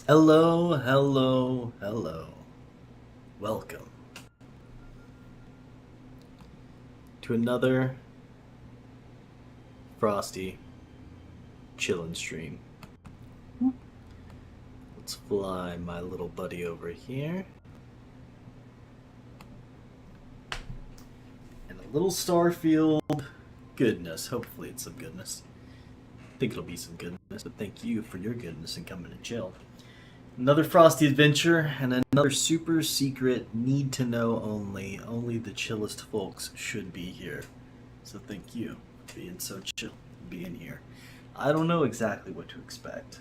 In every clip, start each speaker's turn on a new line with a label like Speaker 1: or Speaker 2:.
Speaker 1: Hello, hello, hello. Welcome to another Frosty chillin' stream. Let's fly my little buddy over here. And a little Starfield goodness. Hopefully it's some goodness. I think it'll be some goodness, but thank you for your goodness and coming to chill. Another Frosty adventure and another super secret need to know only the chillest folks should be here. So thank you for being so chill, being here. I don't know exactly what to expect.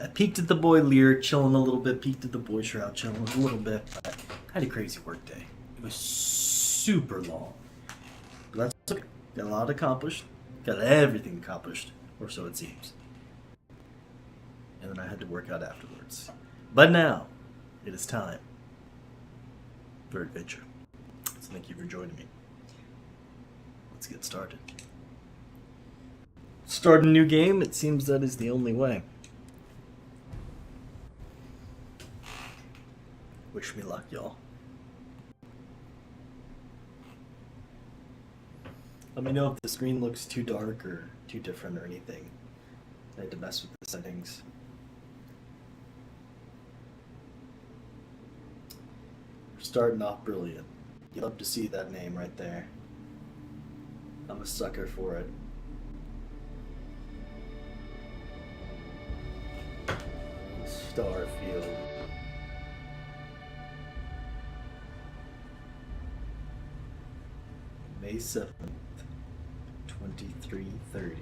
Speaker 1: I peeked at the boy Lear, chilling a little bit, peeked at the boy Shroud, chilling a little bit, but I had a crazy work day. It was super long. But that's okay. Got a lot accomplished. Got everything accomplished, or so it seems. And then I had to work out afterwards. But now, it is time for adventure. So thank you for joining me. Let's get started. Start a new game, it seems that is the only way. Wish me luck, y'all. Let me know if the screen looks too dark or too different or anything. I had to mess with the settings. Starting off brilliant. You love to see that name right there. I'm a sucker for it. Starfield. May 7th, 2330.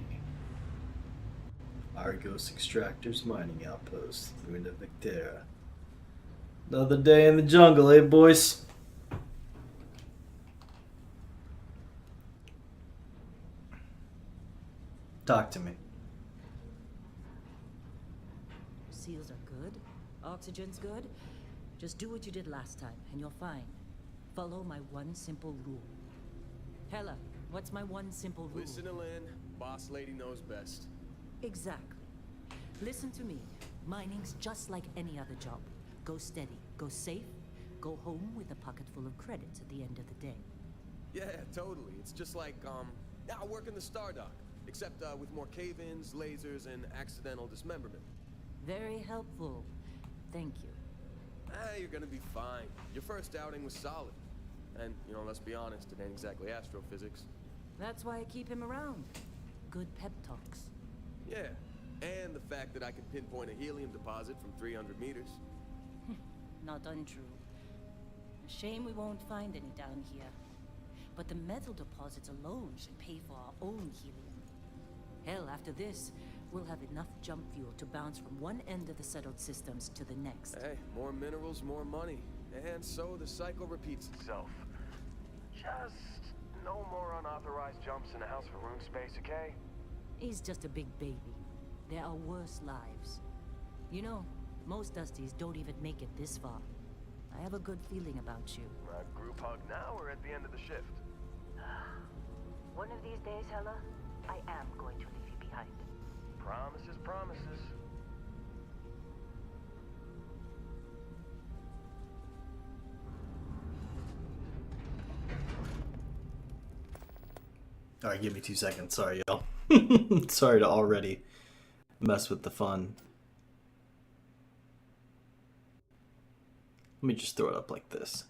Speaker 1: Argos Extractors Mining Outpost, Luna Victera. Another day in the jungle, eh, boys? Talk to me.
Speaker 2: Seals are good. Oxygen's good. Just do what you did last time, and you're fine. Follow my one simple rule. Hella, what's my one simple rule?
Speaker 3: Listen to Lynn. Boss lady knows best.
Speaker 2: Exactly. Listen to me. Mining's just like any other job. Go steady, go safe, go home with a pocket full of credits at the end of the day.
Speaker 3: Yeah, totally. It's just like, I work in the Stardock. Except, with more cave-ins, lasers, and accidental dismemberment.
Speaker 2: Very helpful. Thank you.
Speaker 3: You're gonna be fine. Your first outing was solid. And, let's be honest, it ain't exactly astrophysics.
Speaker 2: That's why I keep him around. Good pep talks.
Speaker 3: Yeah, and the fact that I can pinpoint a helium deposit from 300 meters.
Speaker 2: Not untrue. A shame we won't find any down here. But the metal deposits alone should pay for our own helium. Hell, after this, we'll have enough jump fuel to bounce from one end of the settled systems to the next.
Speaker 3: Hey, more minerals, more money. And so the cycle repeats itself. Just no more unauthorized jumps in the house for room space, okay?
Speaker 2: He's just a big baby. There are worse lives. You know, most Dusties don't even make it this far. I have a good feeling about you.
Speaker 3: Group hug now or at the end of the shift?
Speaker 2: One of these days, Hella, I am going to leave you behind.
Speaker 3: Promises, promises.
Speaker 1: Alright, give me 2 seconds. Sorry, y'all. Sorry to already mess with the fun. Let me just throw it up like this.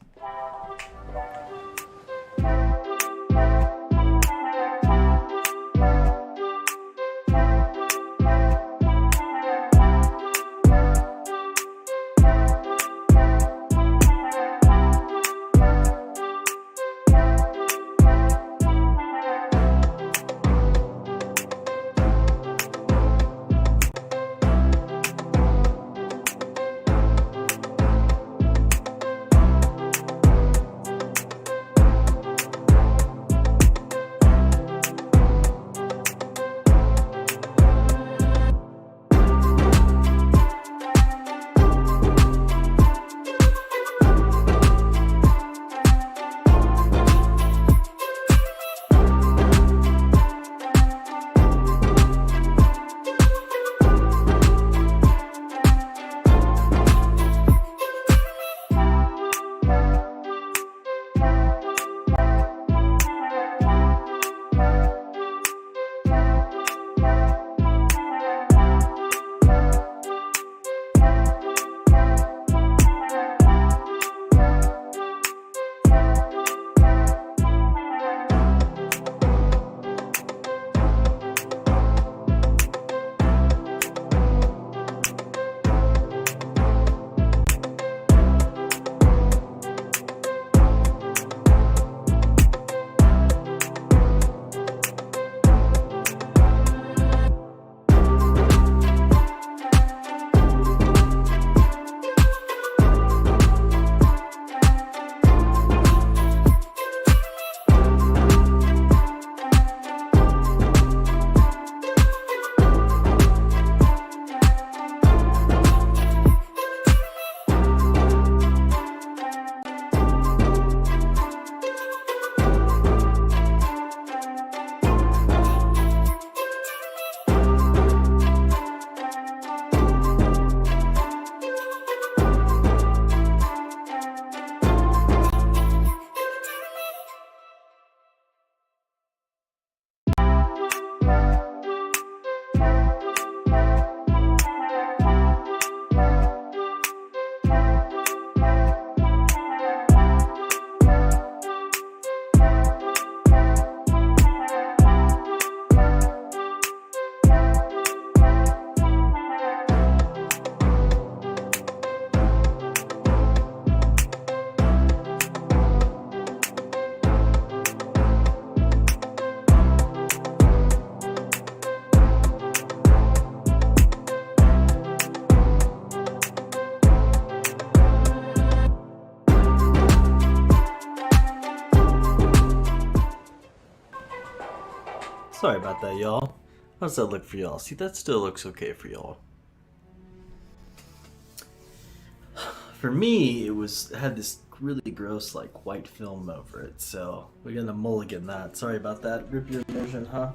Speaker 1: Sorry about that, y'all. How's that look for y'all? See, that still looks okay for y'all. For me, it had this really gross like white film over it, so we're gonna mulligan that. Sorry about that. Rip your immersion, huh?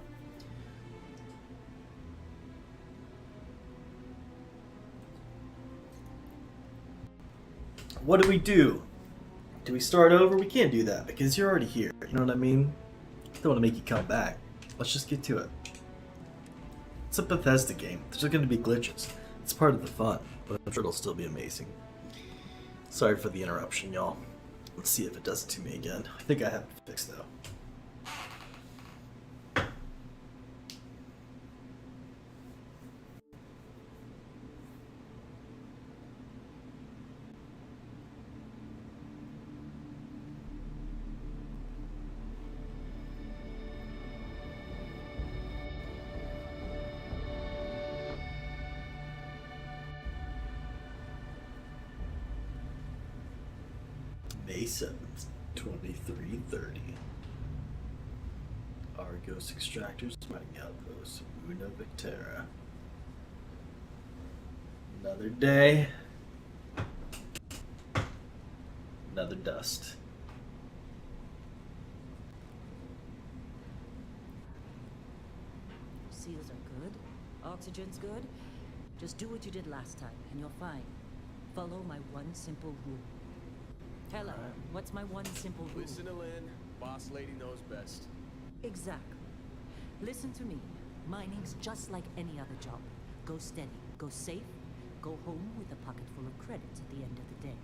Speaker 1: What do we do? Do we start over? We can't do that because you're already here. You know what I mean? I don't want to make you come back. Let's just get to it. It's a Bethesda game. There's going to be glitches. It's part of the fun, but I'm sure it'll still be amazing. Sorry for the interruption, y'all. Let's see if it does it to me again. I think I have it fixed though. May 7th, 2330. Argos Extractors, Mining Outpost, Una Victera. Another day. Another dust.
Speaker 2: Seals are good. Oxygen's good. Just do what you did last time, and you're fine. Follow my one simple rule. Hello, what's my one simple rule?
Speaker 3: Listen to Lynn. Boss lady knows best.
Speaker 2: Exactly. Listen to me. Mining's just like any other job. Go steady, go safe, go home with a pocket full of credits at the end of the day.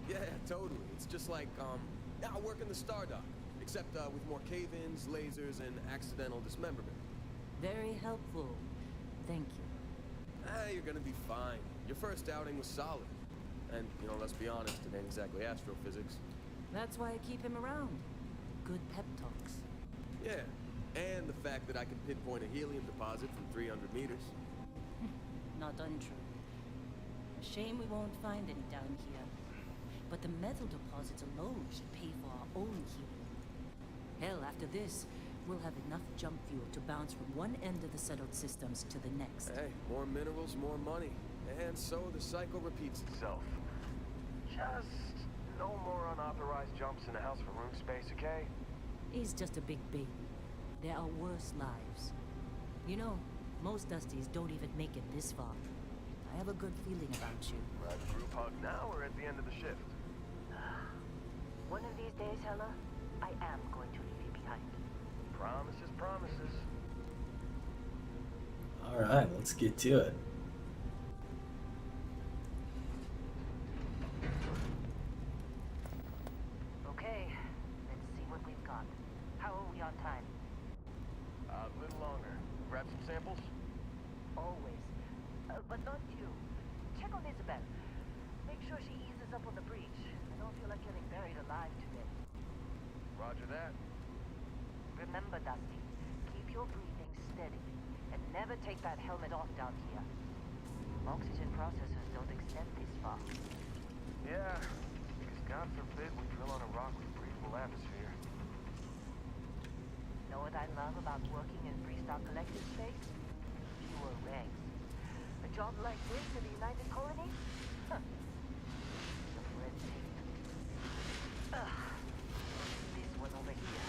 Speaker 3: Yeah, totally. It's just like, I work in the Stardock. Except, with more cave-ins, lasers, and accidental dismemberment.
Speaker 2: Very helpful. Thank you.
Speaker 3: You're gonna be fine. Your first outing was solid. And, let's be honest, it ain't exactly astrophysics.
Speaker 2: That's why I keep him around. Good pep talks.
Speaker 3: Yeah, and the fact that I can pinpoint a helium deposit from 300 meters.
Speaker 2: Not untrue. A shame we won't find any down here. But the metal deposits alone should pay for our own helium. Hell, after this, we'll have enough jump fuel to bounce from one end of the settled systems to the next.
Speaker 3: Hey, more minerals, more money. And so the cycle repeats itself. Just no more unauthorized jumps in the house for room space, okay?
Speaker 2: He's just a big baby. There are worse lives. You know, most Dusties don't even make it this far. I have a good feeling about you.
Speaker 3: Right, group hug now or at the end of the shift?
Speaker 4: One of these days, Hella, I am going to leave you behind.
Speaker 3: Promises, promises.
Speaker 1: Alright, let's get to it.
Speaker 4: Okay, let's see what we've got. How are we on time?
Speaker 3: A little longer. Grab some samples?
Speaker 4: Always. But not you. Check on Isabel. Make sure she eases up on the breach. I don't feel like getting buried alive today.
Speaker 3: Roger that.
Speaker 4: Remember, Dusty, keep your breathing steady. And never take that helmet off down here. Oxygen processors don't extend this far.
Speaker 3: Yeah, because God forbid we drill on a rock with breathable atmosphere.
Speaker 4: Know what I love about working in Freestar Collective space? Fewer regs. A job like this in the United Colonies? Huh. The red tape. This one over here.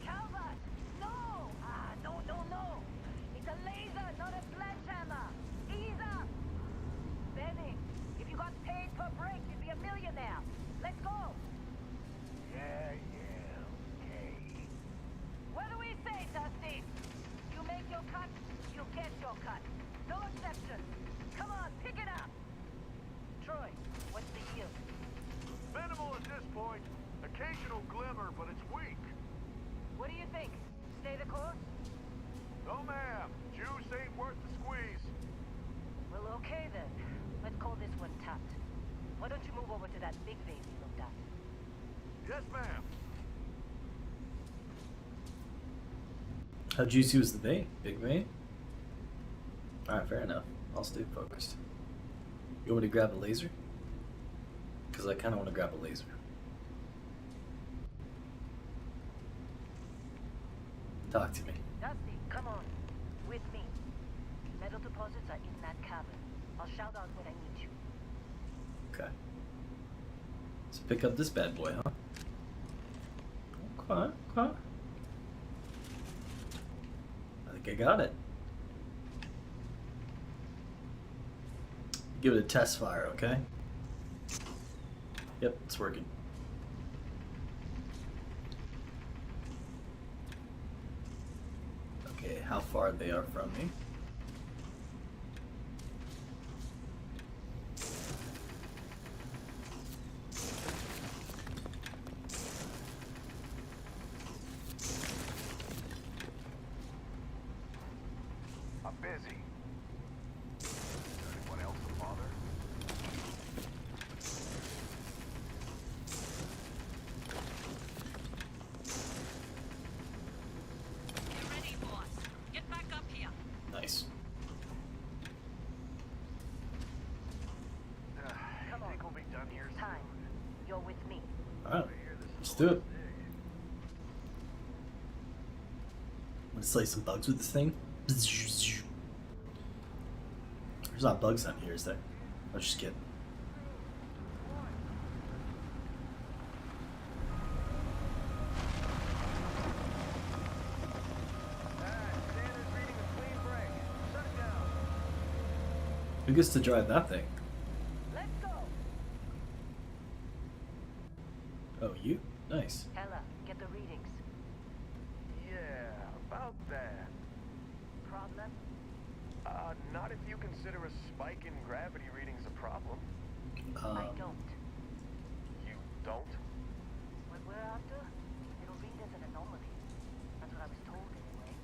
Speaker 4: Calvert! No! No. It's a laser, not a sledgehammer. Ease up! Benny, if you got paid per break, you'd be a millionaire. Let's go! Yeah, okay. What do we say, Dusty? You make your cut, you get your cut. No exceptions. Come on, pick it up. Troy, what's the yield?
Speaker 5: Minimal at this point. Occasional glimmer, but it's weak.
Speaker 4: What do you think? Stay the course?
Speaker 5: No, ma'am. Juice ain't worth the squeeze.
Speaker 4: Well, okay then. Let's call this one tapped. Why don't you move over to that big vase you looked at?
Speaker 5: Yes, ma'am.
Speaker 1: How juicy was the vein? Big vein? Alright, fair enough. I'll stay focused. You want me to grab a laser? Because I kind of want to grab a laser. Talk to me.
Speaker 4: Dusty, deposits are in that cabin. I'll shout out when I need you.
Speaker 1: Okay. Let's pick up this bad boy, huh? Okay, okay. I think I got it. Give it a test fire, okay? Yep, it's working. Okay, how far they are from me.
Speaker 5: I'm busy. Anyone else a bother?
Speaker 2: You're ready, boss. Get back up here.
Speaker 1: Nice.
Speaker 4: Come on.
Speaker 5: Think we'll be done here soon?
Speaker 4: Time. You're with me.
Speaker 1: Alright,
Speaker 5: I hear this
Speaker 1: let's
Speaker 5: is
Speaker 1: do
Speaker 5: a
Speaker 1: it.
Speaker 5: dig.
Speaker 1: Want to slay some bugs with this thing? There's not bugs on here, is there? I was just kidding.
Speaker 5: Santa's reading a clean break. Shut it down.
Speaker 1: Who gets to drive that thing?
Speaker 4: Let's go.
Speaker 1: Oh, you? Nice.
Speaker 4: Hella, get the readings.
Speaker 5: Yeah, about that.
Speaker 4: Problem?
Speaker 5: Not if you consider a spike in gravity readings a problem.
Speaker 4: I don't.
Speaker 5: You don't?
Speaker 4: What we're after, it'll read as an anomaly. That's what I was told anyway.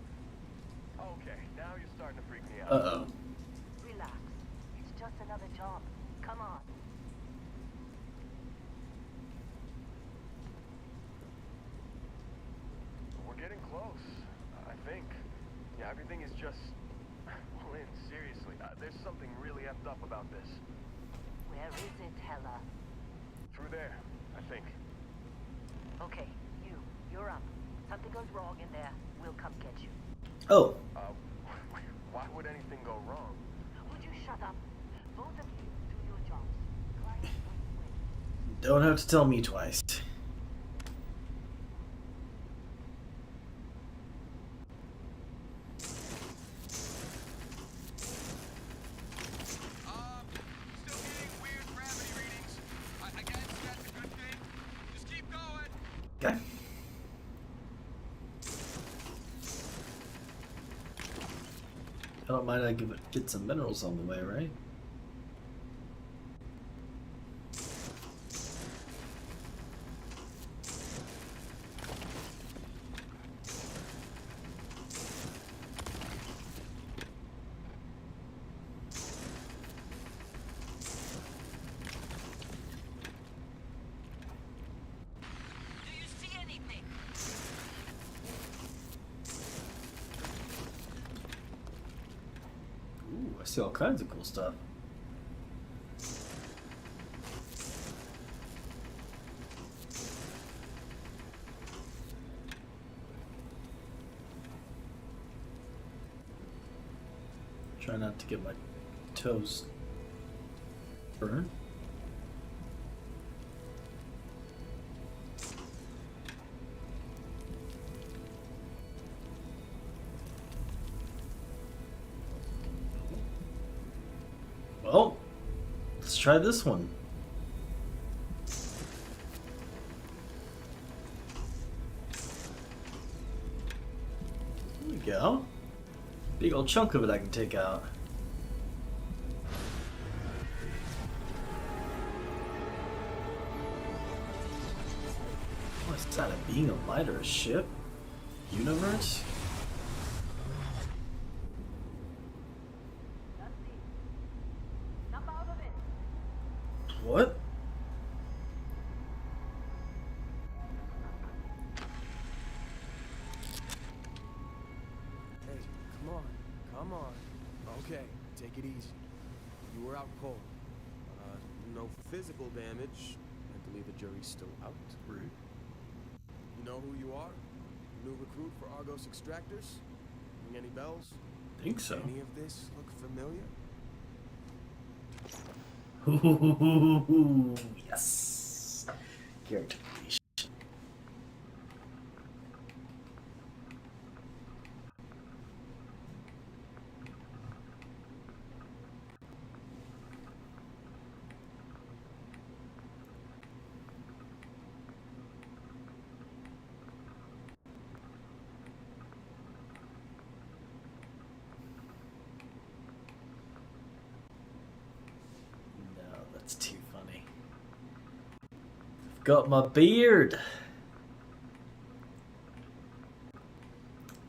Speaker 5: Okay, now you're starting to freak me out.
Speaker 1: Uh-oh.
Speaker 4: Relax. It's just another job. Come on.
Speaker 5: We're getting close, I think. Yeah, everything is just... Well, Lynn, seriously, there's something really effed up about this.
Speaker 4: Where is it, Hella?
Speaker 5: Through there, I think.
Speaker 4: Okay, you're up. Something goes wrong in there, we'll come get you.
Speaker 1: Oh,
Speaker 5: Why would anything go wrong?
Speaker 4: Would you shut up? Both of you do your jobs. Client wins.
Speaker 1: don't have to tell me twice.
Speaker 3: Still getting weird gravity readings. I guess that's a good thing. Just keep going.
Speaker 1: Okay. I don't mind I get some minerals on the way, right?
Speaker 2: Do you see anything?
Speaker 1: Ooh, I see all kinds of cool stuff. Try not to get my toes burned. Well, let's try this one. There we go. Big old chunk of it I can take out. What's that? A being of light or a ship? Universe?
Speaker 4: Dusty. Snap out of it.
Speaker 1: What?
Speaker 3: Hey, come on. Okay, take it easy. You were out cold. No physical damage. Mentally, the jury's still out.
Speaker 1: Rude.
Speaker 3: You know who you are? New recruit for Argos Extractors? Ring any bells?
Speaker 1: think so.
Speaker 3: Any of this look familiar?
Speaker 1: Ooh, yes. Character creation. No, that's too funny. I've got my beard.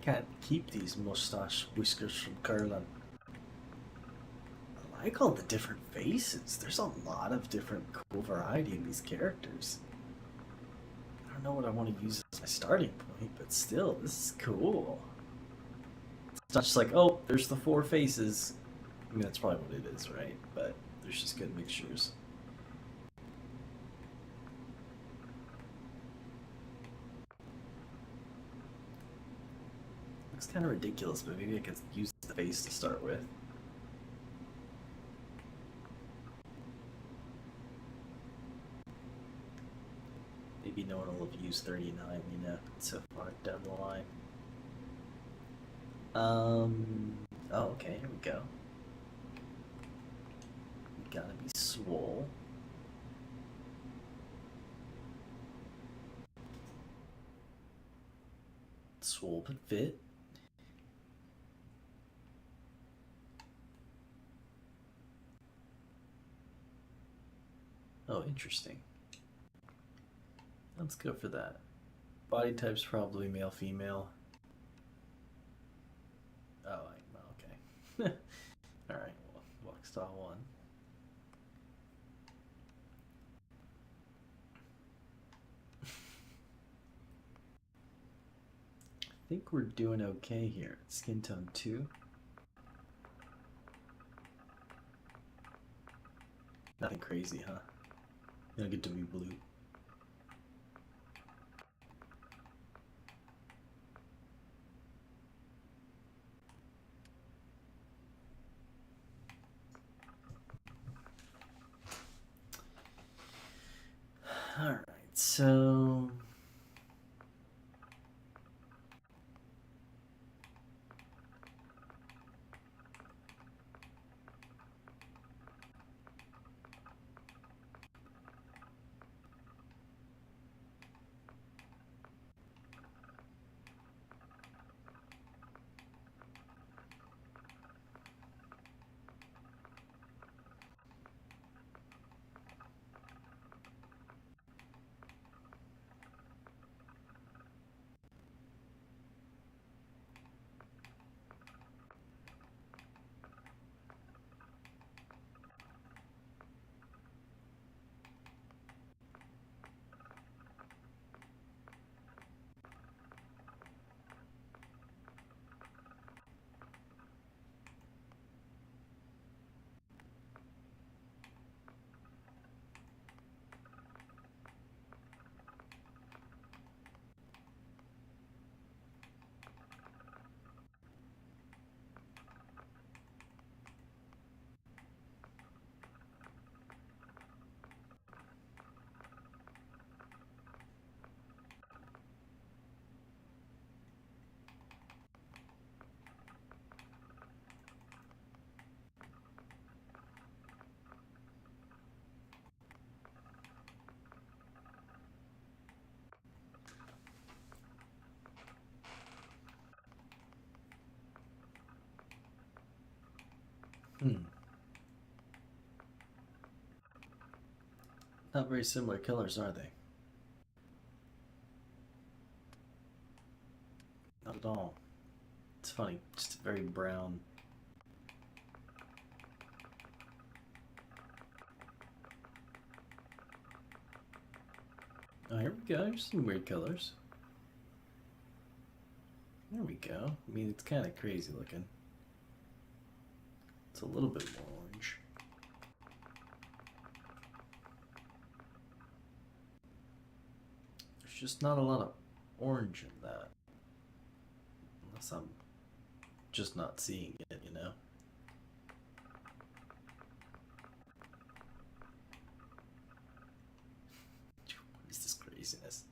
Speaker 1: Can't keep these mustache whiskers from curling. I like all the different faces. There's a lot of different cool variety in these characters. I don't know what I want to use as my starting point, but still, this is cool. It's not just like, oh, there's the 4 faces. I mean, that's probably what it is, right? But there's just good mixtures. Looks kind of ridiculous, but maybe I could use the face to start with. Maybe no one will have used 39, you know, so far down the line. Oh, okay, here we go. We gotta be swole. Swole but fit. Oh, interesting. Let's go for that. Body type's probably male, female. Oh, okay. Alright, well, walk style 1. I think we're doing okay here. Skin tone 2. Nothing crazy, huh? You don't get to be blue. Alright, so... Not very similar colors, are they? Not at all. It's funny, just very brown. Oh, here we go. There's some weird colors. There we go. I mean, it's kind of crazy looking. It's a little bit more orange. There's just not a lot of orange in that. Unless I'm just not seeing it, you know? What is this craziness?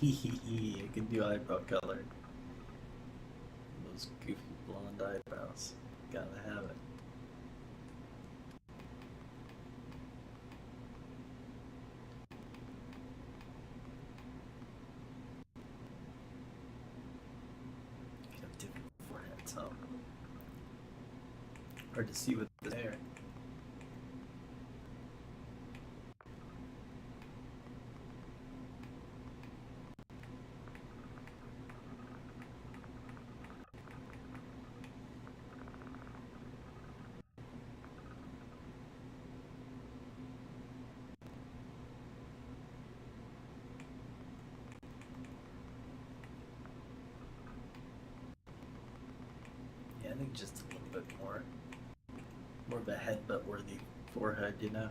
Speaker 1: I can do eyebrow color. Those goofy blonde blonde eyebrows. Gotta have it. You have different foreheads, huh? Hard to see with the hair. Yeah, I think just a little bit more of a headbutt-worthy forehead, you know,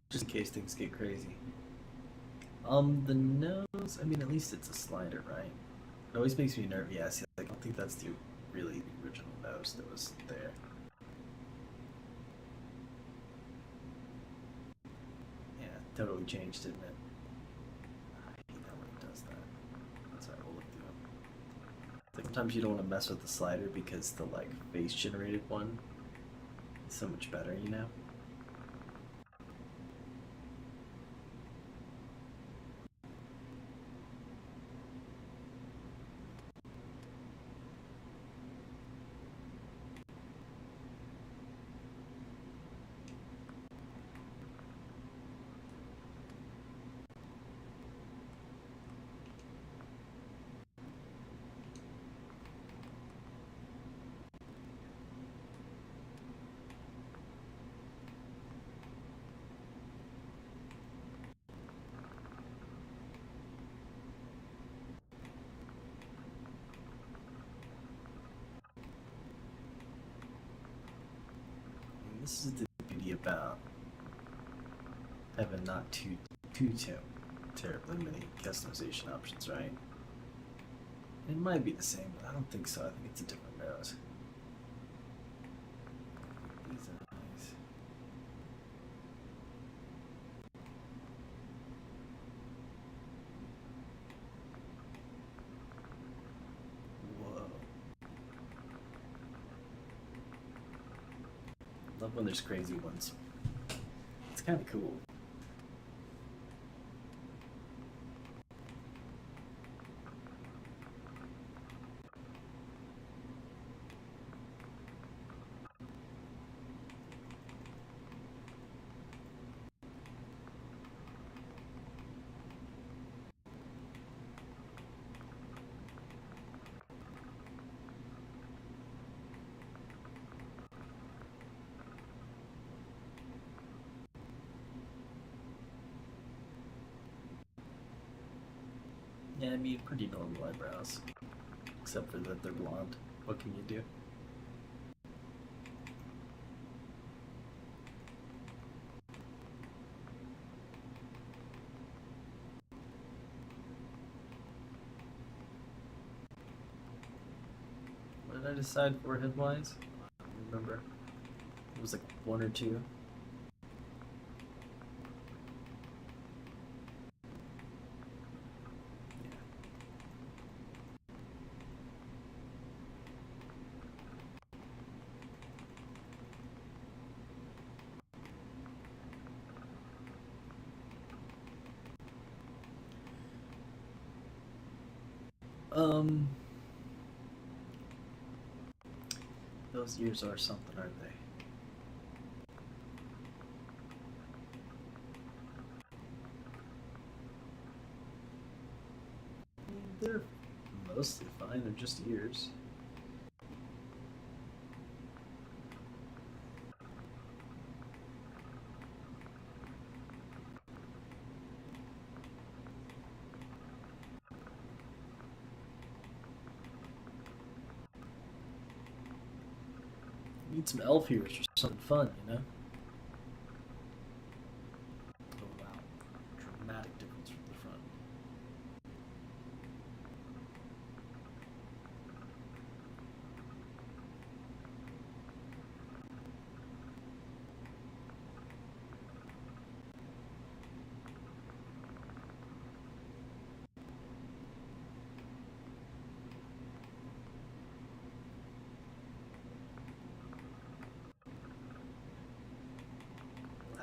Speaker 1: just in case things get crazy. The nose. I mean, at least it's a slider, right? It always makes me nervous. Yeah, see, I don't think that's the really the original nose that was there. Yeah, totally changed, didn't it? I hate that when it does that. That's alright, we'll look through them. Like, sometimes you don't want to mess with the slider because the like face generated one is so much better, you know? And this is the beauty about having not too terribly many customization options, right? It might be the same, but I don't think so. I think it's a different nose. These eyes. Whoa. Love when there's crazy ones. It's kind of cool. Yeah, I mean, pretty normal eyebrows. Except for that they're blonde. What can you do? What did I decide forehead-wise? I don't remember. It was like one or two. Those ears are something, aren't they? I mean, they're mostly fine, they're just ears. Need some elf ears or something fun, you know? Oh wow. Dramatic difference from the front.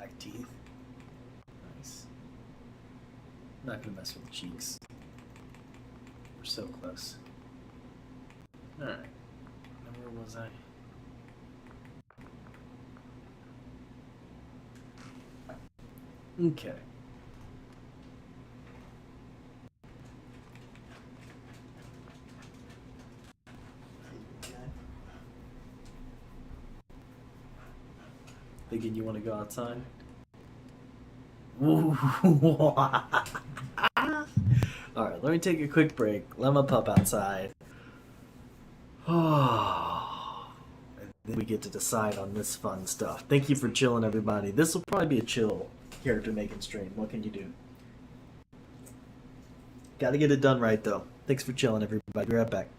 Speaker 1: back teeth. Nice. Not gonna mess with the cheeks. We're so close. Alright. Now where was I? Okay. Thinking you want to go outside? Alright, let me take a quick break. Let my pup outside. And then we get to decide on this fun stuff. Thank you for chilling, everybody. This will probably be a chill character making stream. What can you do? Gotta get it done right, though. Thanks for chilling, everybody. Be right back.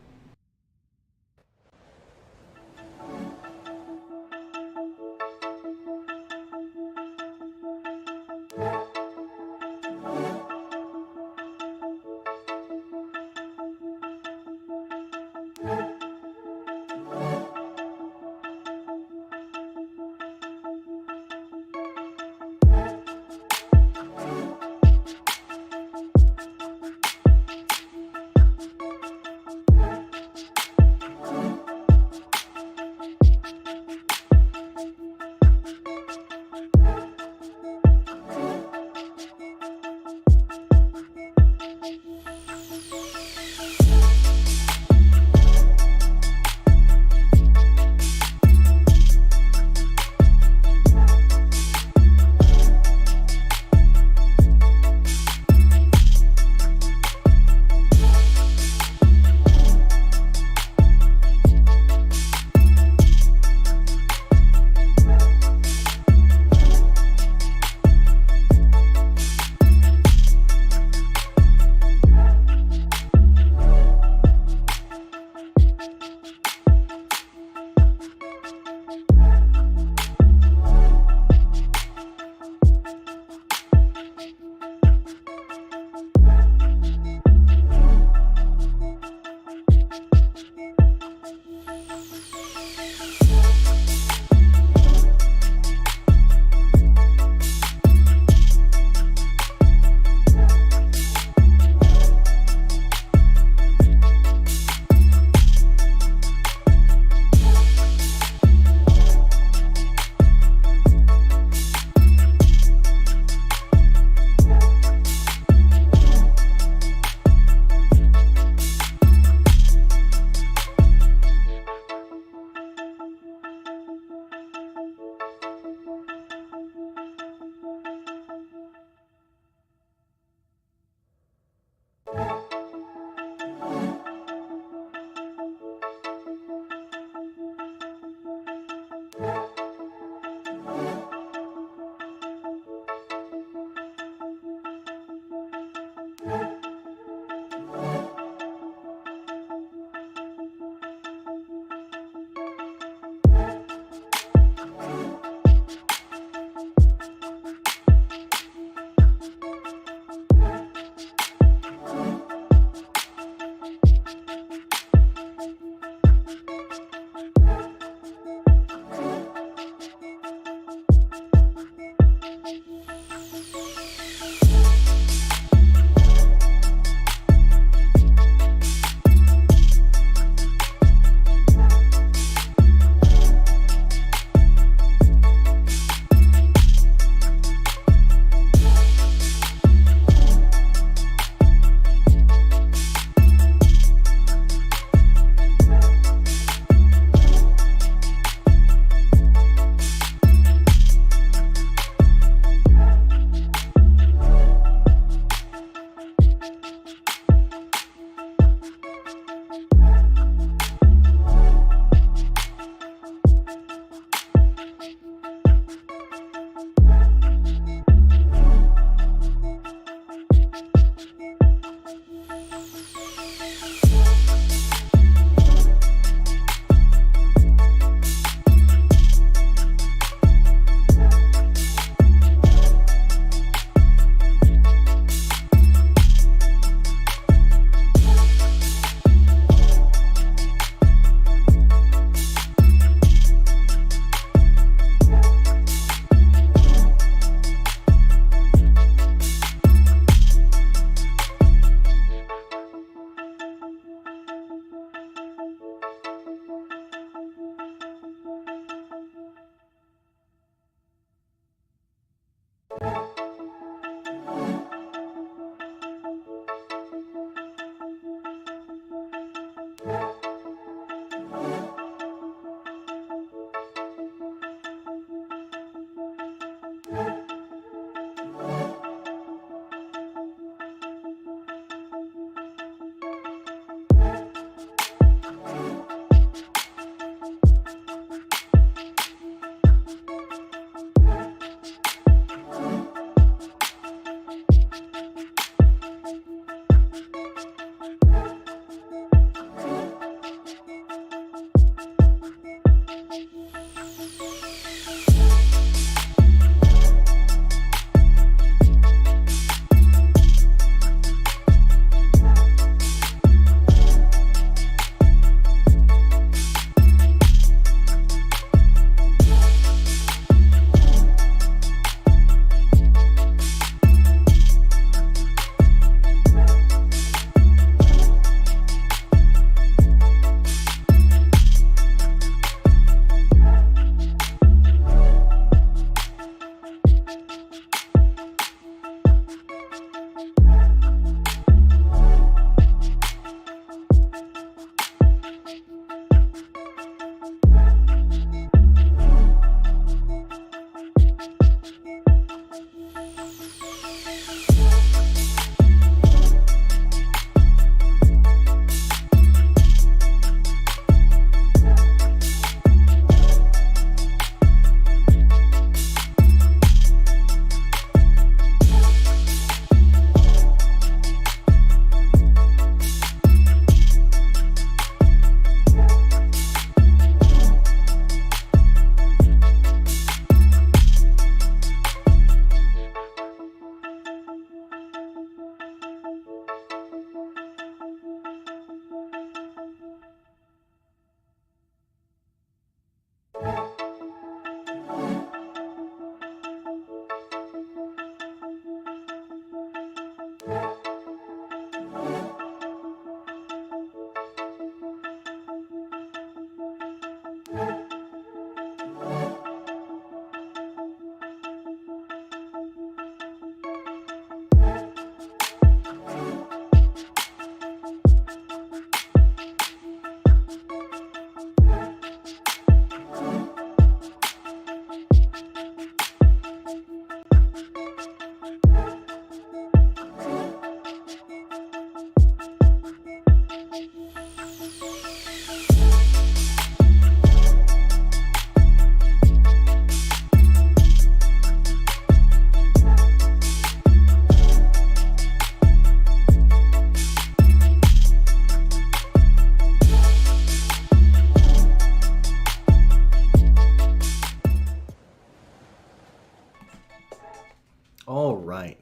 Speaker 1: All right,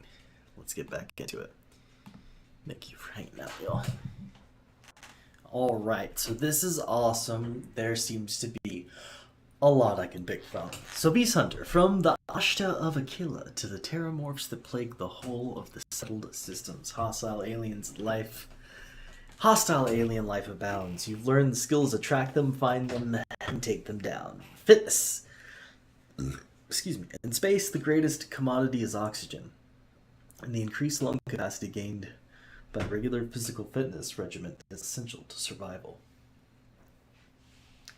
Speaker 1: let's get back into it. Thank you for hanging out, y'all. All right, so this is awesome. There seems to be a lot I can pick from. So Beast Hunter, from the Ashta of Aquila to the terramorphs that plague the whole of the settled systems, hostile alien life abounds. You've learned the skills to track them, find them, and take them down. Fitness. Excuse me. In space, the greatest commodity is oxygen, and the increased lung capacity gained by regular physical fitness regimen is essential to survival.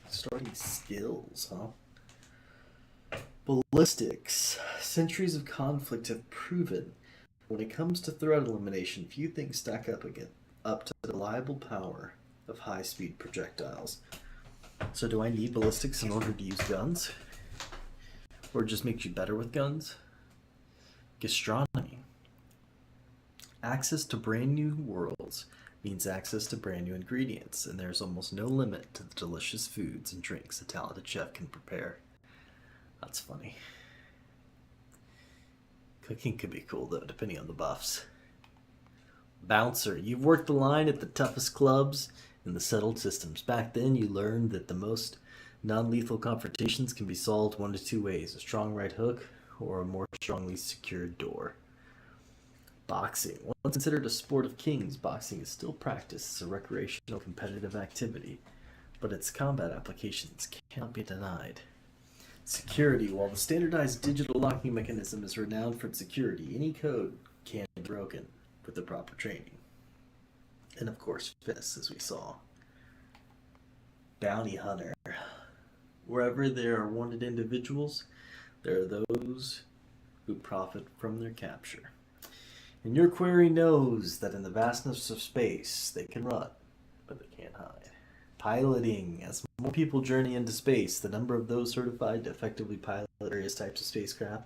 Speaker 1: Starting skills, huh? Ballistics. Centuries of conflict have proven when it comes to threat elimination, few things stack up to the reliable power of high-speed projectiles. So do I need ballistics in order to use guns? Or it just makes you better with guns? Gastronomy. Access to brand new worlds means access to brand new ingredients, and there's almost no limit to the delicious foods and drinks a talented chef can prepare. That's funny. Cooking could be cool though, depending on the buffs. Bouncer. You've worked the line at the toughest clubs in the settled systems. Back then, you learned that the most non-lethal confrontations can be solved one to two ways: a strong right hook or a more strongly secured door. Boxing. Once considered a sport of kings, boxing is still practiced as a recreational competitive activity, but its combat applications cannot be denied. Security. While the standardized digital locking mechanism is renowned for its security, any code can be broken with the proper training. And of course, fitness, as we saw. Bounty hunter. Wherever there are wanted individuals, there are those who profit from their capture. And your query knows that in the vastness of space, they can run, but they can't hide. Piloting. As more people journey into space, the number of those certified to effectively pilot various types of spacecraft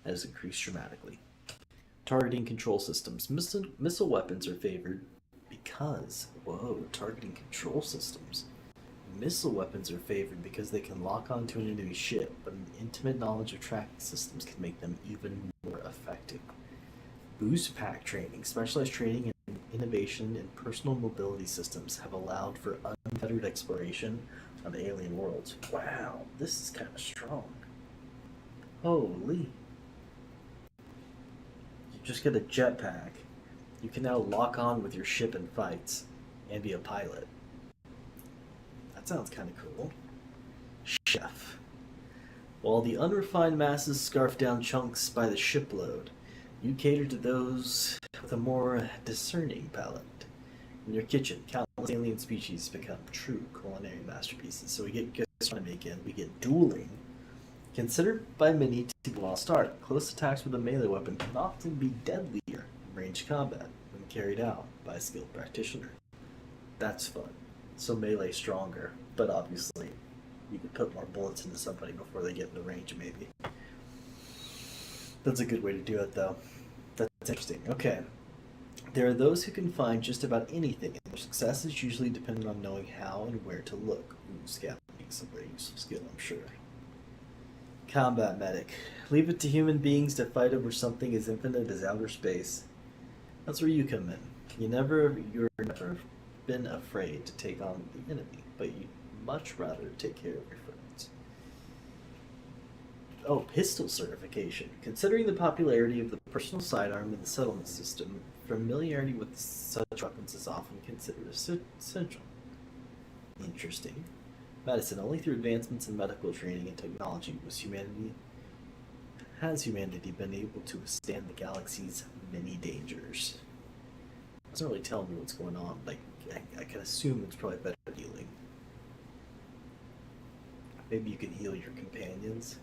Speaker 1: has increased dramatically. Targeting control systems. Missile weapons are favored because, targeting control systems. Missile weapons are favored because they can lock onto an enemy ship, but an intimate knowledge of tracking systems can make them even more effective. Boost pack training. Specialized training and innovation in personal mobility systems have allowed for unfettered exploration of alien worlds. Wow, this is kind of strong. Holy. You just get a jetpack. You can now lock on with your ship in fights and be a pilot. That sounds kind of cool. Chef. While the unrefined masses scarf down chunks by the shipload, you cater to those with a more discerning palate. In your kitchen, countless alien species become true culinary masterpieces. So we get gastronomy again, we get dueling. Considered by many to be a lost art, close attacks with a melee weapon can often be deadlier in ranged combat when carried out by a skilled practitioner. That's fun. So melee stronger, but obviously you could put more bullets into somebody before they get into range, maybe. That's a good way to do it, though. That's interesting. Okay. There are those who can find just about anything, and their success is usually dependent on knowing how and where to look. Ooh, scouting is a very useful skill, I'm sure. Combat medic. Leave it to human beings to fight over something as infinite as outer space. That's where you come in. You're never been afraid to take on the enemy, but you'd much rather take care of your friends. Oh, pistol certification. Considering the popularity of the personal sidearm in the settlement system, familiarity with such weapons is often considered essential. Interesting. Medicine. Only through advancements in medical training and technology has humanity been able to withstand the galaxy's many dangers. It doesn't really tell me what's going on. Like, I can assume it's probably better healing. Maybe you can heal your companions.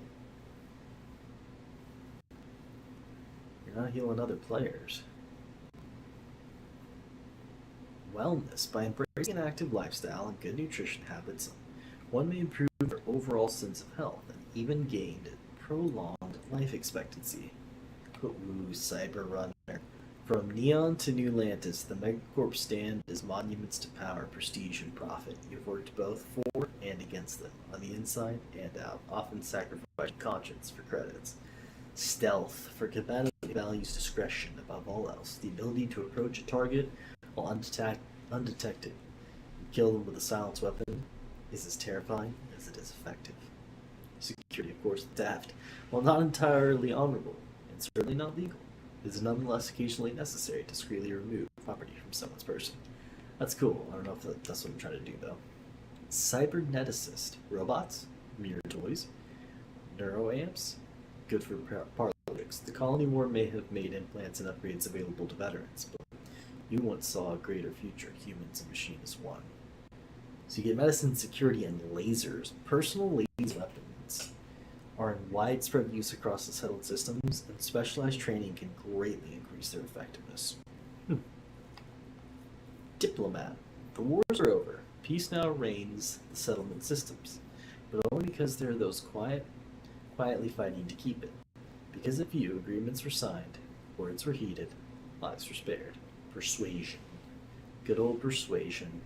Speaker 1: You're not healing other players. Wellness. By embracing an active lifestyle and good nutrition habits, one may improve their overall sense of health and even gain prolonged life expectancy. Ooh, Cyber Runner. From Neon to New Atlantis, the Megacorp stand as monuments to power, prestige, and profit. You've worked both for and against them, on the inside and out, often sacrificing conscience for credits. Stealth. For combative values discretion above all else. The ability to approach a target while undetected and kill them with a silenced weapon is as terrifying as it is effective. Security, of course, theft, while not entirely honorable and certainly not legal, is nonetheless occasionally necessary to discreetly remove property from someone's person. That's cool. I don't know if that's what I'm trying to do, though. Cyberneticist. Robots, mirror toys, neuroamps, good for parlors. The colony war may have made implants and upgrades available to veterans, but you once saw a greater future, humans and machines one. So you get medicine, security, and lasers. Personal laser weapons are in widespread use across the settled systems, and specialized training can greatly increase their effectiveness. Diplomat. The wars are over. Peace now reigns the settlement systems, but only because there are those quietly fighting to keep it. Because of you, agreements were signed, words were heeded, lives were spared. Persuasion. Good old persuasion.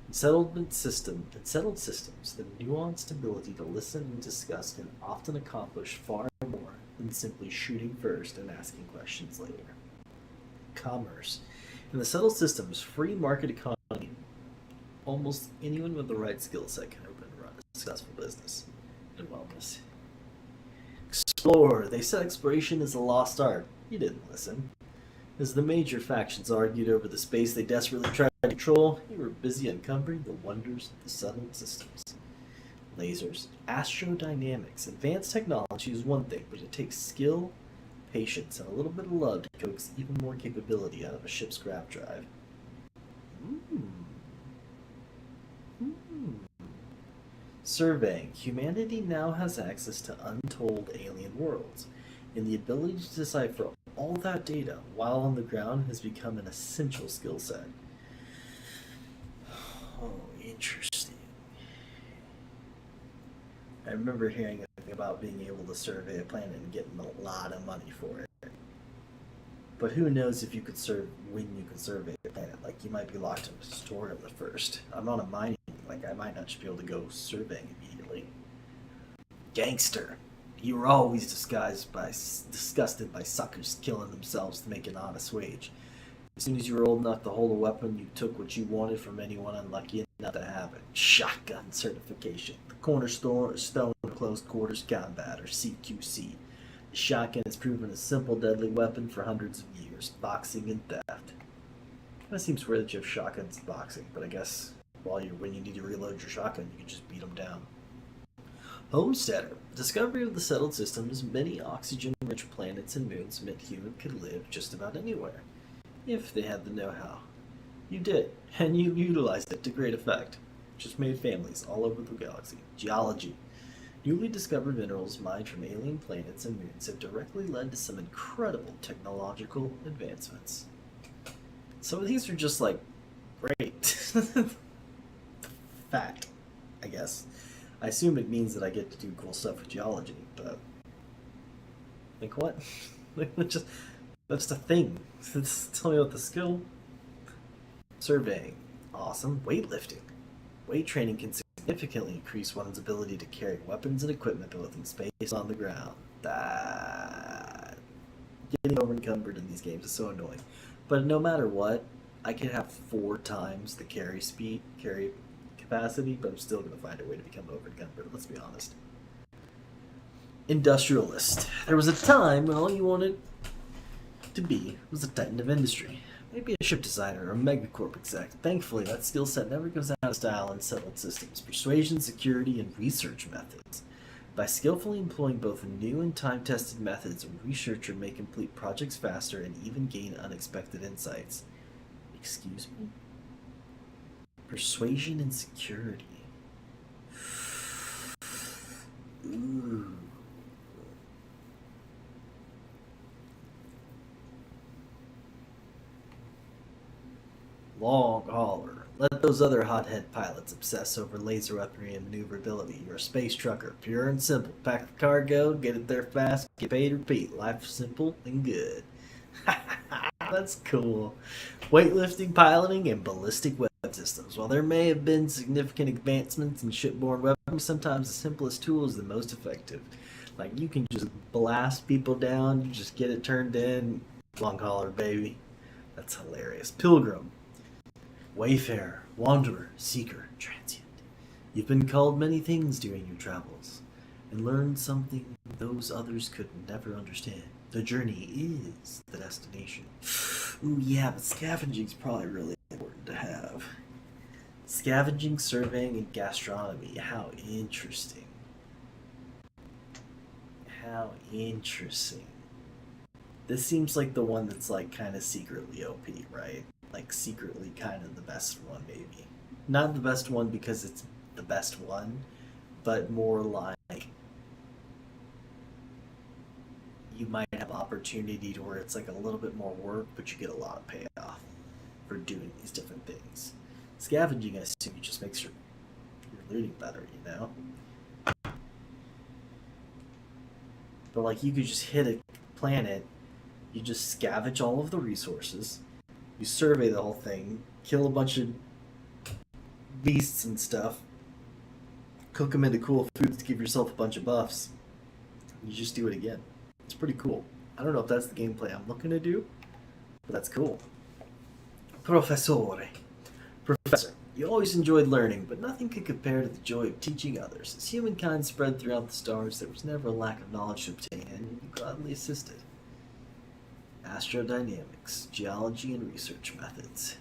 Speaker 1: In settled systems, the nuanced ability to listen and discuss can often accomplish far more than simply shooting first and asking questions later. Commerce. In the settled systems, free market economy, almost anyone with the right skill set can open and run a successful business and wellness. Explore. They said exploration is a lost art. You didn't listen. As the major factions argued over the space they desperately tried to control, you were busy uncovering the wonders of the settled systems. Lasers, astrodynamics, advanced technology is one thing, but it takes skill, patience, and a little bit of love to coax even more capability out of a ship's grab drive. Surveying. Humanity now has access to untold alien worlds, and the ability to decipher all that data while on the ground has become an essential skill set. Oh, interesting. I remember hearing about being able to survey a planet and getting a lot of money for it. But who knows if you could when you could survey a planet? Like, you might be locked in a tutorial at first. I'm on a mining, like, I might not just be able to go surveying immediately. Gangster. You were always disgusted by suckers killing themselves to make an honest wage. As soon as you were old enough to hold a weapon, you took what you wanted from anyone unlucky enough to have it. Shotgun certification. The cornerstone of close quarters combat, or CQC. The shotgun has proven a simple, deadly weapon for hundreds of years. Boxing and theft. Kind of seems weird that you have shotguns and boxing, but I guess when you need to reload your shotgun, you can just beat them down. Homesteader. Discovery of the settled systems, many oxygen-rich planets and moons meant humans could live just about anywhere, if they had the know-how. You did, and you utilized it to great effect. Just made families all over the galaxy. Geology. Newly discovered minerals mined from alien planets and moons have directly led to some incredible technological advancements. Some of these are just like, great. Fact, I guess. I assume it means that I get to do cool stuff with geology, but like what? That's just a thing. Tell me about the skill. Surveying. Awesome. Weightlifting. Weight training can significantly increase one's ability to carry weapons and equipment both in space and on the ground. Getting over encumbered in these games is so annoying. But no matter what, I can have 4 times the carry capacity, but I'm still going to find a way to become over encumbered, let's be honest. Industrialist. There was a time when all you wanted to be was a titan of industry. Maybe a ship designer or a megacorp exec. Thankfully, that skill set never goes out of style in settled systems. Persuasion, security, and research methods. By skillfully employing both new and time-tested methods, a researcher may complete projects faster and even gain unexpected insights. Excuse me? Persuasion and security. Ooh. Long hauler. Let those other hothead pilots obsess over laser weaponry and maneuverability. You're a space trucker, pure and simple. Pack the cargo, get it there fast, get paid, repeat. Life's simple and good. That's cool. Weightlifting, piloting, and ballistic weapon systems. While there may have been significant advancements in shipborne weaponry, sometimes the simplest tool is the most effective. Like, you can just blast people down, you just get it turned in. Long hauler, baby. That's hilarious. Pilgrim, wayfarer, wanderer, seeker, transient. You've been called many things during your travels, and learned something those others could never understand. The journey is the destination. Ooh, yeah, but scavenging's probably really important to have. Scavenging, surveying, and gastronomy. How interesting. How interesting. This seems like the one that's like kind of secretly OP, right? Like secretly kind of the best one, maybe. Not the best one because it's the best one, but more like you might have opportunity to where it's like a little bit more work, but you get a lot of payoff for doing these different things. Scavenging, I assume, just makes your looting better, you know? But like you could just hit a planet, you just scavenge all of the resources, you survey the whole thing, kill a bunch of beasts and stuff, cook them into cool foods to give yourself a bunch of buffs. You just do it again. It's pretty cool. I don't know if that's the gameplay I'm looking to do, but that's cool. Professore. Professor, you always enjoyed learning, but nothing could compare to the joy of teaching others. As humankind spread throughout the stars, there was never a lack of knowledge to obtain, and you gladly assisted. Astrodynamics, geology, and research methods.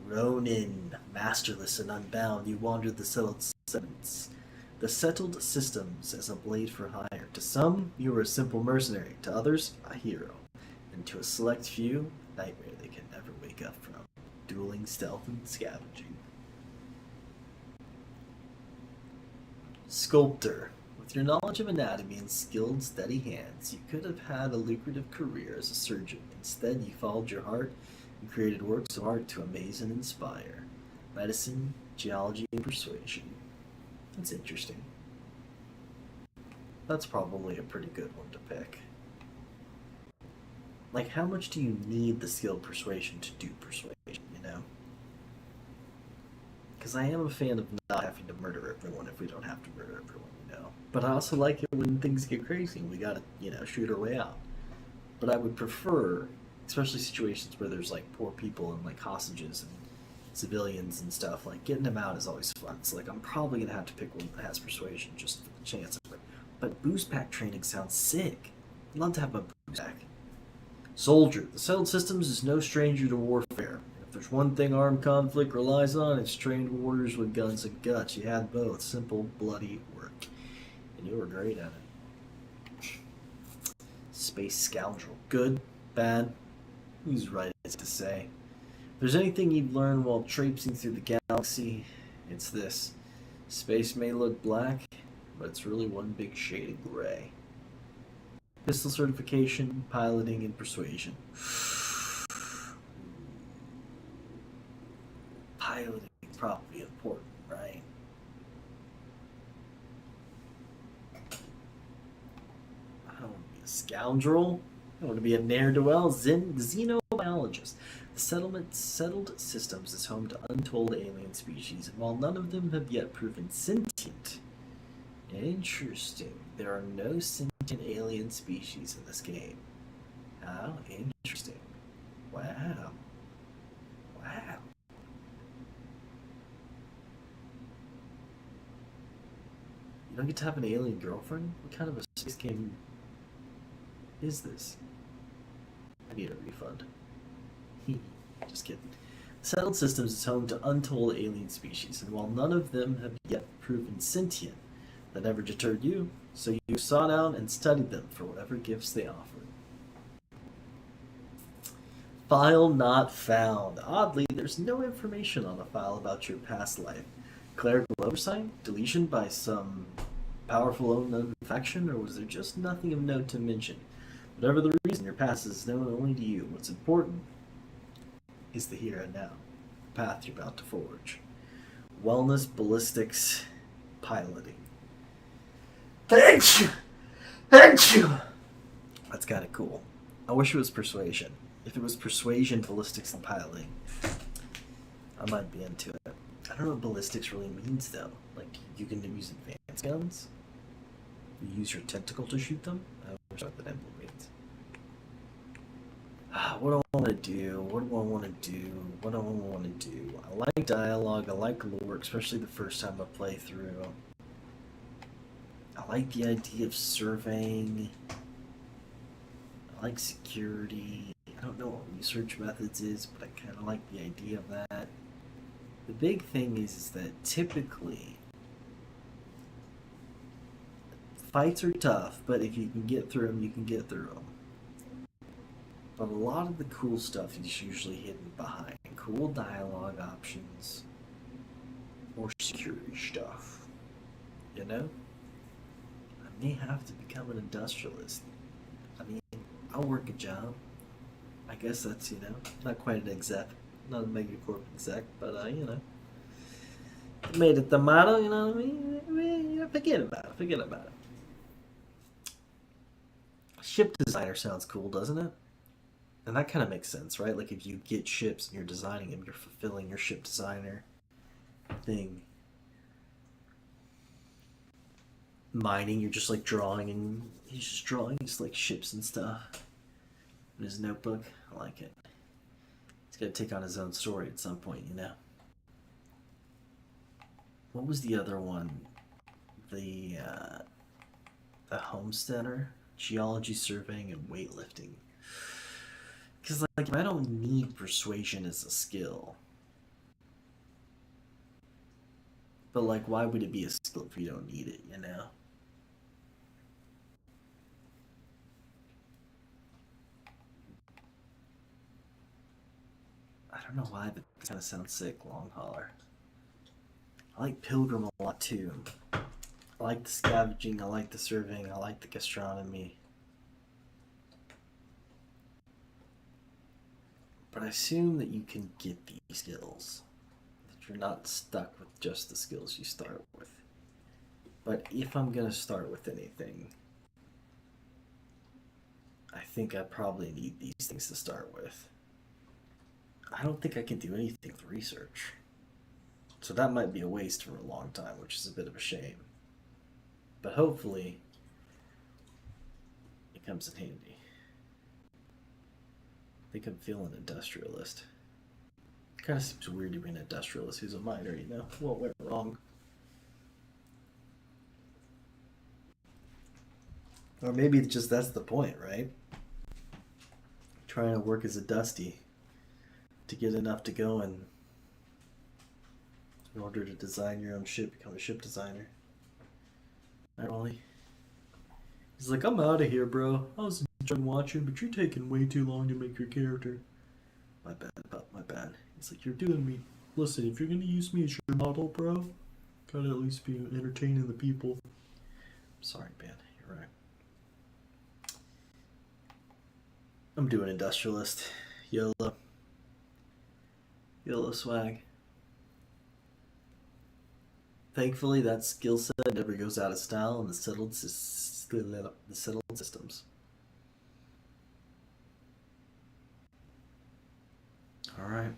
Speaker 1: Ronin, masterless and unbound, you wandered the settled systems. The settled systems as a blade for hire. To some, you were a simple mercenary. To others, a hero. And to a select few, a nightmare they can never wake up from. Dueling, stealth, and scavenging. Sculptor. With your knowledge of anatomy and skilled, steady hands, you could have had a lucrative career as a surgeon. Instead, you followed your heart and created works of art to amaze and inspire. Medicine, geology, and persuasion. That's interesting. That's probably a pretty good one to pick. Like, how much do you need the skill persuasion to do persuasion, you know? Because I am a fan of not having to murder everyone if we don't have to murder everyone, you know? But I also like it when things get crazy and we gotta, you know, shoot our way out. But I would prefer, especially situations where there's, like, poor people and, like, hostages and civilians and stuff, like, getting them out is always fun. So, like, I'm probably gonna have to pick one that has persuasion just for the chance of it. But boost pack training sounds sick. I'd love to have my boost pack. Soldier. The settled systems is no stranger to warfare. If there's one thing armed conflict relies on, it's trained warriors with guns and guts. You had both. Simple, bloody work. And you were great at it. Space scoundrel. Good? Bad? Who's right to say? If there's anything you've learned while traipsing through the galaxy, it's this. Space may look black, but it's really one big shade of gray. Pistol certification, piloting, and persuasion. Piloting is probably important, right? I don't want to be a scoundrel. I want to be a ne'er-do-well xenobiologist. The settled systems is home to untold alien species, and while none of them have yet proven sentient, interesting. There are no sentient alien species in this game. How interesting. Wow. Wow. You don't get to have an alien girlfriend? What kind of a space game is this? I need a refund. Just kidding. Settled Systems is home to untold alien species, and while none of them have yet proven sentient, that never deterred you, so you sought out and studied them for whatever gifts they offered. File not found. Oddly, there's no information on the file about your past life. Clerical oversight? Deletion by some powerful unknown faction? Or was there just nothing of note to mention? Whatever the reason, your past is known only to you. What's important is the here and now. The path you're about to forge. Wellness, ballistics, piloting. Thank you! Thank you! That's kind of cool. I wish it was persuasion. If it was persuasion, ballistics, and piloting, I might be into it. I don't know what ballistics really means, though. Like, you can use advanced guns? You use your tentacle to shoot them? I wish what that emblem means. What do I want to do? What do I want to do? What do I want to do? I like dialogue. I like lore, especially the first time I play through. I like the idea of surveying. I like security. I don't know what research methods is, but I kind of like the idea of that. The big thing is that typically fights are tough, but if you can get through them, you can get through them. But a lot of the cool stuff is usually hidden behind cool dialogue options or security stuff. You know? I may have to become an industrialist. I mean, I'll work a job. I guess that's, not quite an exec. Not a megacorp exec, but, made it the motto, you know what I mean? Forget about it. Ship designer sounds cool, doesn't it? And that kind of makes sense, right? Like if you get ships and you're designing them, you're fulfilling your ship designer thing. Mining, you're just like drawing, and he's just drawing just like ships and stuff in his notebook. I like it. He's got to take on his own story at some point, What was the other one? The homesteader, geology, surveying, and weightlifting. Because, like, I don't need persuasion as a skill. But, like, why would it be a skill if you don't need it, I don't know why, but it kind of sounds sick, long hauler. I like Pilgrim a lot, too. I like the scavenging, I like the surveying, I like the gastronomy. But I assume that you can get these skills. That you're not stuck with just the skills you start with. But if I'm going to start with anything, I think I probably need these things to start with. I don't think I can do anything with research. So that might be a waste for a long time, which is a bit of a shame. But hopefully, it comes in handy. I think I'm feeling industrialist. Kind of seems weird to be an industrialist who's a miner, What went wrong? Or maybe it's just that's the point, right? Trying to work as a dusty to get enough to go and in order to design your own ship, become a ship designer. Right, Ollie? He's like, I'm out of here, bro. I was enjoying watching, but you're taking way too long to make your character. My bad, pup, my bad. He's like, you're doing me. Listen, if you're gonna use me as your model, bro, gotta at least be entertaining the people. Sorry, man. You're right. I'm doing industrialist. YOLO. YOLO swag. Thankfully, that skill set never goes out of style in the settled systems. All right.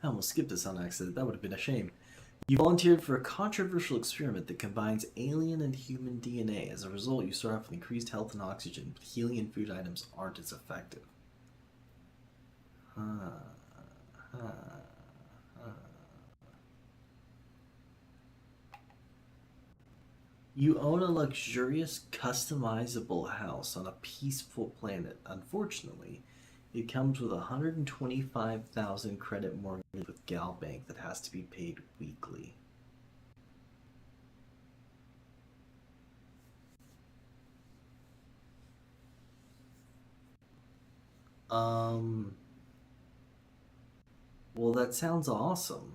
Speaker 1: I almost skipped this on accident. That would have been a shame. You volunteered for a controversial experiment that combines alien and human DNA. As a result, you start off with increased health and oxygen, but healing and food items aren't as effective. You own a luxurious, customizable house on a peaceful planet. Unfortunately, it comes with a 125,000 credit mortgage with Gal Bank that has to be paid weekly. Well, that sounds awesome.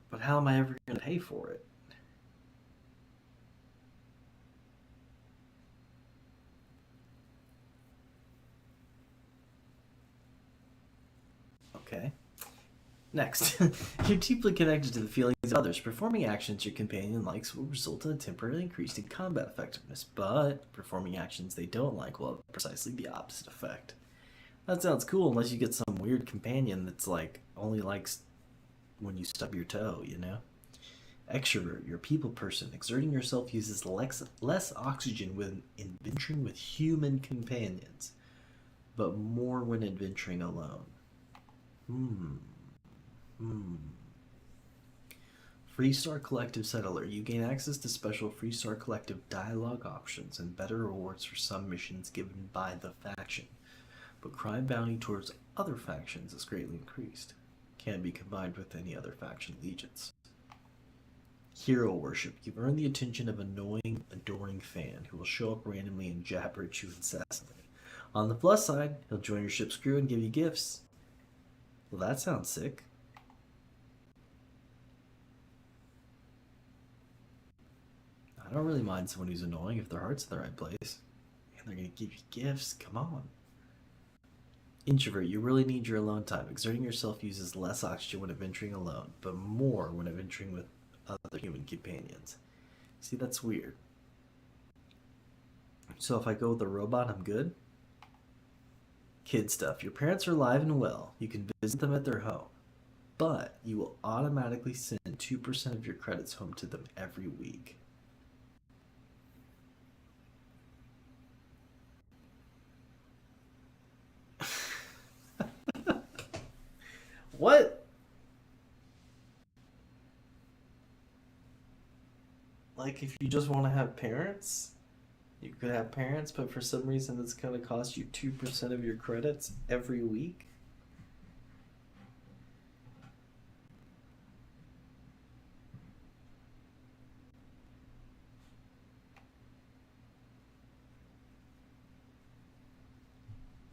Speaker 1: But how am I ever going to pay for it? Okay. Next, you're deeply connected to the feelings of others. Performing actions your companion likes will result in a temporary increase in combat effectiveness, but performing actions they don't like will have precisely the opposite effect. That sounds cool unless you get some weird companion that's like only likes when you stub your toe, you know? Extrovert, you're a people person. Exerting yourself uses less oxygen when adventuring with human companions, but more when adventuring alone. Freestar Collective Settler. You gain access to special Freestar Collective dialogue options and better rewards for some missions given by the faction. But crime bounty towards other factions is greatly increased. Can't be combined with any other faction allegiance. Hero Worship. You've earned the attention of an annoying, adoring fan who will show up randomly and jabber at you incessantly. On the plus side, he'll join your ship's crew and give you gifts. Well, that sounds sick. I don't really mind someone who's annoying if their heart's in the right place. And they're going to give you gifts. Come on. Introvert, you really need your alone time. Exerting yourself uses less oxygen when adventuring alone, but more when adventuring with other human companions. See, that's weird. So if I go with the robot, I'm good? Kid stuff. Your parents are alive and well. You can visit them at their home, but you will automatically send 2% of your credits home to them every week. What? Like, if you just want to have parents, you could have parents, but for some reason it's going to cost you 2% of your credits every week?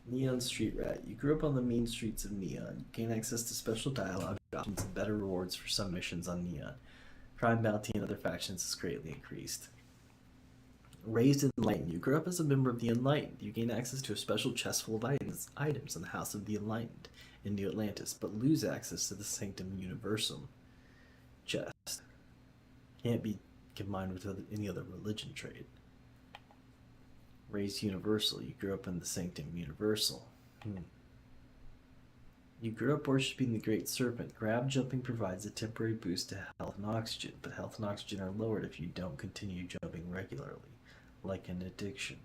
Speaker 1: Neon Street Rat. You grew up on the mean streets of Neon. You gain access to special dialogue options and better rewards for some missions on Neon. Crime bounty and other factions is greatly increased. Raised Enlightened. You grew up as a member of the Enlightened. You gain access to a special chest full of items in the House of the Enlightened in New Atlantis, but lose access to the Sanctum Universum chest. Can't be combined with any other religion trait. Raised Universal. You grew up in the Sanctum Universal. You grew up worshipping the Great Serpent. Grab jumping provides a temporary boost to health and oxygen, but health and oxygen are lowered if you don't continue jumping regularly, like an addiction.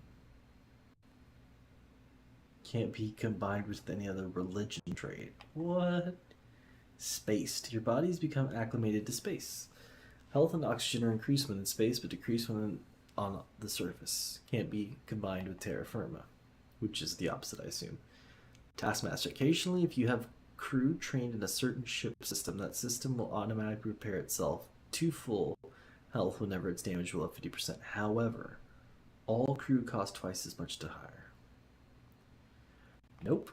Speaker 1: Can't be combined with any other religion trait. What? Spaced. Your body's become acclimated to space. Health and oxygen are increased when in space, but decreased when on the surface. Can't be combined with terra firma, which is the opposite, I assume. Taskmaster. Occasionally, if you have crew trained in a certain ship system, that system will automatically repair itself to full health whenever it's damaged below 50%. However, all crew cost twice as much to hire. Nope.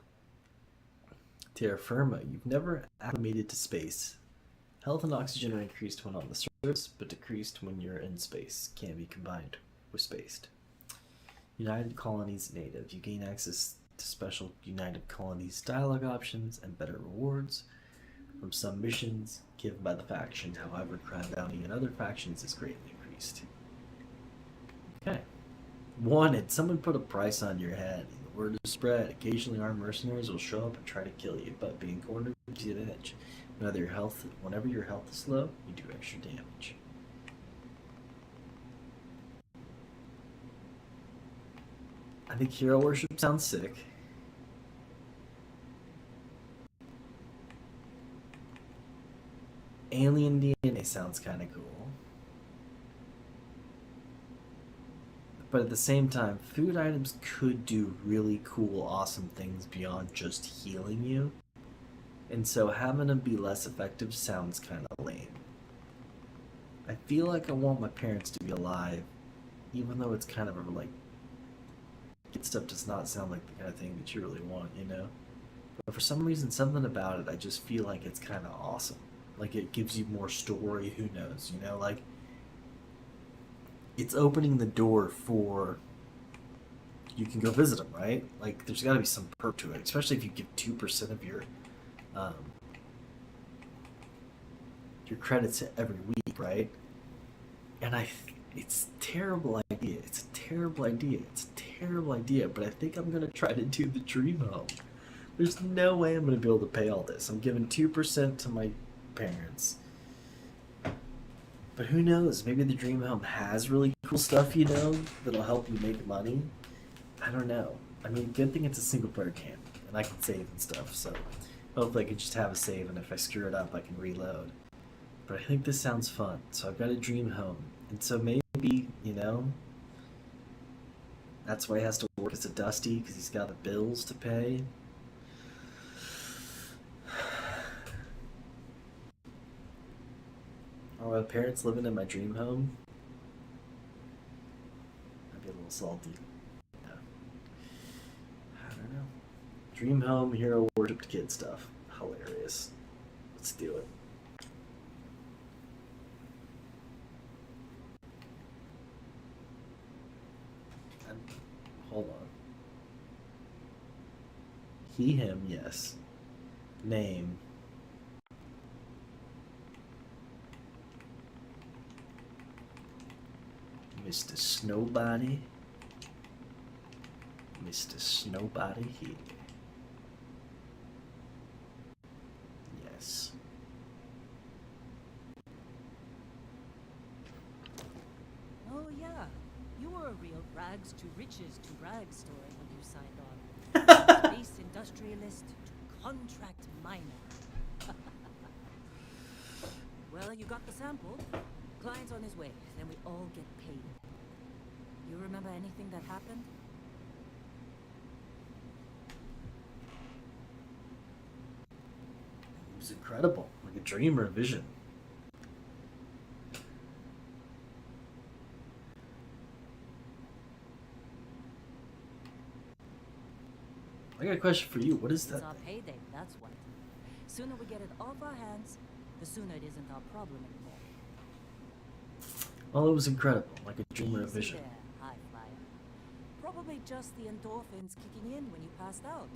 Speaker 1: Terra firma. You've never acclimated to space. Health and oxygen are increased when on the surface, but decreased when you're in space. Can't be combined with spaced. United Colonies Native. You gain access to special United Colonies dialogue options and better rewards from some missions given by the faction. However, crime bounty and other factions is greatly increased. Okay. Wanted. Someone put a price on your head. The word is spread. Occasionally armed mercenaries will show up and try to kill you, but being cornered gives you an edge. Whenever your health is low, you do extra damage. I think hero worship sounds sick. Alien DNA sounds kind of cool. But at the same time, food items could do really cool, awesome things beyond just healing you. And so having them be less effective sounds kind of lame. I feel like I want my parents to be alive, even though it's kind of a, like, good stuff does not sound like the kind of thing that you really want, you know? But for some reason, something about it, I just feel like it's kind of awesome. Like, it gives you more story, who knows, you know? Like, it's opening the door for, you can go visit them, right? Like, there's got to be some perk to it, especially if you give 2% of your your credits every week, right? And it's a terrible idea. It's a terrible idea. It's a terrible idea. But I think I'm gonna try to do the dream home. There's no way I'm gonna be able to pay all this. I'm giving 2% to my parents. But who knows? Maybe the dream home has really cool stuff, you know, that'll help me make money. I don't know. I mean, good thing it's a single player game, and I can save and stuff. So hopefully I can just have a save, and if I screw it up, I can reload. But I think this sounds fun. So I've got a dream home, and so maybe, you know, that's why he has to work as a Dusty, because he's got the bills to pay. Are my parents living in my dream home? I'd be a little salty. Yeah. I don't know. Dream home, hero worshipped kid stuff. Hilarious. Let's do it. And, hold on. He, him, yes. Name. Mr. Snowbody. Mr. Snowbody here. Yes.
Speaker 2: Oh yeah, you were a real rags to riches to rags story when you signed on. Space industrialist to contract miner. Well, you got the sample. Client's on his way, then we all get paid. You remember anything that happened?
Speaker 1: It was incredible. Like a dream or a vision. I got a question for you. What is that
Speaker 2: It's our
Speaker 1: thing?
Speaker 2: payday, that's what. Sooner we get it off our hands, the sooner it isn't our problem anymore.
Speaker 1: Well, it was incredible. Like a dream or a
Speaker 2: Easy
Speaker 1: vision.
Speaker 2: there, high flyer. Probably just the endorphins kicking in when you passed out.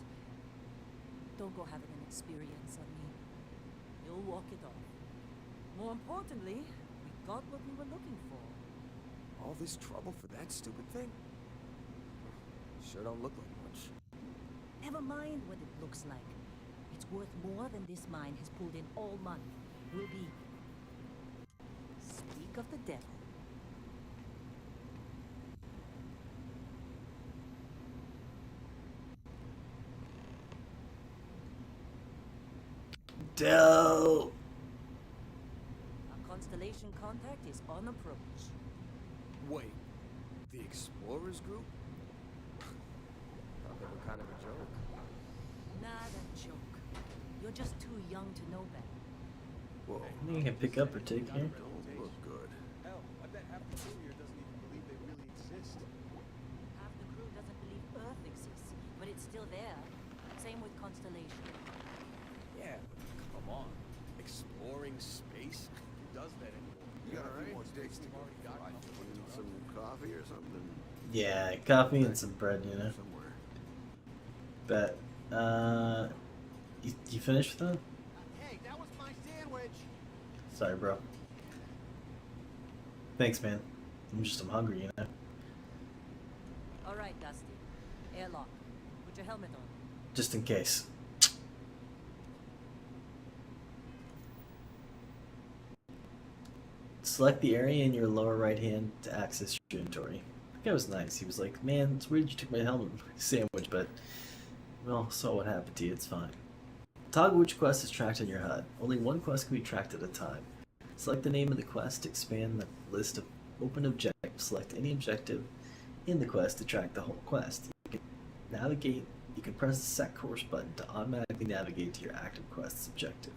Speaker 2: Don't go having an experience on me. You'll walk it off. More importantly, we got what we were looking for.
Speaker 3: All this trouble for that stupid thing? Sure don't look like much.
Speaker 2: Never mind what it looks like. It's worth more than this mine has pulled in all month. Will be. Speak of the devil.
Speaker 1: Dope.
Speaker 2: Our constellation contact is on approach.
Speaker 3: Wait, the Explorers group? Thought they were kind of a joke.
Speaker 2: Not a joke. You're just too young to know better.
Speaker 3: Whoa,
Speaker 1: I think I can pick up or take here.
Speaker 3: don't look good.
Speaker 5: Hell, I bet half the crew here doesn't even believe they really exist.
Speaker 2: Half the crew doesn't believe Earth exists, but it's still there. Same with Constellation.
Speaker 3: Yeah, but come on. Exploring space? Who does that anymore?
Speaker 6: You got a few more days to go. Need some coffee or something?
Speaker 1: Yeah, coffee and some bread, you know.
Speaker 6: Somewhere.
Speaker 1: Bet. You finished with that?
Speaker 6: Hey, that was my sandwich!
Speaker 1: Sorry, bro. Thanks, man. I'm hungry, you know.
Speaker 2: All right, Dusty. Airlock. Put your helmet on.
Speaker 1: Just in case. Select the area in your lower right hand to access your inventory. That guy was nice. He was like, man, it's weird you took my helmet sandwich, but, well, so what happened to you, it's fine. Toggle which quest is tracked on your HUD. Only one quest can be tracked at a time. Select the name of the quest to expand the list of open objectives. Select any objective in the quest to track the whole quest. You can press the set course button to automatically navigate to your active quest's objective.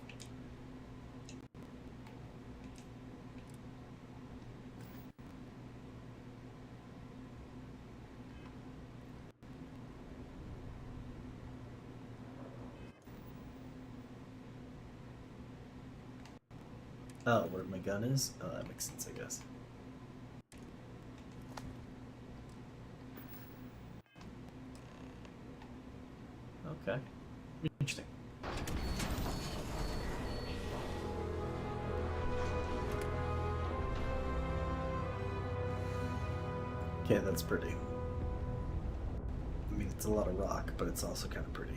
Speaker 1: Oh, where my gun is? Oh, that makes sense, I guess. Okay. Interesting. Okay, that's pretty. I mean, it's a lot of rock, but it's also kind of pretty.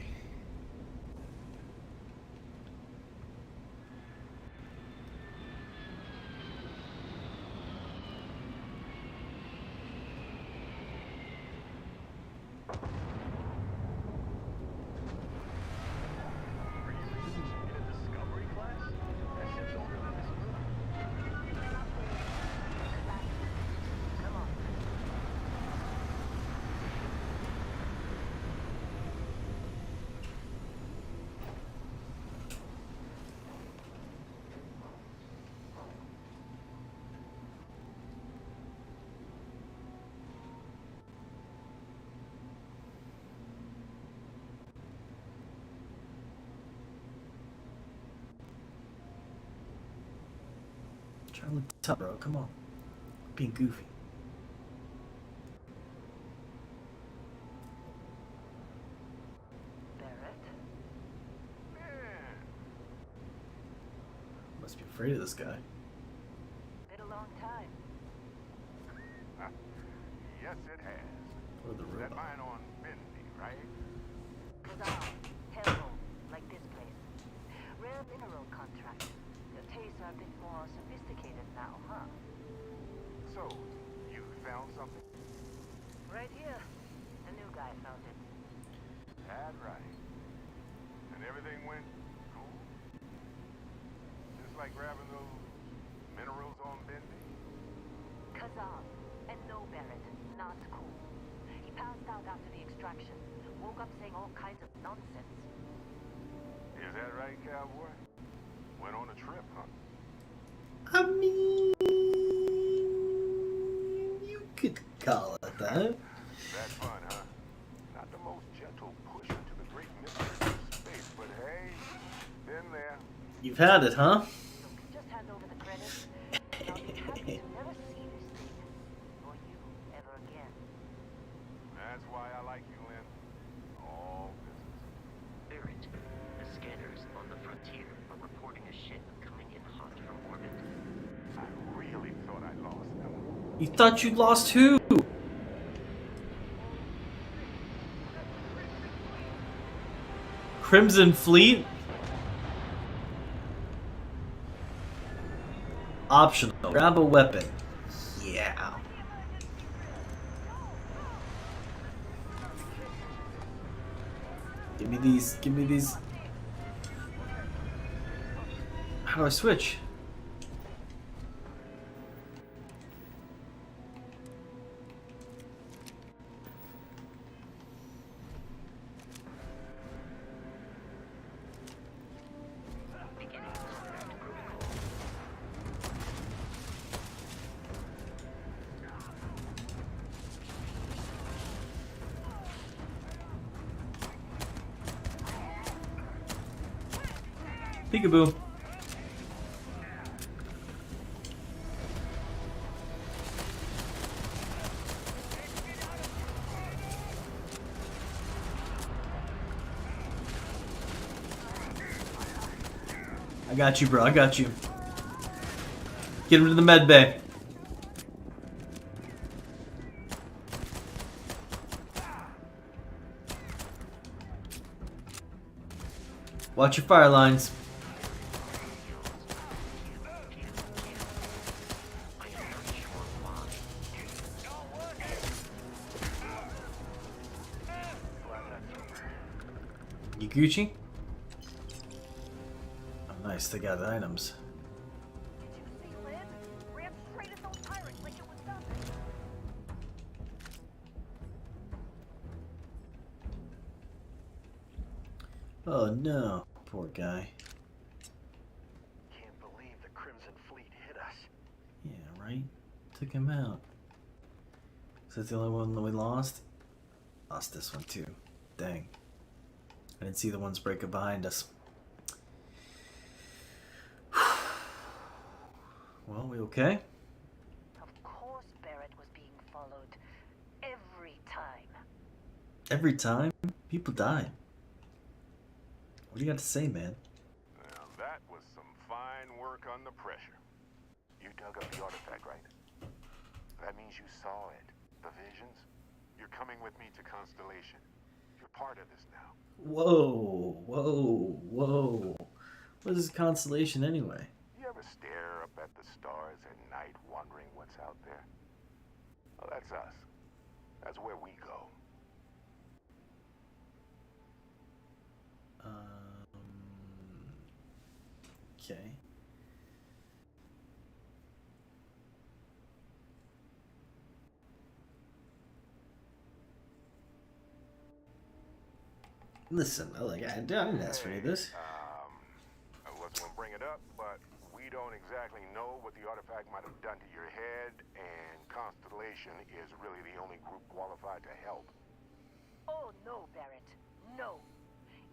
Speaker 1: Try to look tough, bro. Come on. Being goofy.
Speaker 4: Barrett?
Speaker 1: Must be afraid of this guy.
Speaker 4: Been a long time.
Speaker 5: Yes, it has.
Speaker 1: Or the
Speaker 5: That
Speaker 1: robot.
Speaker 5: mine on Bendy, right?
Speaker 4: Kazan, hellhole, like this place. Rare mineral contract. Your tastes are a bit more sophisticated now, huh?
Speaker 5: So, you found something?
Speaker 4: Right here. A new guy found it.
Speaker 5: That's right. And everything went cool? Just like grabbing those minerals on Bendy?
Speaker 4: Kazan, and no Barrett, not cool. He passed out after the extraction. Woke up saying all kinds of nonsense.
Speaker 5: Is that right, cowboy? Went on a trip, huh?
Speaker 1: I mean, you could call it that.
Speaker 5: That fun, huh? Not the most gentle push into the great mysteries of space, but hey, been there.
Speaker 1: You've had it, huh?
Speaker 4: Look, just hand over the credits, and I'll be happy to never see this thing. Or you, ever again.
Speaker 5: That's why I like you, Lynn. All business.
Speaker 7: Barrett, the scanners on the frontier are reporting a ship coming in hot from orbit.
Speaker 5: I really thought I lost them.
Speaker 1: You thought you lost who? Crimson Fleet? Optional. Grab a weapon. Yeah. Give me these. Give me these. How do I switch?
Speaker 7: Beginning combat protocol.
Speaker 1: Peekaboo. I got you, bro. I got you. Get him to the med bay. Watch your fire lines.
Speaker 7: I am not sure why.
Speaker 1: You Gucci? Oh, nice. They got items.
Speaker 4: Did you see Lynn? Ran straight at those pirates like it was nothing.
Speaker 1: Oh no, poor guy.
Speaker 5: Can't believe the Crimson Fleet hit us.
Speaker 1: Yeah, right? Took him out. Is that the only one that we lost? Lost this one too. Dang. I didn't see the ones breaking behind us. Well, we okay?
Speaker 4: Of course Barrett was being followed. Every time.
Speaker 1: Every time, people die. What do you got to say, man?
Speaker 5: Now that was some fine work under pressure. You dug up the artifact, right? That means you saw it.
Speaker 8: the visions? You're coming with me to Constellation. You're part of this now.
Speaker 1: Whoa, whoa, whoa. What is Constellation anyway?
Speaker 8: You ever stare up at the stars at night wondering what's out there? Well, that's us. That's where we go.
Speaker 1: Okay. Listen, I didn't ask for any of this.
Speaker 8: I wasn't gonna bring it up, but we don't exactly know what the artifact might have done to your head, and Constellation is really the only group qualified to help.
Speaker 4: Oh, no, Barrett. No.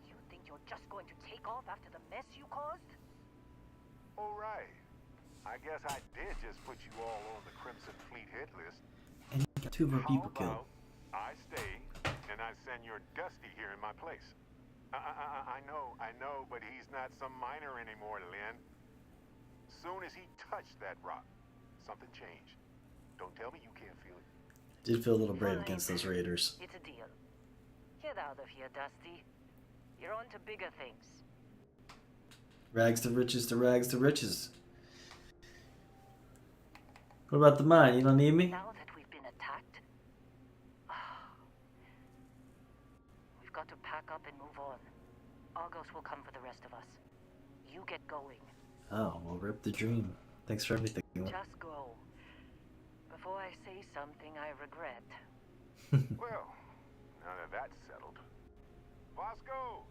Speaker 4: You think you're just going to take off after the mess you caused?
Speaker 8: All right. I guess I did just put you all on the Crimson Fleet hit list.
Speaker 1: And you got 2 of our people
Speaker 8: How
Speaker 1: killed.
Speaker 8: about I stay and I send your Dusty here in my place? I know, but he's not some miner anymore, Lynn. Soon as he touched that rock, something changed. Don't tell me you can't feel it.
Speaker 1: Did feel a little brave against those raiders.
Speaker 4: It's a deal. Get out of here, Dusty. You're on to bigger things.
Speaker 1: Rags to riches to rags to riches. What about the mine? You don't need me?
Speaker 4: Now that we've been attacked, we've got to pack up and move on. Argos will come for the rest of us. You get going.
Speaker 1: Oh, well, rip the dream. Thanks for everything.
Speaker 4: Just go. Before I say something I regret.
Speaker 8: Well, now that that's settled. Vasco,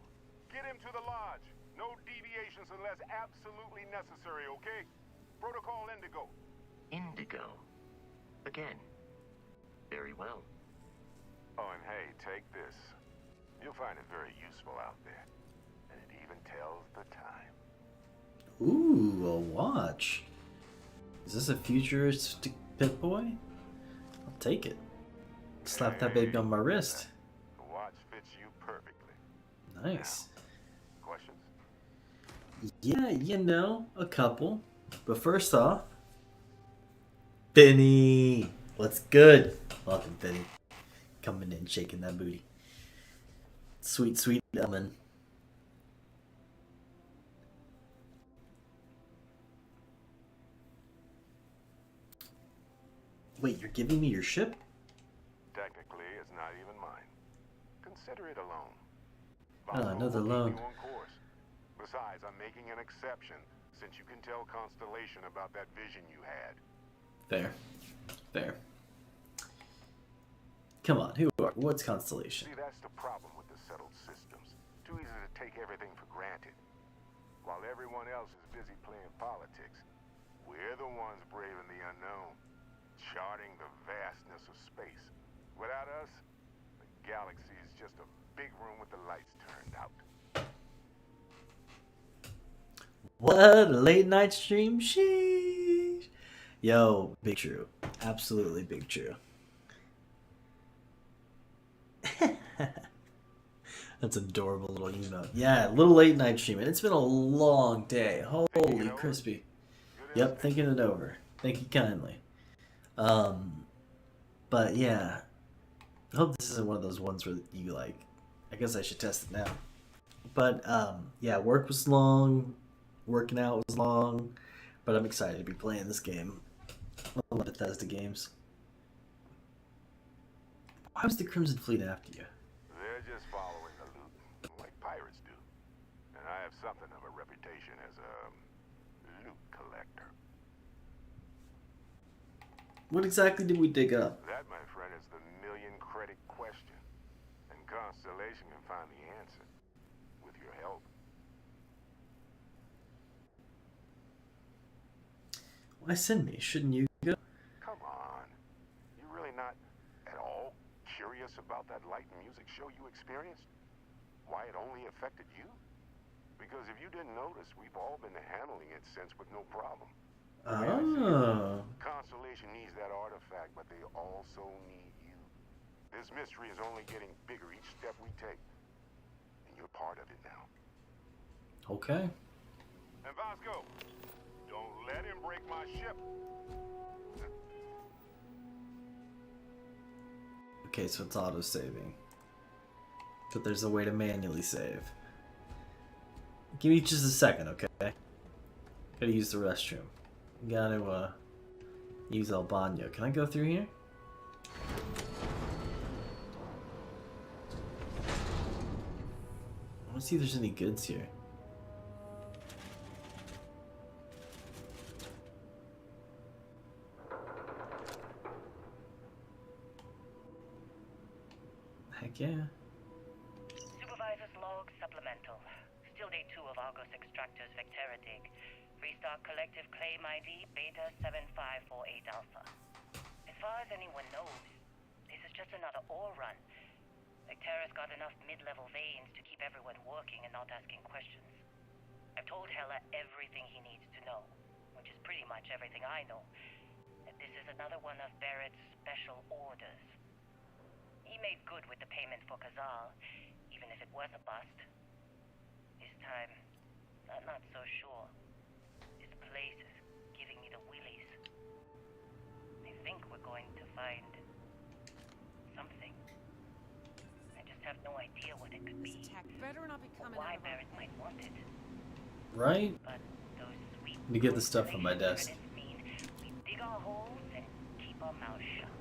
Speaker 8: get him to the lodge. No deviations unless absolutely necessary, okay? Protocol Indigo.
Speaker 7: Indigo. Again. Very well.
Speaker 8: Oh, and hey, take this. You'll find it very useful out there. And it even tells the time.
Speaker 1: Ooh, a watch. Is this a futuristic Pip-Boy? I'll take it. Slap that baby on my wrist.
Speaker 8: The watch fits you perfectly.
Speaker 1: Nice.
Speaker 8: Questions?
Speaker 1: Yeah, you know, a couple. But first off, Benny. What's good? Welcome, Benny. Coming in, shaking that booty. Sweet, sweet Elman. Wait, you're giving me your ship?
Speaker 8: Technically, it's not even mine. Consider it a loan.
Speaker 1: Oh, another
Speaker 8: will keep
Speaker 1: loan.
Speaker 8: you on course. Besides, I'm making an exception since you can tell Constellation about that vision you had.
Speaker 1: Fair. Fair. Come on, what's Constellation?
Speaker 8: See, that's the problem with the settled systems. Too easy to take everything for granted. While everyone else is busy playing politics, we're the ones braving the unknown, charting the vastness of space. Without us, the galaxy is just a big room with the lights turned out.
Speaker 1: What a late night stream, sheesh. Yo, big true. Absolutely big true. That's adorable little emote. Yeah, little late night stream. And it's been a long day. Holy crispy. Yep, thinking it over. Thank you kindly. But yeah. I hope this isn't one of those ones where you like, I guess I should test it now. But yeah, work was long. Working out was long. But I'm excited to be playing this game. I love Bethesda games. Why was the Crimson Fleet after you?
Speaker 8: They're just following the loot, like pirates do. And I have something of a reputation as a loot collector.
Speaker 1: What exactly did we dig up?
Speaker 8: That, my friend, is the million-credit question. And Constellation can find the answer. With your help.
Speaker 1: Why send me? Shouldn't you go?
Speaker 8: Come on. You really not at all curious about that light and music show you experienced? Why it only affected you? Because if you didn't notice, we've all been handling it since with no problem.
Speaker 1: Oh.
Speaker 8: Constellation needs that artifact, but they also need you. This mystery is only getting bigger each step we take. And you're part of it now.
Speaker 1: Okay.
Speaker 8: And Vasco, don't let him break my ship.
Speaker 1: Okay, so it's auto-saving. But there's a way to manually save. Give me just a second, okay? Gotta use the restroom. Gotta, use El Baño. Can I go through here? I wanna see if there's any goods here. Heck yeah.
Speaker 7: Supervisor's log supplemental. Still day 2 of Argos Extractors Vectera dig. Restock collective claim ID Beta 7548 Alpha. As far as anyone knows, this is just another ore run. Vectera's got enough mid-level veins to keep everyone working and not asking questions. I've told Hella everything he needs to know, which is pretty much everything I know. And this is another one of Barrett's special orders. He made good with the payment for Kazal, even if it was a bust. This time, I'm not so sure. This place is giving me the willies. I think we're going to find something. I just have no idea what it could be.
Speaker 4: Tech better not be coming
Speaker 7: Why
Speaker 4: out of our
Speaker 7: Barrett might want it.
Speaker 1: Right?
Speaker 7: But those sweet
Speaker 1: Let me get the stuff from my desk.
Speaker 7: credits mean we dig our holes and keep our mouths shut.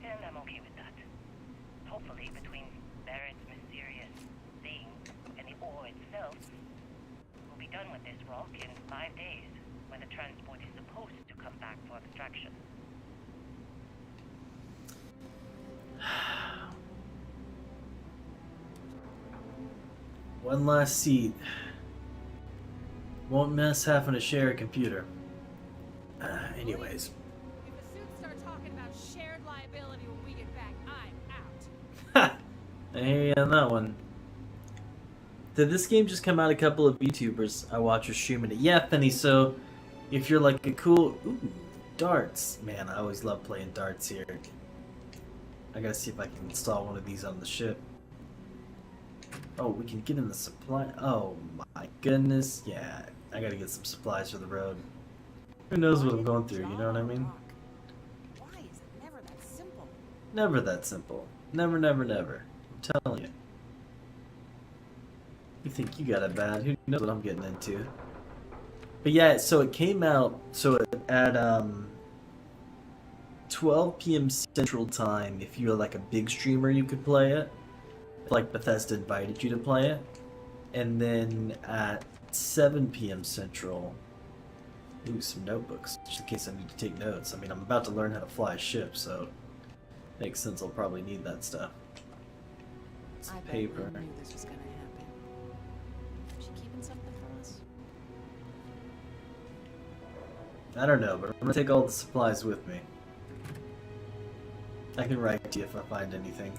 Speaker 7: And I'm okay with that. Hopefully, between Barrett's mysterious thing and the ore itself, we'll be done with this rock in 5 days, when the transport is supposed to come back for extraction.
Speaker 1: One last seat. Won't miss having to share a computer. Anyways.
Speaker 4: If the suits start talking about shared liability when we get back, I'm out.
Speaker 1: Ha! I hear you on that one. Did this game just come out? A couple of YouTubers I watch are streaming it. Yeah, Finny, so if you're like a cool... Ooh, darts. Man, I always love playing darts here. I gotta see if I can install one of these on the ship. Oh, we can get in the supply... Oh my goodness. Yeah, I gotta get some supplies for the road. Who knows what I'm going through, you know what I mean?
Speaker 4: Why is it never that simple?
Speaker 1: Never that simple. Never, never, never. I'm telling you. You think you got it bad? Who knows what I'm getting into? But yeah, so it came out at 12 p.m. Central Time. If you're like a big streamer, you could play it. Like Bethesda invited you to play it. And then at 7 p.m. Central. Ooh, some notebooks, just in case I need to take notes. I mean, I'm about to learn how to fly a ship, so makes sense I'll probably need that stuff. It's paper.
Speaker 4: I knew this was gonna happen. Is she keeping something from us?
Speaker 1: I don't know, but I'm gonna take all the supplies with me. I can write to you if I find anything.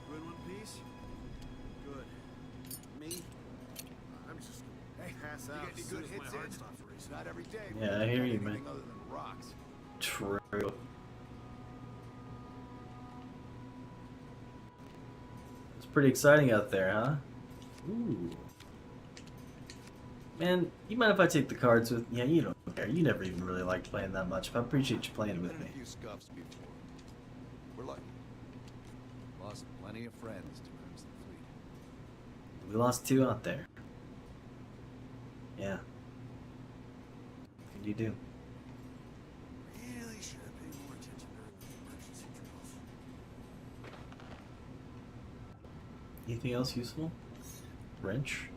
Speaker 6: You in one piece? Good. Me? I'm just gonna pass out.
Speaker 3: You get any good hits in?
Speaker 6: It's not every day.
Speaker 1: Yeah, I hear you, man.
Speaker 6: Anything other than rocks.
Speaker 1: True. It's pretty exciting out there, huh? Ooh. Man, you mind if I take the cards with... Yeah, you don't care. You never even really liked playing that much, but I appreciate you playing with
Speaker 6: Been in
Speaker 1: me.
Speaker 6: a few scuffs before. We're lucky. Lost plenty of friends to Crimson Fleet.
Speaker 1: We lost 2 out there. Yeah. What can you do?
Speaker 6: Really should have paid more attention during the emergency drills.
Speaker 1: Anything else useful? Wrench?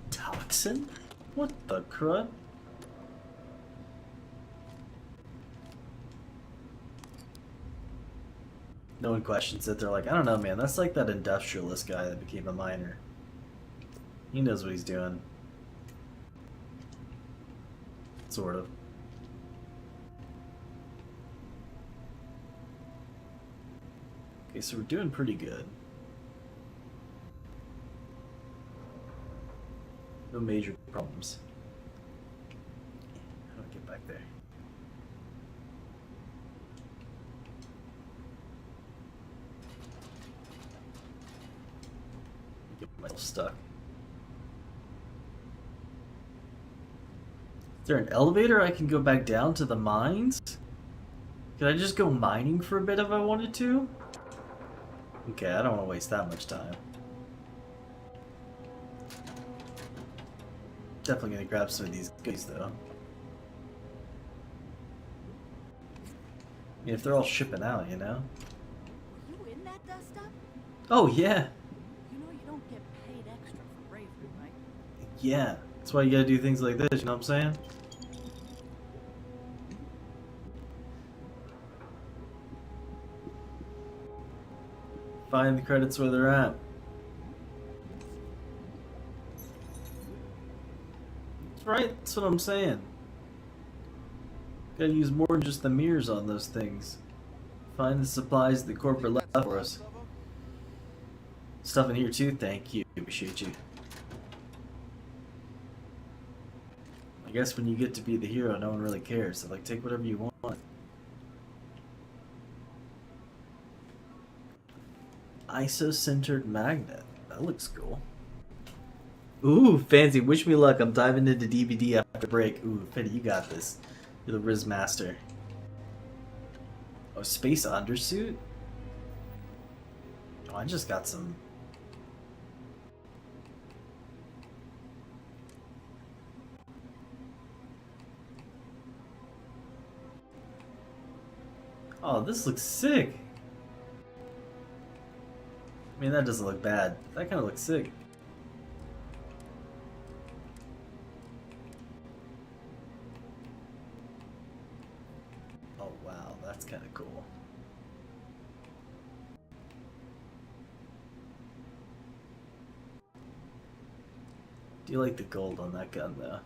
Speaker 1: Toxin? What the crud? No one questions it. They're like, I don't know, man. That's like that industrialist guy that became a miner. He knows what he's doing. Sort of. Okay, so we're doing pretty good. No major problems. How do I get back there? I'm stuck. Is there an elevator I can go back down to the mines? Could I just go mining for a bit if I wanted to? Okay, I don't want to waste that much time. Definitely gonna grab some of these goodies though. I mean, if they're all shipping out, you know?
Speaker 4: Were you in that dust up?
Speaker 1: Oh, yeah!
Speaker 4: You know you don't get paid extra for bravery, right?
Speaker 1: Yeah. That's why you gotta do things like this, you know what I'm saying? Find the credits where they're at. That's right, that's what I'm saying. Gotta use more than just the mirrors on those things. Find the supplies the corporate left for us. Stuff in here too, thank you. Appreciate you. I guess when you get to be the hero, no one really cares. So, like, take whatever you want. ISO-centered magnet. That looks cool. Ooh, fancy. Wish me luck. I'm diving into DVD after break. Ooh, Fetty, you got this. You're the Riz Master. Oh, space undersuit? Oh, I just got some... Oh, this looks sick. I mean, that doesn't look bad. That kind of looks sick. Oh, wow. That's kind of cool. Do you like the gold on that gun, though?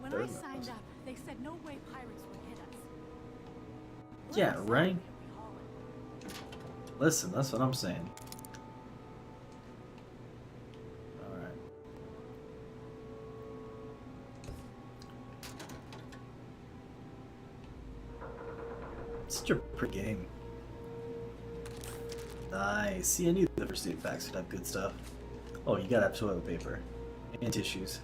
Speaker 4: When I signed up, they said no way pirates would hit us.
Speaker 1: Yeah, right? Listen, that's what I'm saying. Alright. Such a pretty game. Nice. See, I knew the first aid packs would have good stuff. Oh, you gotta have toilet paper. And tissues.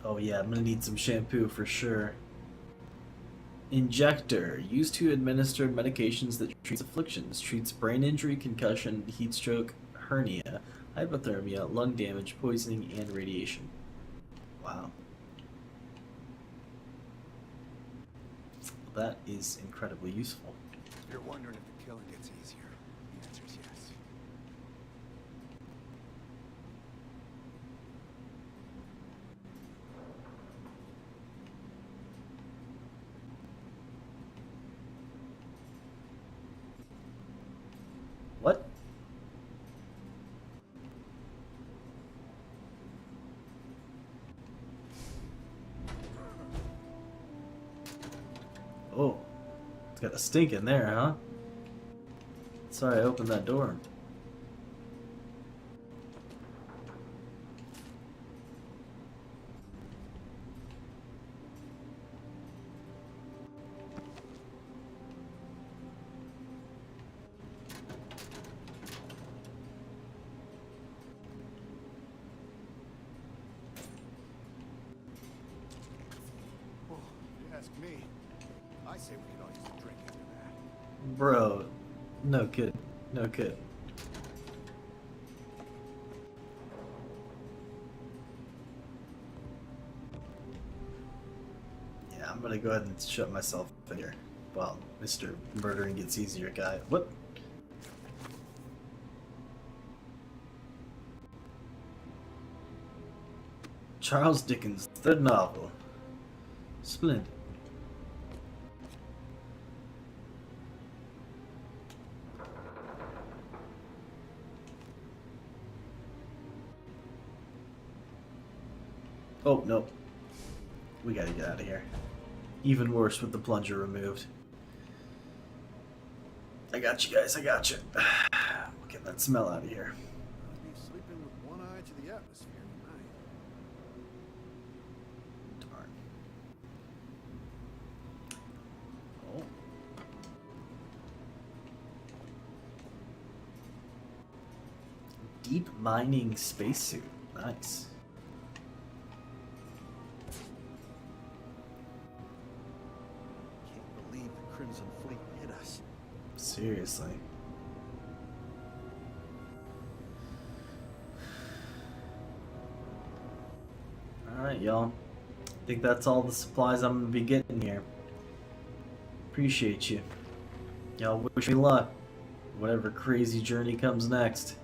Speaker 1: Oh yeah, I'm gonna need some shampoo for sure. Injector, used to administer medications that treats afflictions, treats brain injury, concussion, heat stroke, hernia, hypothermia, lung damage, poisoning, and radiation. Wow. That is incredibly useful.
Speaker 6: You're wondering if the killing gets easier. The answer's yes.
Speaker 1: What? Oh, it's got a stink in there, huh? Sorry I opened that door.
Speaker 6: Well, if you ask me, I say we could all use a drink after that.
Speaker 1: Bro, no kid, no kid. Yeah, I'm gonna go ahead and shut myself in here. Well, Mr. Murdering Gets Easier guy. What? Charles Dickens' third novel. Splendid. Oh, no. We gotta get out of here. Even worse with the plunger removed. I got you guys, I got you. We'll get that smell out of here.
Speaker 6: I'll be sleeping with one eye to the atmosphere tonight.
Speaker 1: Darn. Oh. Deep mining spacesuit. Nice.
Speaker 6: Can't believe the Crimson Fleet hit us.
Speaker 1: Seriously. Alright, y'all. I think that's all the supplies I'm gonna be getting here. Appreciate you. Y'all wish me luck. Whatever crazy journey comes next.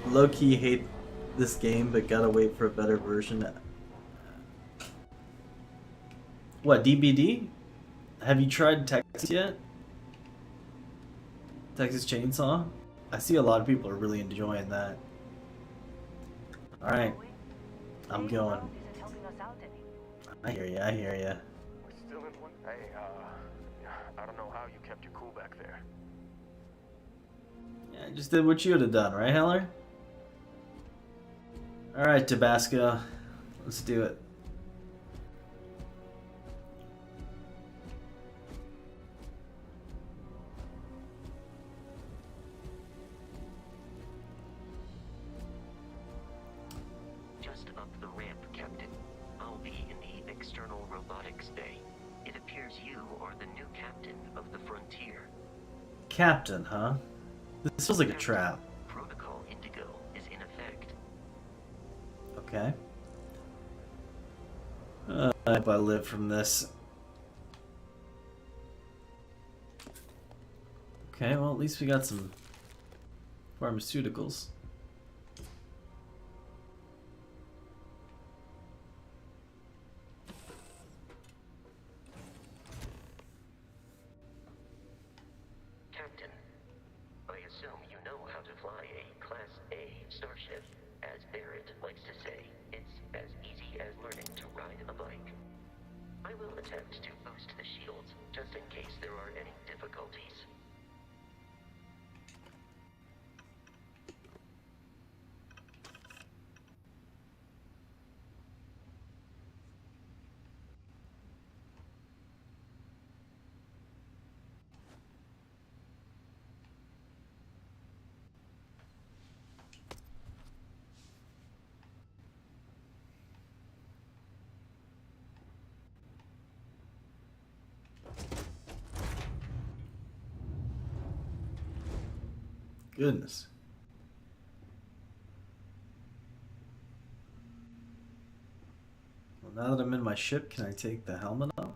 Speaker 1: Low-key hate this game, but gotta wait for a better version. What, DBD? Have you tried Texas yet? Texas Chainsaw? I see a lot of people are really enjoying that. Alright. I'm going.
Speaker 4: Isn't helping us out any.
Speaker 1: I hear ya, I hear ya.
Speaker 3: We're still in one. Hey, I don't know how you kept your cool back there.
Speaker 1: Yeah, I just did what you would have done, right, Heller? Alright, Tabasco. Let's do it.
Speaker 9: Just up the ramp, Captain. I'll be in the external robotics bay. It appears you are the new captain of the Frontier.
Speaker 1: Captain, huh? This feels like a trap.
Speaker 9: Protocol Indigo is in effect.
Speaker 1: Okay. I hope I live from this. Okay, well, at least we got some pharmaceuticals.
Speaker 9: Captain, I assume you know how to fly a Class A starship. As Barrett likes to say, it's as easy as learning to ride a bike. I will attempt to boost the shields, just in case there are any difficulties.
Speaker 1: Goodness. Well, now that I'm in my ship, can I take the helmet off?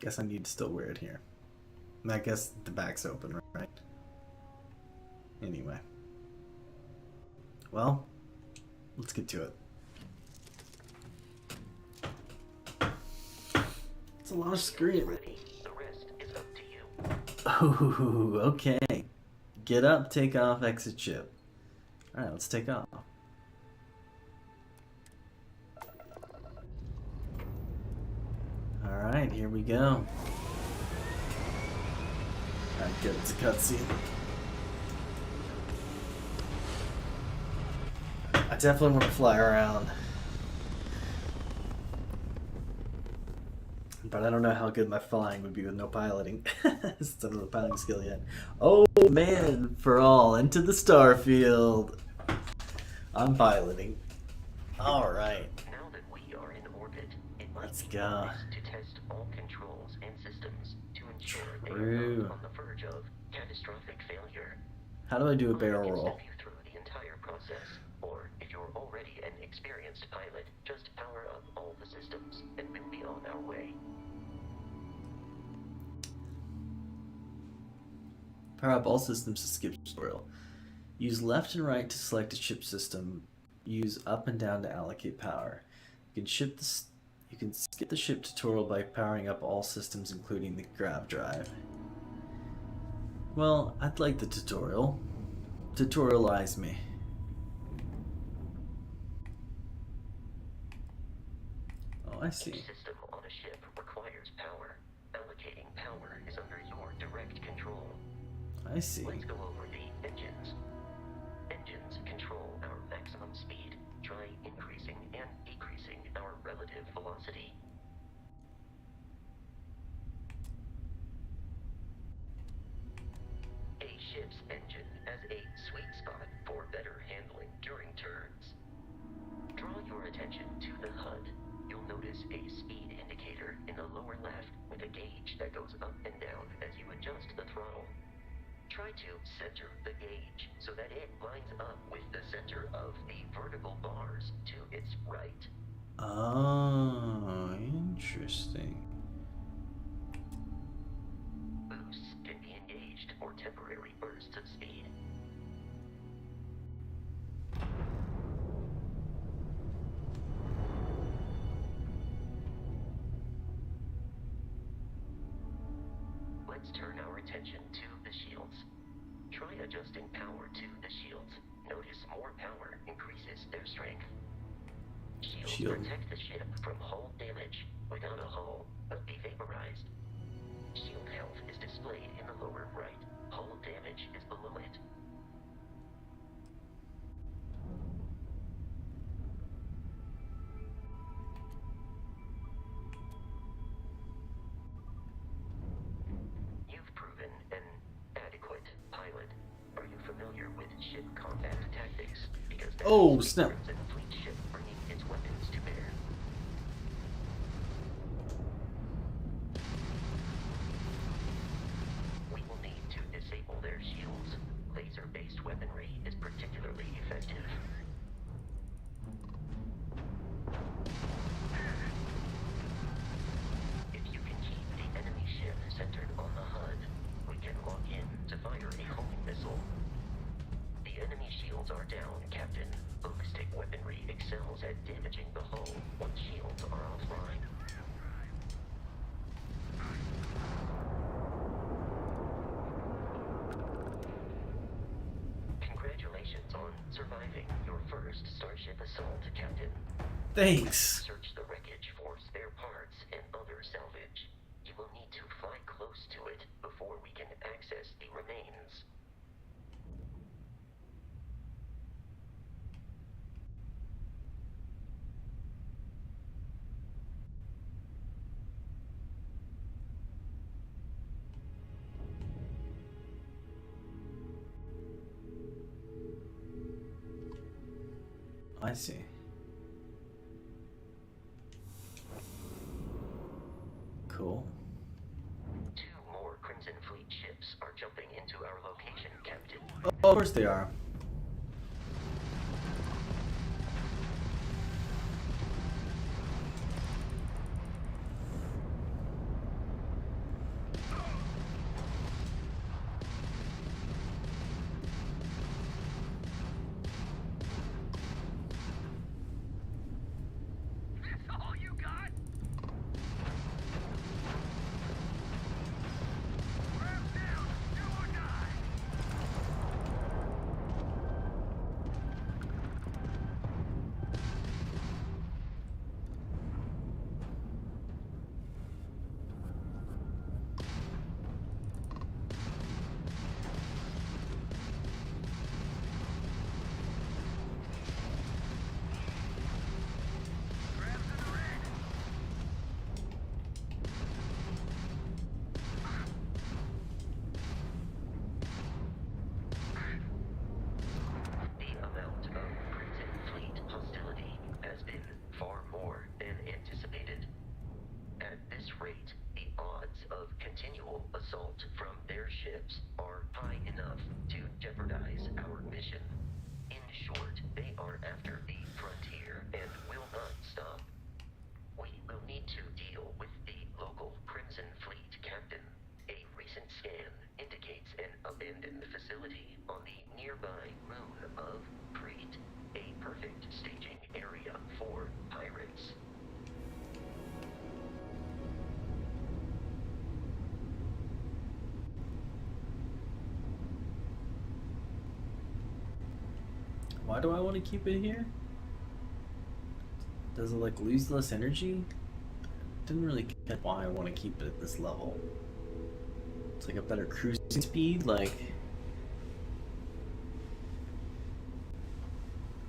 Speaker 1: Guess I need to still wear it here. And I guess the back's open, right? Anyway. Well, let's get to it. It's a lot of screen.
Speaker 9: Ready. The rest is up to you.
Speaker 1: Oh, okay. Get up, take off, exit ship. Alright, let's take off. Alright, here we go. Alright, good, it's a cutscene. I definitely want to fly around. But I don't know how good my flying would be with no piloting. Since I don't have a piloting skill yet. Oh man, for all, into the starfield. I'm piloting. Alright.
Speaker 9: Now that we are in orbit, it
Speaker 1: Let's
Speaker 9: might be
Speaker 1: go.
Speaker 9: wise to test all controls and systems to ensure they are
Speaker 1: True.
Speaker 9: not on the verge of catastrophic failure.
Speaker 1: How do I do a
Speaker 9: I
Speaker 1: barrel
Speaker 9: can
Speaker 1: roll?
Speaker 9: step you through the entire process, or if you're already an experienced pilot, just power up all the systems, and we'll be on our way.
Speaker 1: Power up all systems to skip tutorial. Use left and right to select a ship system. Use up and down to allocate power. You can skip the ship tutorial by powering up all systems, including the grav drive. Well, I'd like the tutorial. Tutorialize me. Oh, I see.
Speaker 9: Each system on a ship requires power. Allocating power is under your direct control.
Speaker 1: I see.
Speaker 9: Let's go over the engines. Engines control our maximum speed. Try increasing and decreasing our relative velocity. A ship's engine has a sweet spot for better handling during turns. Draw your attention to the HUD. You'll notice a speed indicator in the lower left with a gauge that goes up and down as you adjust the throttle. Try to center the gauge so that it lines up with the center of the vertical bars to its right.
Speaker 1: Oh, interesting.
Speaker 9: Boosts can be engaged for temporary bursts of speed. Let's turn our attention to the shields. Try adjusting power to the shields. Notice more power increases their strength. Shields protect the ship from hull damage. Without a hull, but be vaporized. Shield health is displayed in the lower right. Hull damage is below it. You've proven an adequate pilot. Are you familiar with ship combat tactics? Because that
Speaker 1: Oh,
Speaker 9: is the
Speaker 1: snap.
Speaker 9: Crimson Fleet ship bringing its weapons to bear. We will need to disable their shields. Laser-based weaponry is particularly effective. If you can keep the enemy ship centered on the HUD, we can lock in to fire a homing missile. The enemy shields are down, Captain. Ballistic weaponry excels at damaging the hull once shields are offline. Congratulations on surviving your first Starship assault, Captain.
Speaker 1: Thanks.
Speaker 9: Search the wreckage for spare parts and other salvage. You will need to fly close to it before we can access the remains.
Speaker 1: I see. Cool.
Speaker 9: 2 more Crimson Fleet ships are jumping into our location, Captain.
Speaker 1: Oh, of course they are.
Speaker 6: All you got? Ramp down, do or die. Grabs in the red.
Speaker 9: The amount of Crimson Fleet hostility has been far more than anticipated. At this rate, the odds of continual assault from their ships are high enough to jeopardize our mission. In short, they are after the frontier and will not stop. We will need to deal with the local Crimson Fleet captain. A recent scan indicates an abandoned facility on the nearby moon of Crete, a perfect staging area for pirates.
Speaker 1: Why do I want to keep it here? Does it like lose less energy? Didn't really get why I want to keep it at this level. It's like a better cruising speed, like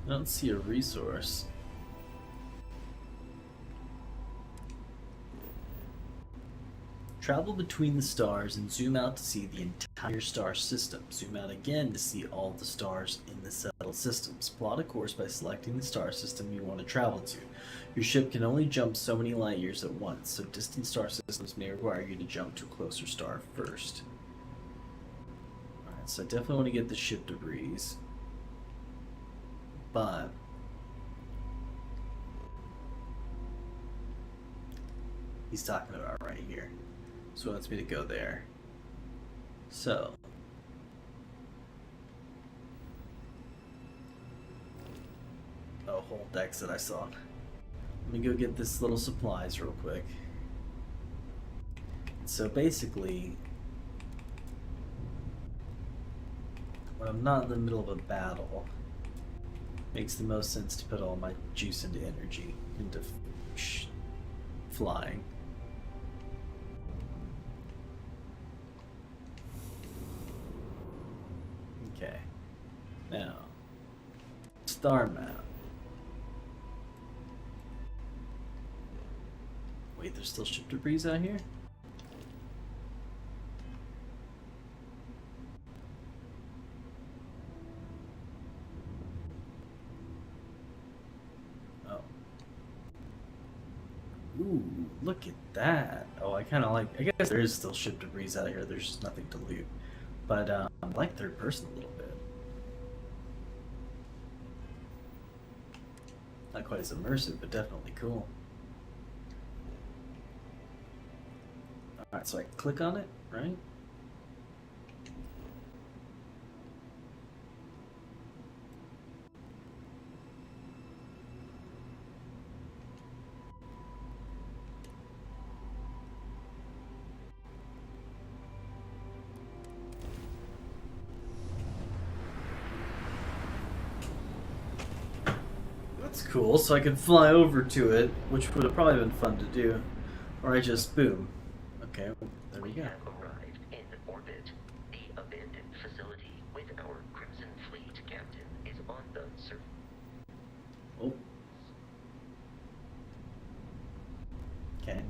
Speaker 1: I don't see a resource. Travel between the stars and zoom out to see the entire star system. Zoom out again to see all the stars in the settled systems. Plot a course by selecting the star system you want to travel to. Your ship can only jump so many light years at once, so distant star systems may require you to jump to a closer star first. Alright, so I definitely want to get the ship debris. But he's talking about right here. So he wants me to go there. So oh, whole decks that I saw. Let me go get this little supplies real quick. So basically, when I'm not in the middle of a battle, makes the most sense to put all my juice into energy, into flying. Okay. Now, star map. Wait, there's still ship debris out here? Oh. Ooh, look at that. Oh, I kind of like, I guess there is still ship debris out here. There's just nothing to loot. But I like third person a little bit. Not quite as immersive, but definitely cool. Alright, so I click on it, right? That's cool, so I can fly over to it, which would have probably been fun to do. Or I just, boom. Okay, there we go.
Speaker 9: Have arrived in orbit. The abandoned facility with our Crimson Fleet captain is on the surface.
Speaker 1: Oh. Okay.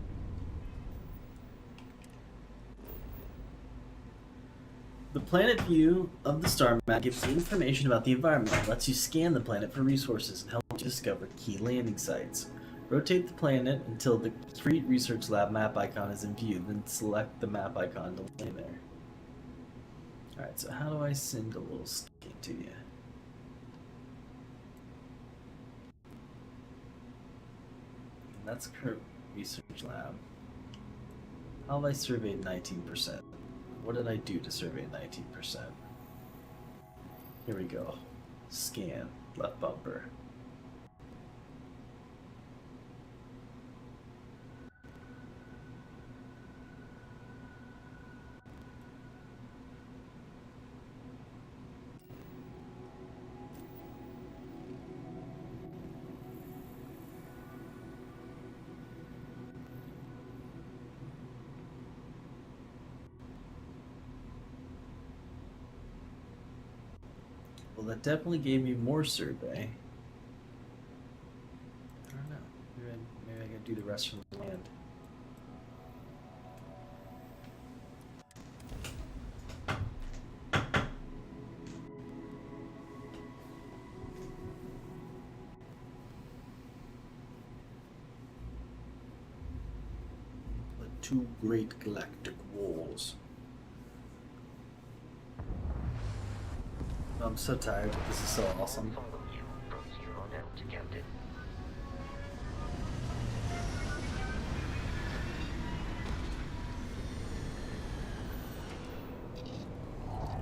Speaker 1: The planet view of the star map gives you information about the environment. It lets you scan the planet for resources and helps you discover key landing sites. Rotate the planet until the Crete Research Lab map icon is in view, then select the map icon to land there. Alright, so how do I send a little scan to you? And that's Crete Research Lab. How have I surveyed 19%? What did I do to survey 19%? Here we go. Scan, left bumper. Well, that definitely gave me more survey. I don't know. Maybe I gotta do the rest from the land. The two great galactic wars. I'm so tired. This is so awesome.
Speaker 9: I'll follow you from here on out, Captain.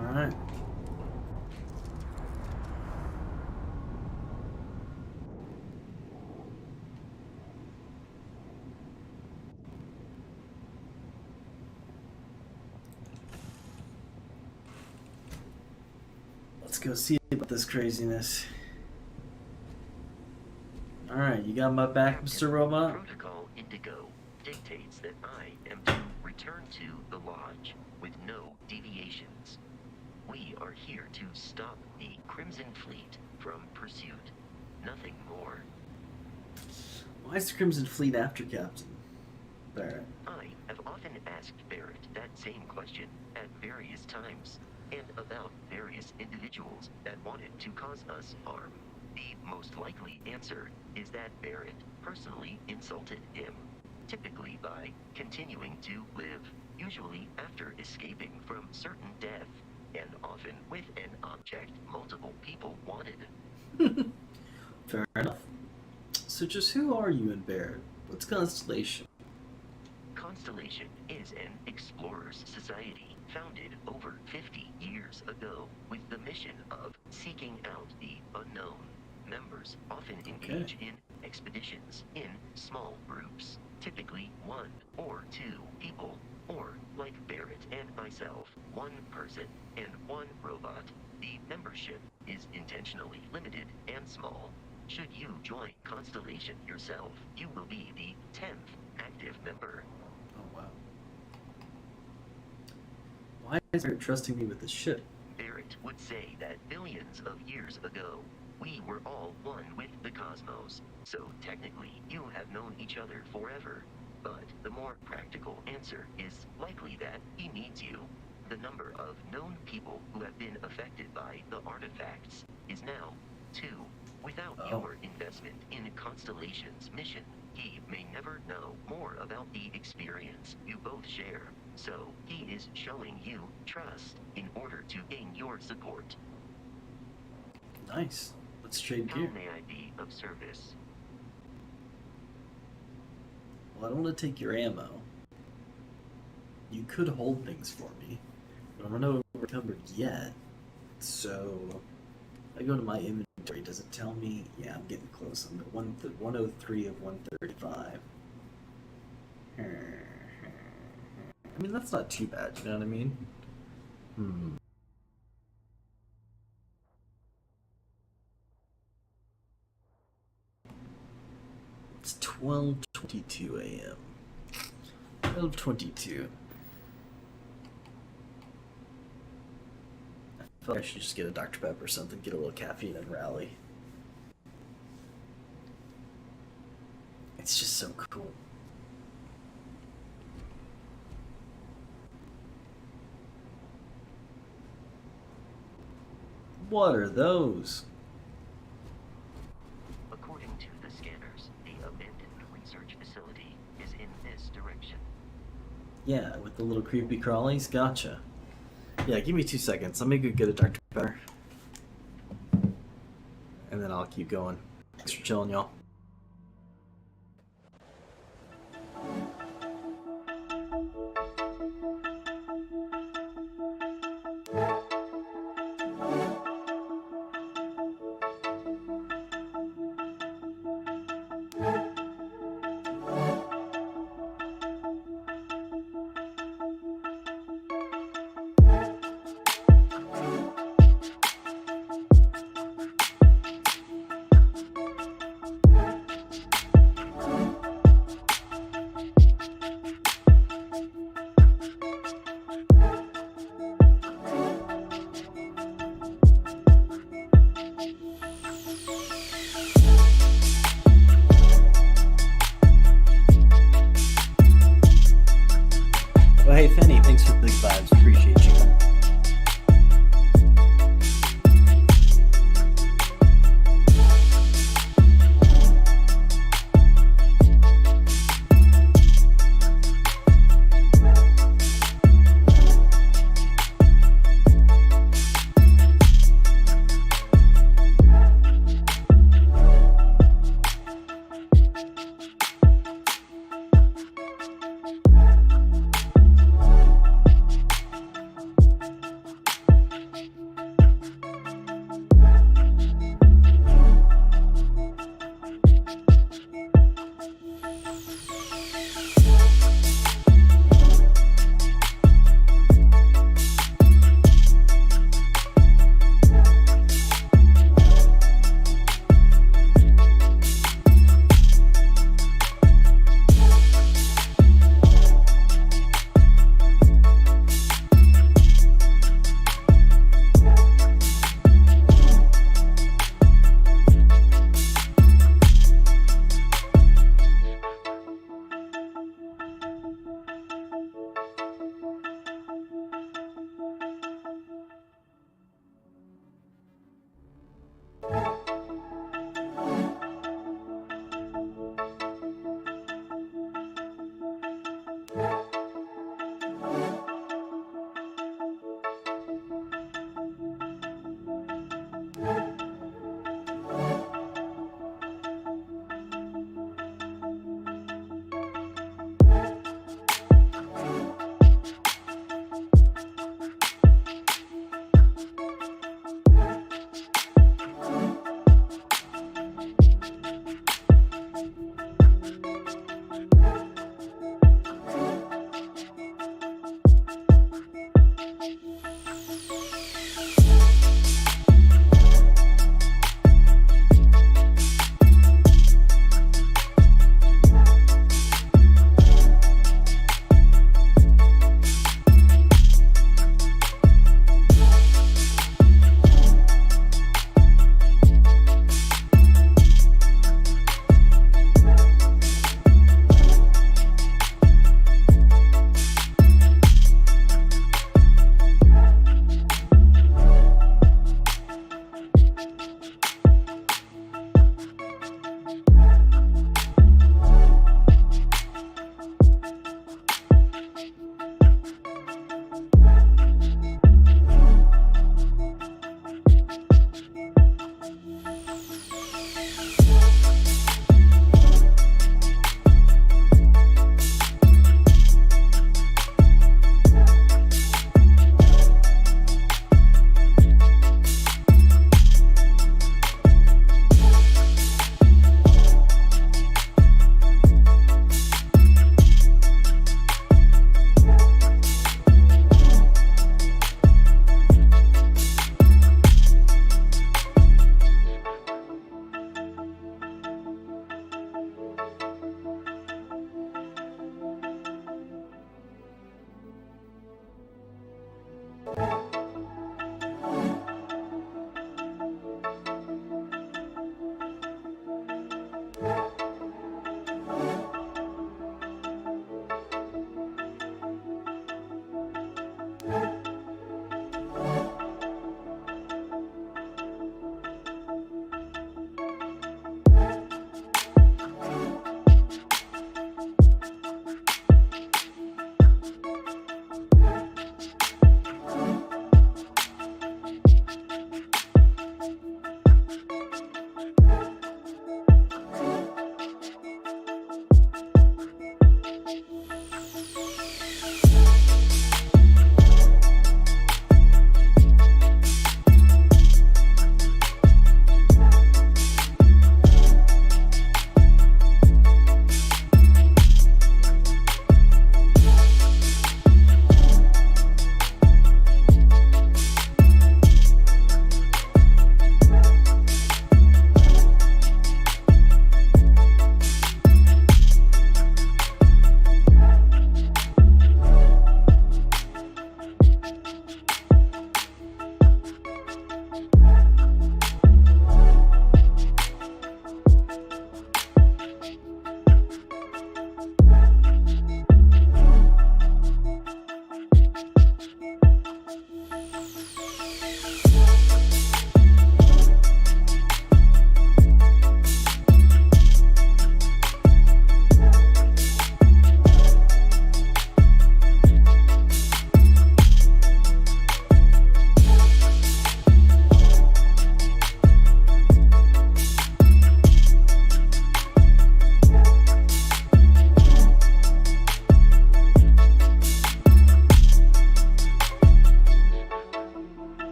Speaker 1: Alright. Let's go see about this craziness. Alright, you got my back, Mr. Robot?
Speaker 9: Protocol Indigo dictates that I am to return to the Lodge with no deviations. We are here to stop the Crimson Fleet from pursuit. Nothing more.
Speaker 1: Why is the Crimson Fleet after Captain Barrett?
Speaker 9: I have often asked Barrett that same question at various times, and about various individuals that wanted to cause us harm. The most likely answer is that Barrett personally insulted him, typically by continuing to live, usually after escaping from certain death, and often with an object multiple people wanted.
Speaker 1: Fair enough. So just who are you and Barrett? What's Constellation?
Speaker 9: Constellation is an explorers society founded over 50 years ago with the mission of seeking out the unknown. Members often engage in expeditions in small groups, typically 1 or 2 people, or like Barrett and myself, 1 person and 1 robot. The membership is intentionally limited and small. Should you join Constellation yourself, you will be the 10th active member.
Speaker 1: Oh, wow. Why is Barrett trusting me with this ship?
Speaker 9: Barrett would say that billions of years ago, we were all one with the cosmos, so technically you have known each other forever. But the more practical answer is likely that he needs you. The number of known people who have been affected by the artifacts is now 2. Without your investment in Constellation's mission, he may never know more about the experience you both share. So he is showing you trust in order to gain your support.
Speaker 1: Nice. Let's trade
Speaker 9: How
Speaker 1: gear.
Speaker 9: may I be of service?
Speaker 1: Well, I don't want to take your ammo. You could hold things for me, but I don't know if we're covered yet. So, I go to my inventory. Does it tell me? Yeah, I'm getting close. I'm at 103 of 135. I mean, that's not too bad, you know what I mean? It's 12:22 a.m. 12:22. I feel like I should just get a Dr. Pepper or something, get a little caffeine and rally. It's just so cool. What are those?
Speaker 9: According to the scanners, the abandoned research facility is in this direction.
Speaker 1: Yeah, with the little creepy crawlies? Gotcha. Yeah, give me 2 seconds. Let me go get a Dr. Pepper. And then I'll keep going. Thanks for chilling, y'all. Well, hey, Fanny, thanks for the big vibes. Appreciate you.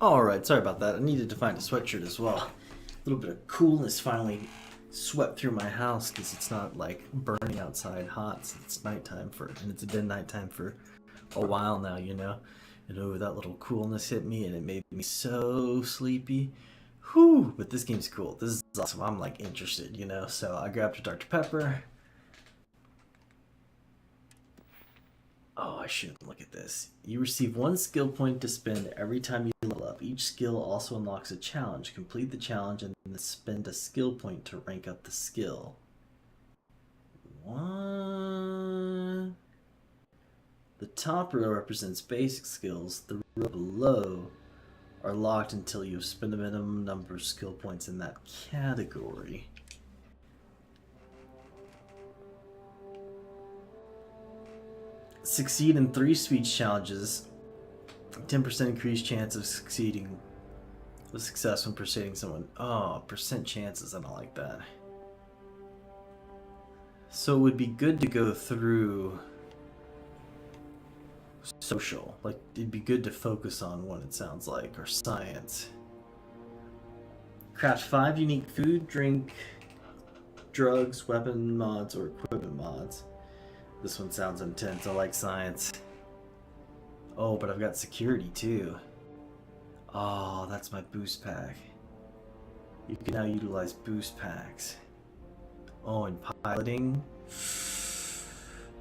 Speaker 1: Alright, sorry about that. I needed to find a sweatshirt as well. A little bit of coolness finally swept through my house because it's not like burning outside hot since it's nighttime and it's been nighttime for a while now, you know. And oh, that little coolness hit me and it made me so sleepy. Whew, but this game's cool. This is awesome. I'm like interested, you know. So I grabbed a Dr. Pepper. Oh, I shouldn't look at this. You receive 1 skill point to spend every time you level up. Each skill also unlocks a challenge. Complete the challenge and then spend a skill point to rank up the skill. What? The top row represents basic skills. The row below are locked until you spend a minimum number of skill points in that category. Succeed in 3 speech challenges. 10% increased chance of succeeding with success when persuading someone. Oh, percent chances. I don't like that. So it would be good to go through social. Like, it'd be good to focus on one, it sounds like, or science. Craft 5 unique food, drink, drugs, weapon mods, or equipment mods. This one sounds intense. I like science. Oh, but I've got security too. Oh, that's my boost pack. You can now utilize boost packs. Oh, and piloting.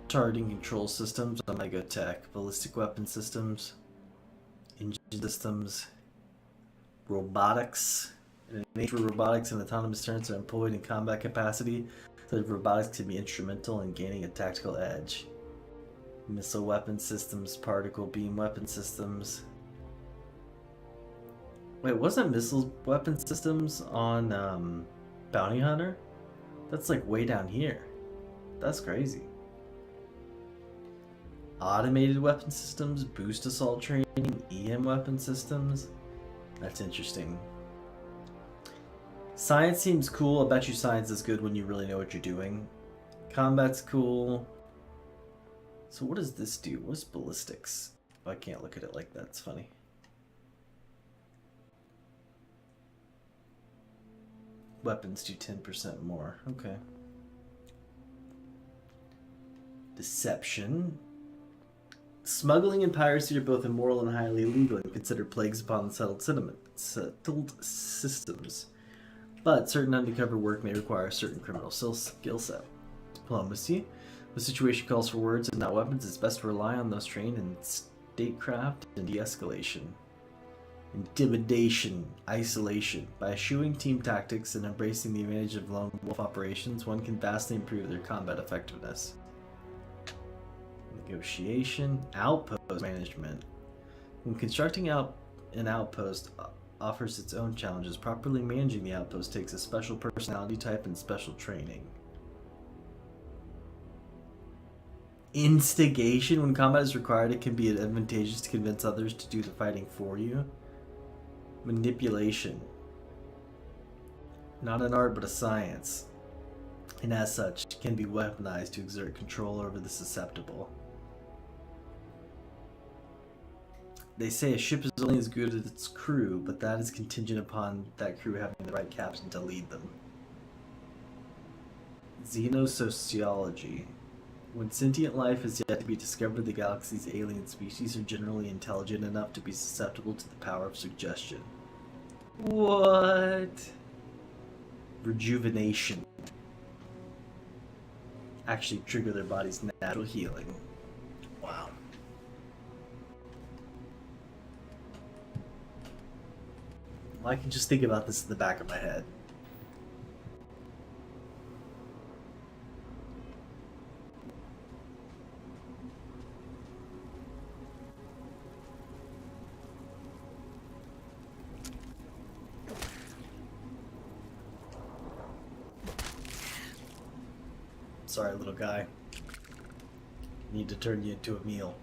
Speaker 1: Targeting control systems, Omega Tech. Ballistic weapon systems. Engine systems. Robotics. In an age where robotics and autonomous turrets are employed in combat capacity, the robotics can be instrumental in gaining a tactical edge. Missile weapon systems, particle beam weapon systems. Wait, wasn't missile weapon systems on Bounty Hunter? That's like way down here. That's crazy. Automated weapon systems, boost assault training, EM weapon systems. That's interesting. Science seems cool. I bet you science is good when you really know what you're doing. Combat's cool. So what does this do? What's ballistics? Oh, I can't look at it like that. It's funny. Weapons do 10% more. Okay. Deception. Smuggling and piracy are both immoral and highly illegal and considered plagues upon the settled systems. But certain undercover work may require a certain criminal skill set. Diplomacy. The situation calls for words and not weapons. It's best to rely on those trained in statecraft and de-escalation. Intimidation. Isolation. By eschewing team tactics and embracing the advantage of lone wolf operations, one can vastly improve their combat effectiveness. Negotiation. Outpost management. When constructing an outpost offers its own challenges. Properly managing the outpost takes a special personality type and special training. Instigation. When combat is required, it can be advantageous to convince others to do the fighting for you. Manipulation. Not an art, but a science. And as such, can be weaponized to exert control over the susceptible. They say a ship is only as good as its crew, but that is contingent upon that crew having the right captain to lead them. Xenosociology. When sentient life is yet to be discovered, the galaxy's alien species are generally intelligent enough to be susceptible to the power of suggestion. What? Rejuvenation. Actually trigger their body's natural healing. Wow. I can just think about this in the back of my head. Sorry, little guy. Need to turn you into a meal.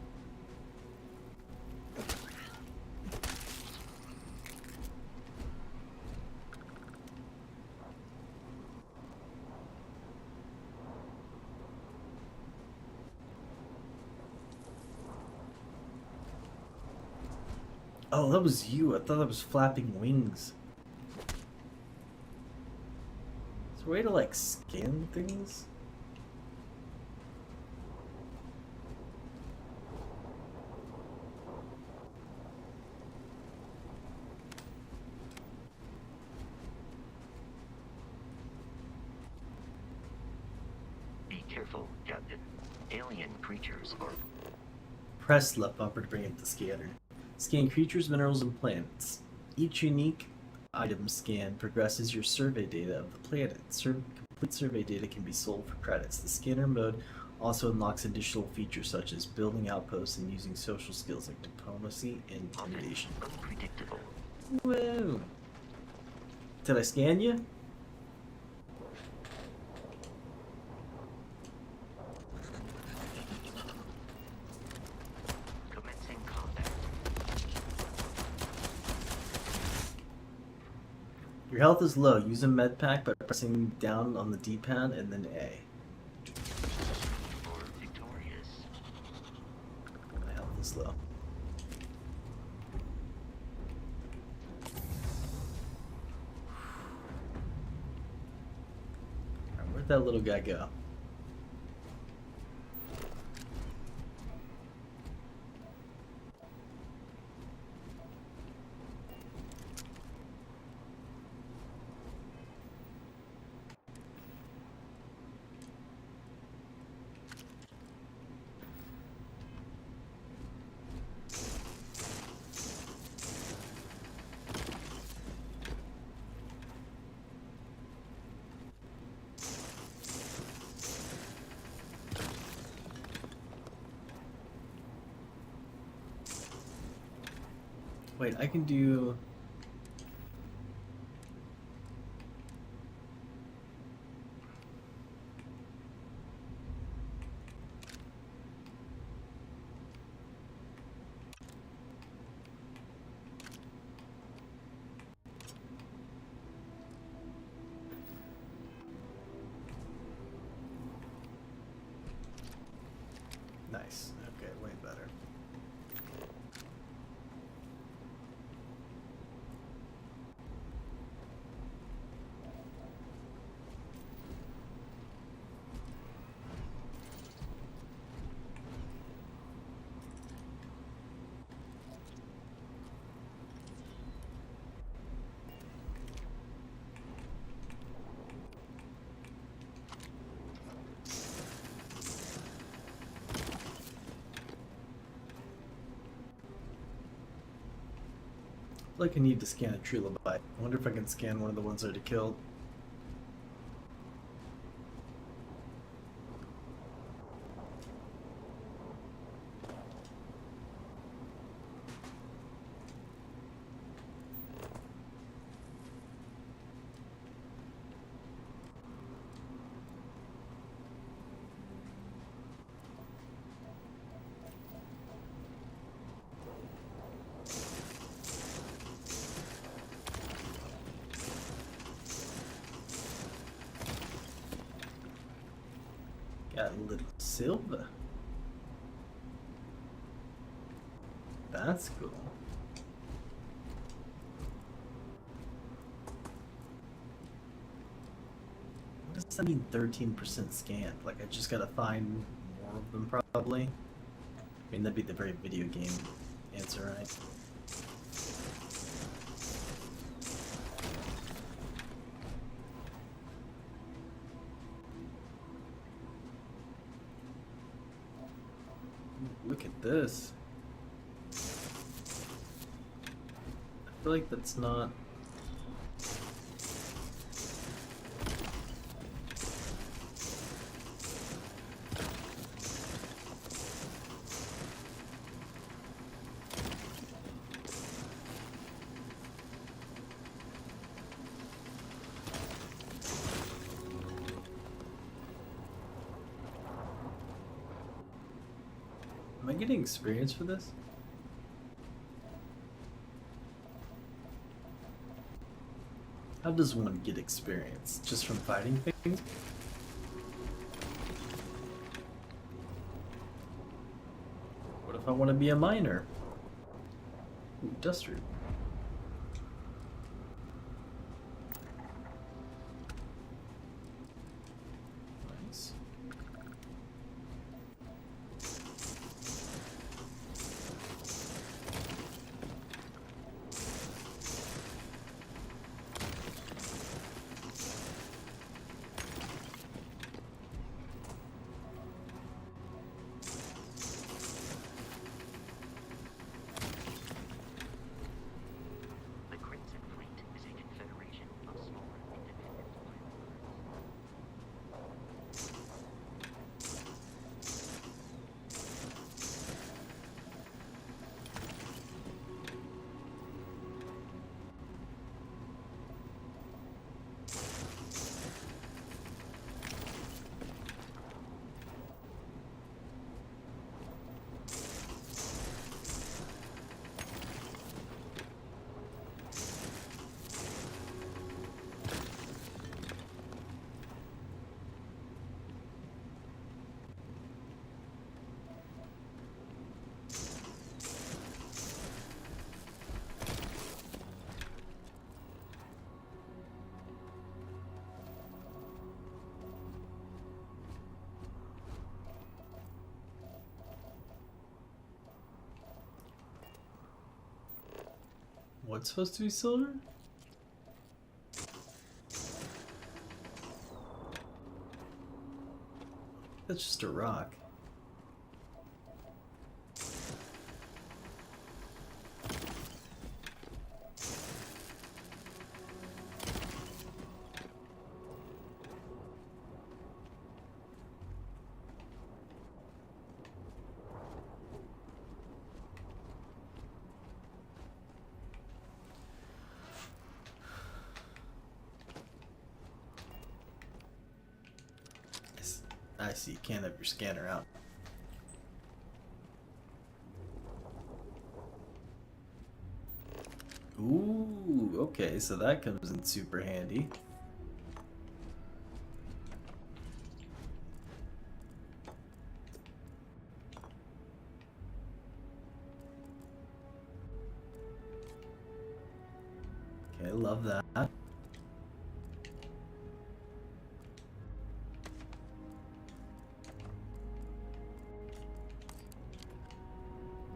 Speaker 1: Oh, that was you. I thought that was flapping wings. Is there a way to like scan things?
Speaker 9: Be careful, Captain. Alien creatures are...
Speaker 1: Press left bumper to bring up the scanner. Scan creatures, minerals, and plants. Each unique item scan progresses your survey data of the planet. Complete survey data can be sold for credits. The scanner mode also unlocks additional features such as building outposts and using social skills like diplomacy and intimidation.
Speaker 9: unpredictable.
Speaker 1: Whoa! Did I scan you?
Speaker 9: Commencing combat.
Speaker 1: Your health is low. Use a med pack by pressing down on the D-pad and then A.
Speaker 9: Or victorious.
Speaker 1: My health is low. Alright, where'd that little guy go? Wait, I can do... Nice. Okay, way better. I feel like I need to scan a trilobite. I wonder if I can scan one of the ones I already killed. Got a little silver. That's cool. What does that mean 13% scanned? Like I just gotta find more of them probably? I mean that'd be the very video game answer, right? Look at this. I feel like that's not... Am I getting experience for this? How does one get experience? Just from fighting things? What if I want to be a miner? Ooh, dust root. Nice.
Speaker 9: The Crimson Fleet is a confederation of smaller independent
Speaker 1: What's supposed to be silver? That's just a rock. I see. You can't have your scanner out. Ooh, okay, so that comes in super handy. Okay, love that.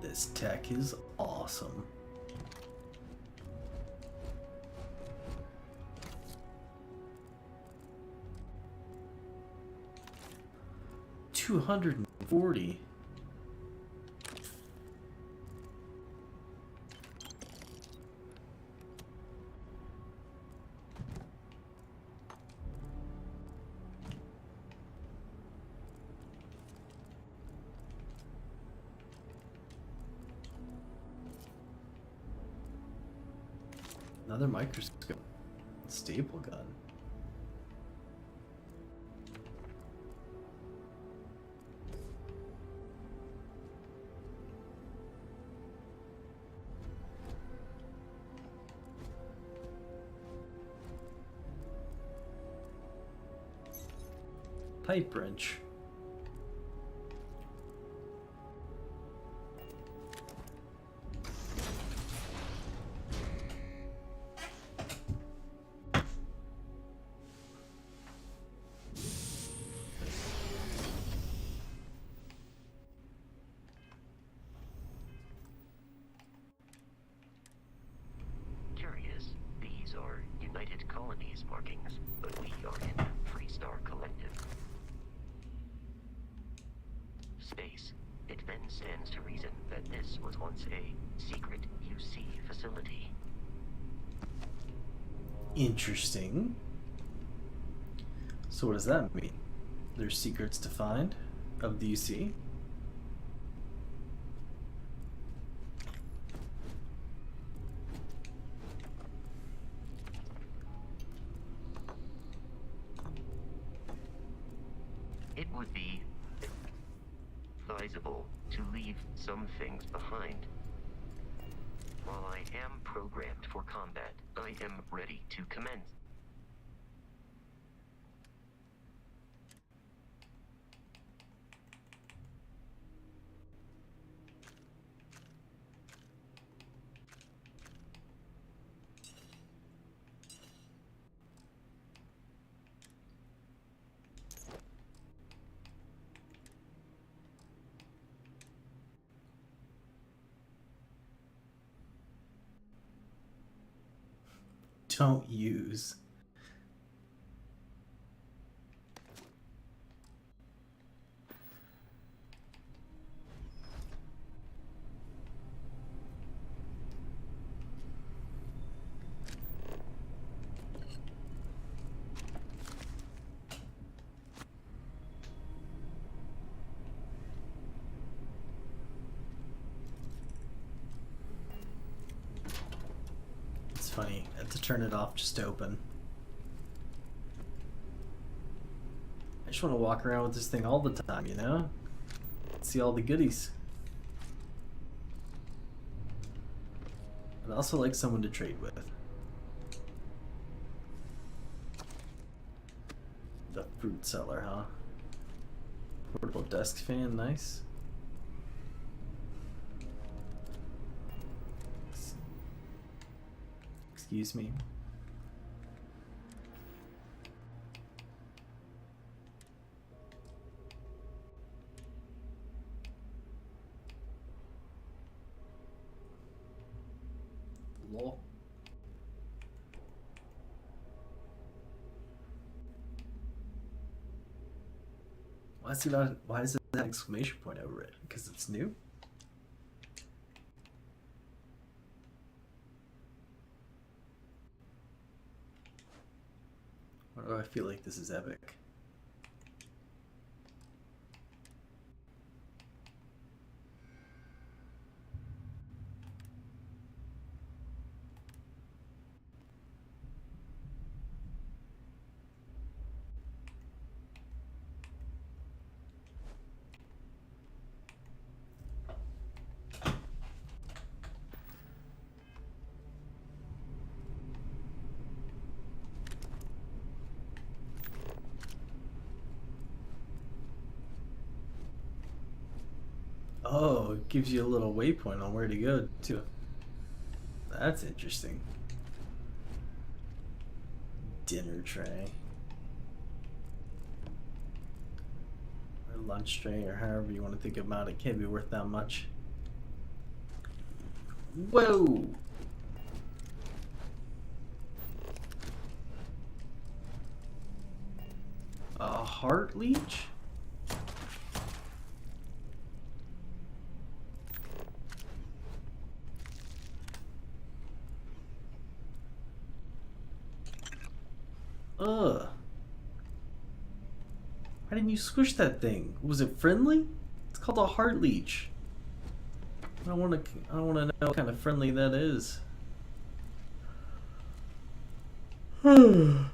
Speaker 1: This tech is awesome. $240. Another microscope. Staple gun. Pipe wrench.
Speaker 9: Curious, these are United Colonies markings, but we are in Freestar Collective. Space. It then stands to reason that this was once a secret UC facility.
Speaker 1: Interesting. So what does that mean? There's secrets to find of the UC?
Speaker 9: It would be advisable to leave some things behind. While I am programmed for combat, I am ready to commence.
Speaker 1: don't use. It's funny, I have to turn it off just to open. I just want to walk around with this thing all the time, you know? See all the goodies. I'd also like someone to trade with. The fruit seller, huh? Portable desk fan, nice. Excuse me. Lol. Why is it that exclamation point over it? Because it's new? Why do I feel like this is epic? Oh, it gives you a little waypoint on where to go too. That's interesting. Dinner tray. Or lunch tray, or however you want to think about it. Can't be worth that much. Whoa! A heart leech? Ugh. Why didn't you squish that thing? Was it friendly? It's called a heart leech. I don't want to know what kind of friendly that is. Oh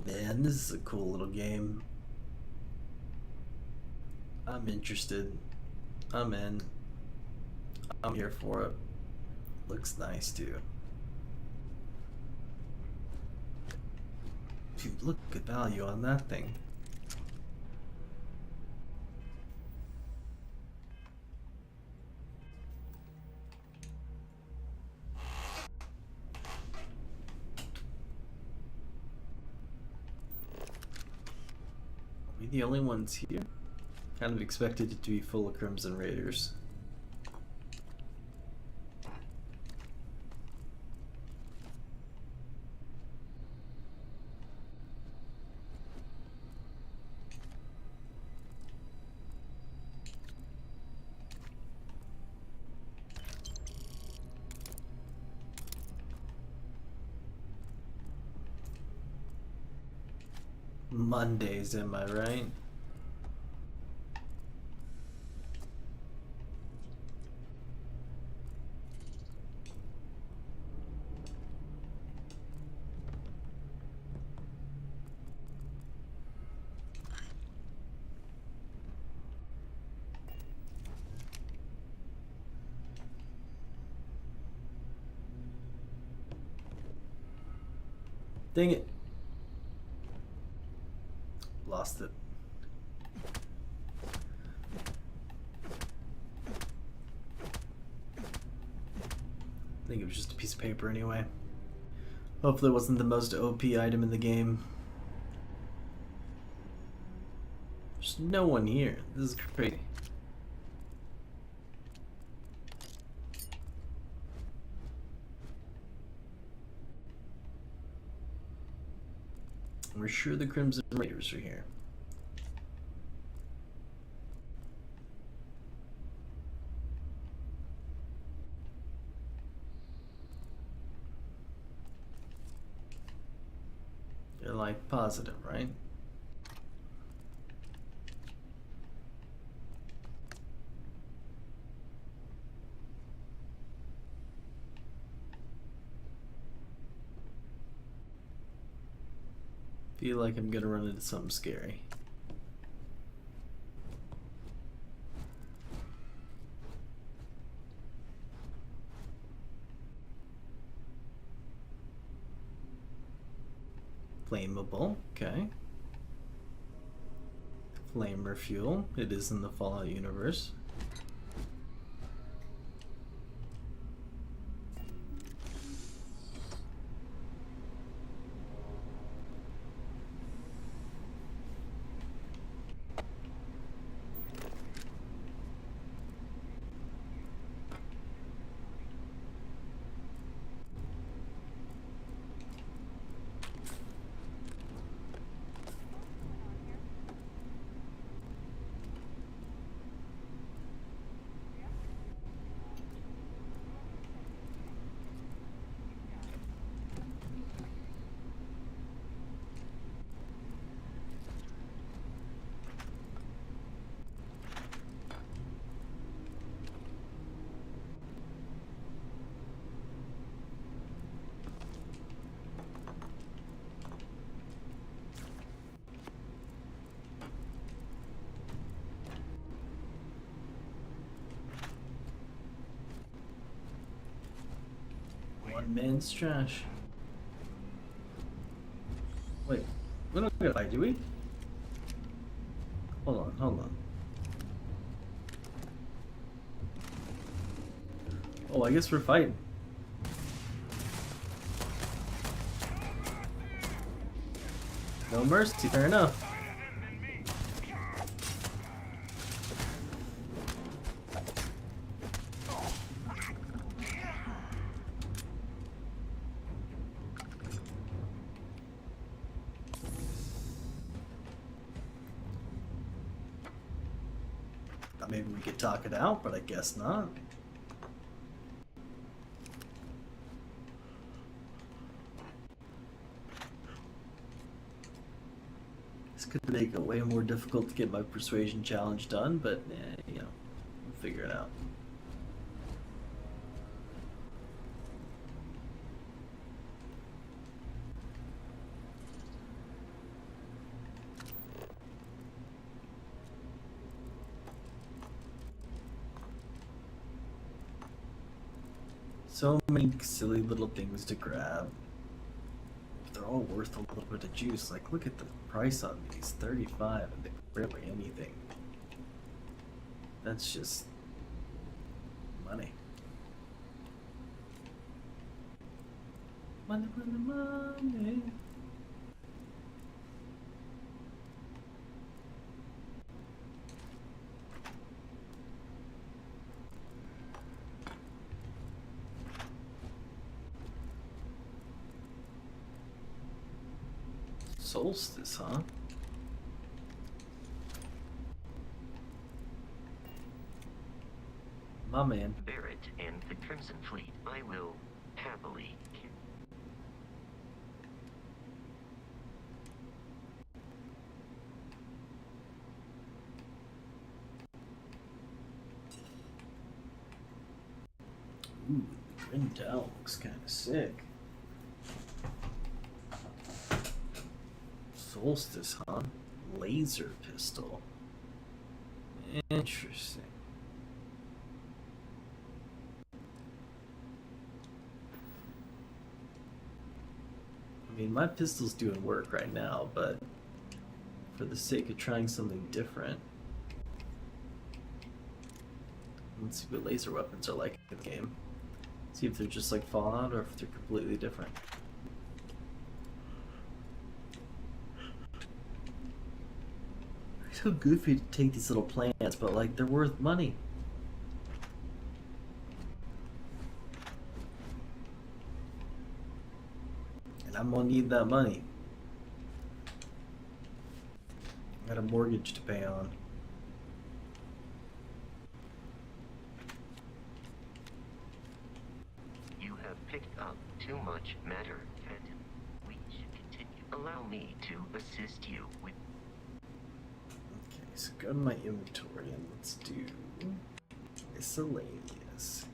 Speaker 1: man, this is a cool little game. I'm interested. I'm in. I'm here for it. Looks nice too. Dude, look at value on that thing. Are we the only ones here? Kind of expected it to be full of Crimson Raiders. Mondays, am I right? Dang it. Lost it. I think it was just a piece of paper anyway. Hopefully it wasn't the most OP item in the game. There's no one here. This is crazy. We're sure the Crimson Raiders are here. They're like positive, right? Feel like I'm gonna run into something scary. Flammable, okay. Flamer fuel, it is in the Fallout universe. One man's trash. Wait, we don't gotta fight, do we? Hold on, hold on. Oh, I guess we're fighting. No mercy, fair enough. Thought maybe we could talk it out, but I guess not. This could make it way more difficult to get my persuasion challenge done, but you know, we'll figure it out. So many silly little things to grab. They're all worth a little bit of juice. Like, look at the price on these, 35, and they're barely anything. That's just money. Money, money, money. Solstice, huh? My man.
Speaker 9: Barrett and the Crimson Fleet, I will happily.
Speaker 1: Ooh, the Grindel looks kind of sick. Solstice, huh? Laser pistol. Interesting. I mean, my pistol's doing work right now, but for the sake of trying something different, let's see what laser weapons are like in the game. See if they're just like Fallout or if they're completely different. It's so goofy to take these little plants, but like they're worth money. And I'm gonna need that money. Got a mortgage to pay on.
Speaker 9: You have picked up too much matter, Phantom. We should continue. Allow me to assist you with...
Speaker 1: Okay, so go to my inventory and let's do miscellaneous.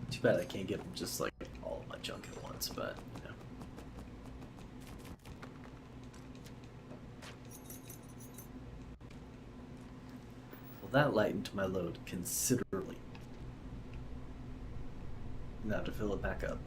Speaker 1: Too bad I can't get just like all of my junk at once, but you know. Well, that lightened my load considerably. Now to fill it back up.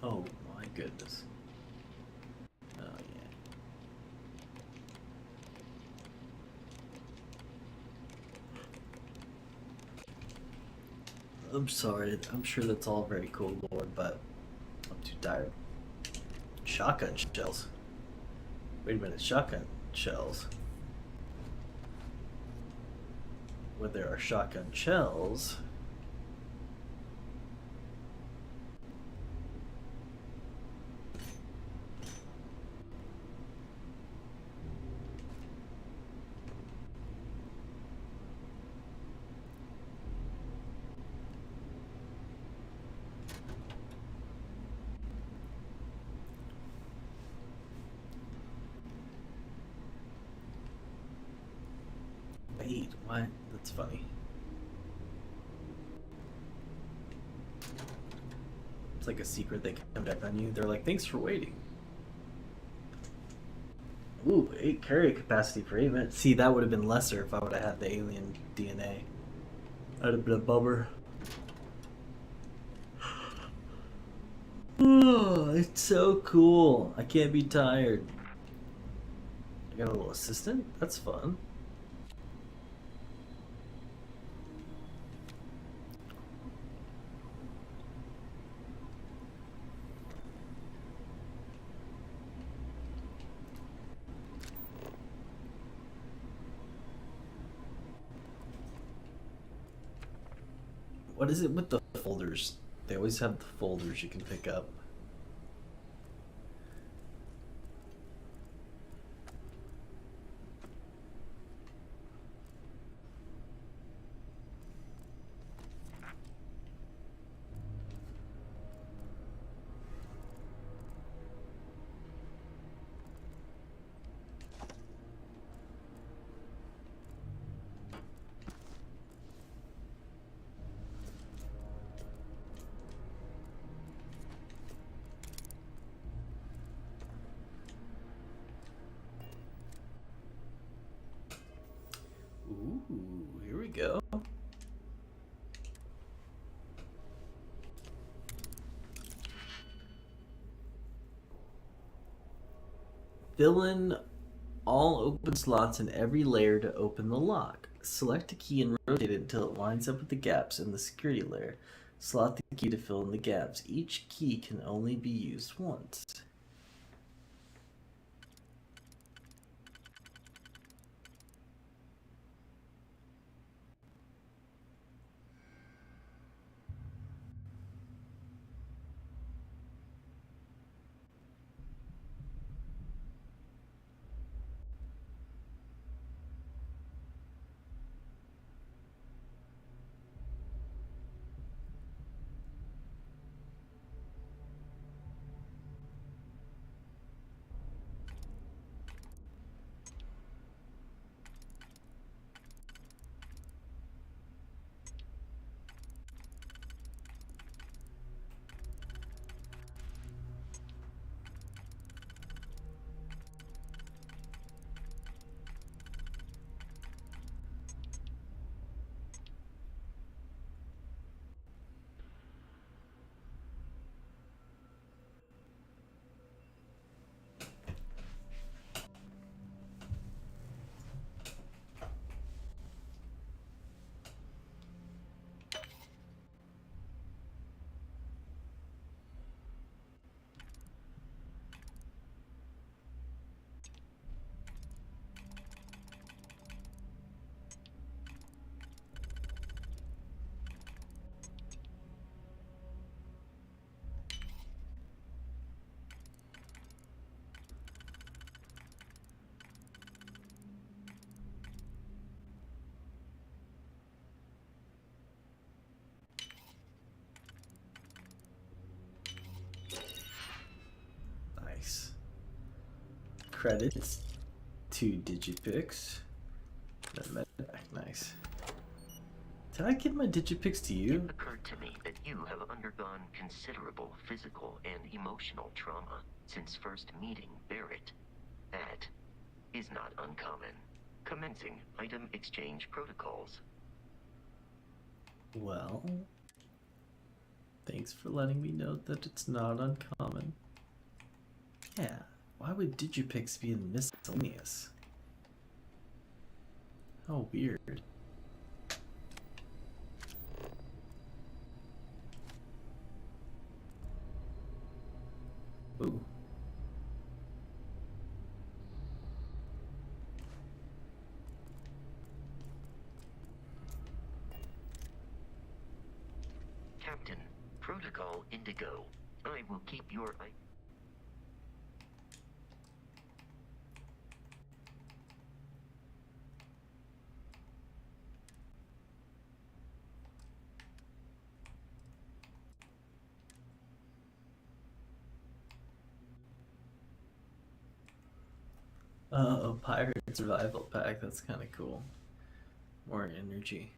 Speaker 1: Oh my goodness. Oh yeah. I'm sorry, I'm sure that's all very cool, Lord, but I'm too tired. Shotgun shells? Wait a minute, shotgun shells? Where there are shotgun shells... Wait, what? That's funny. It's like a secret they come back on you. They're like, thanks for waiting. Ooh, 8 carry capacity for 8 minutes. See, that would have been lesser if I would have had the alien DNA. That'd have been a bummer. Oh, it's so cool. I can't be tired. I got a little assistant? That's fun. What is it with the folders? They always have the folders you can pick up. Fill in all open slots in every layer to open the lock. Select a key and rotate it until it lines up with the gaps in the security layer. Slot the key to fill in the gaps. Each key can only be used once. Nice. Credits. 2 Digipix. Nice. Did I give my Digipix to you?
Speaker 9: It occurred to me that you have undergone considerable physical and emotional trauma since first meeting Barrett. That is not uncommon. Commencing item exchange protocols.
Speaker 1: Well, thanks for letting me know that it's not uncommon. Yeah, why would Digipix be in miscellaneous? How weird. Ooh.
Speaker 9: Captain, Protocol Indigo. I will keep your eye.
Speaker 1: Pirate Survival Pack, that's kind of cool. More energy.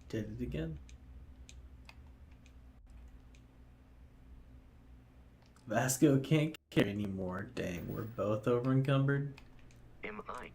Speaker 1: Did it again? Vasco can't carry anymore. Dang, we're both over encumbered.
Speaker 9: Am I?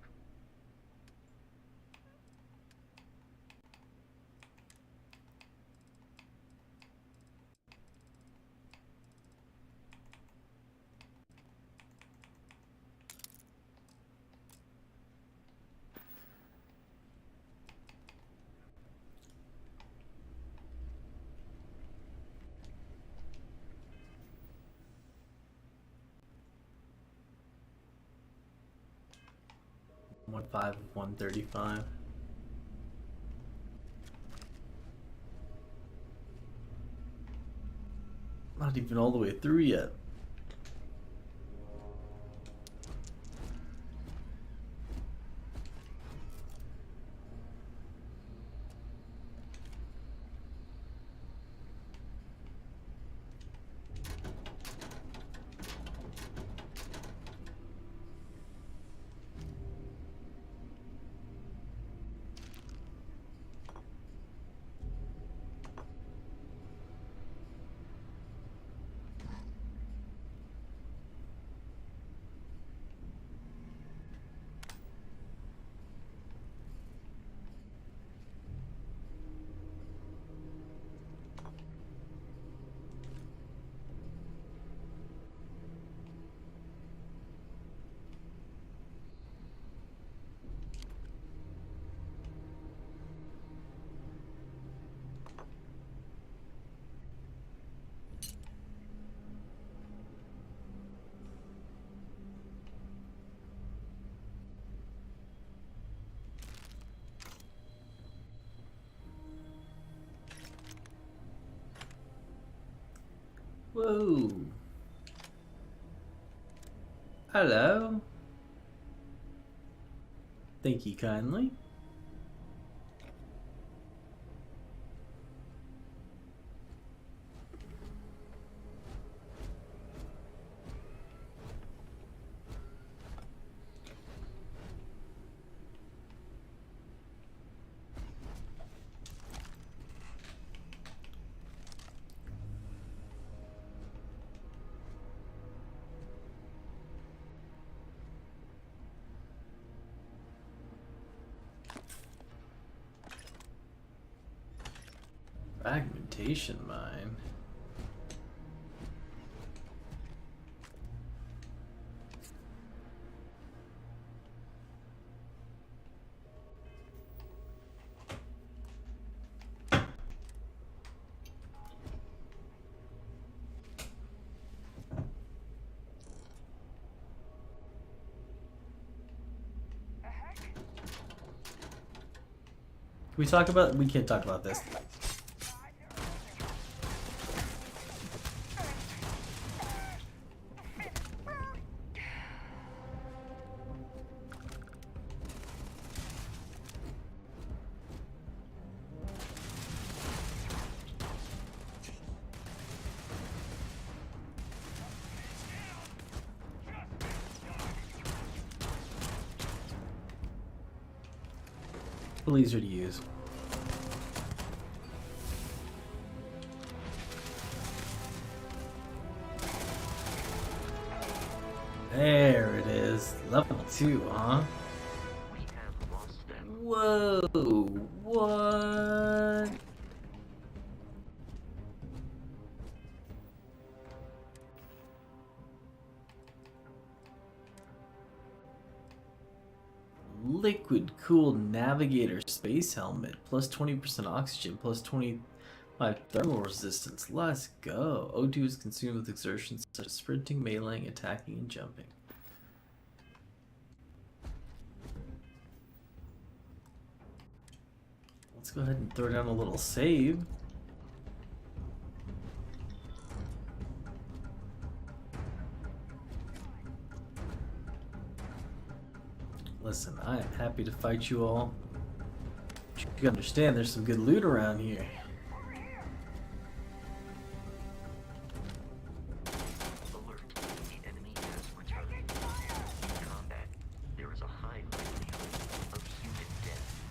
Speaker 1: One 5 of 135. Not even all the way through yet. Whoa. Hello. Thank you kindly. Fragmentation mine. Can we talk about? We can't talk about this. Laser to use. There it is. Level 2, huh?
Speaker 9: We have lost them.
Speaker 1: Whoa, what? Liquid cooled navigator space helmet plus 20% oxygen plus 25 thermal resistance. Let's go. O2 is consumed with exertions such as sprinting, meleeing, attacking, and jumping. Let's go ahead and throw down a little save. Listen, I am happy to fight you all. But you understand there's some good loot around here.
Speaker 9: Alert. The enemy has returned. In combat, there is a high likelihood of human death.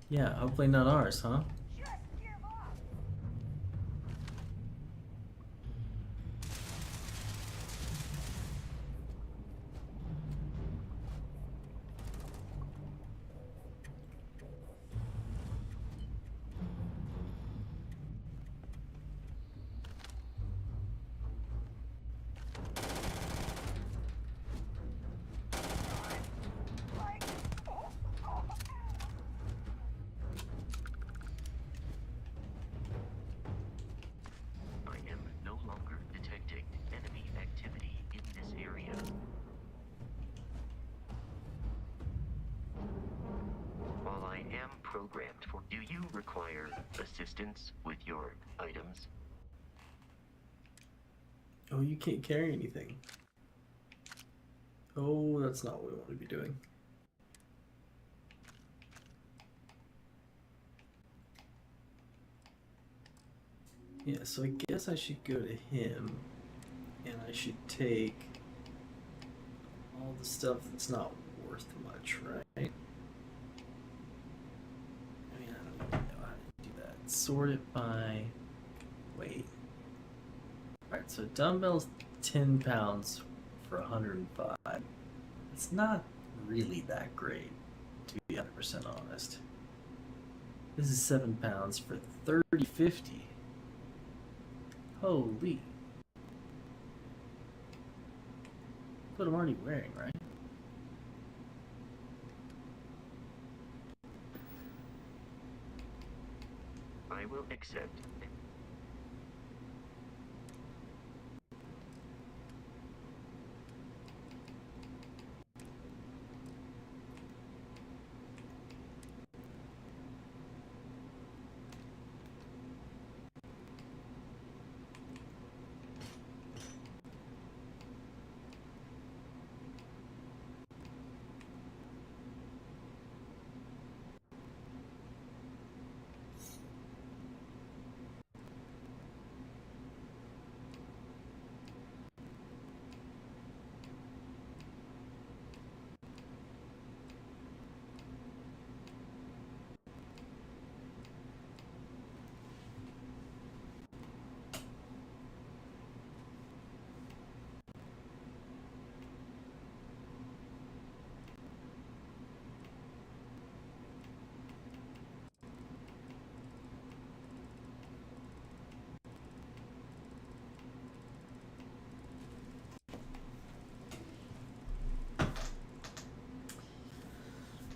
Speaker 1: Yeah, hopefully not ours, huh?
Speaker 9: I am no longer detecting enemy activity in this area. While I am programmed for, do you require assistance with your items?
Speaker 1: Oh, you can't carry anything. Oh, that's not what we want to be doing. Yeah, so I guess I should go to him and I should take all the stuff that's not worth much, right? I mean, I don't even know how to do that. Sort it by weight. Alright, so dumbbells 10 pounds for 105. It's not really that great, to be 100% honest. This is 7 pounds for 30.50. Holy. What I'm already wearing, right?
Speaker 9: I will accept.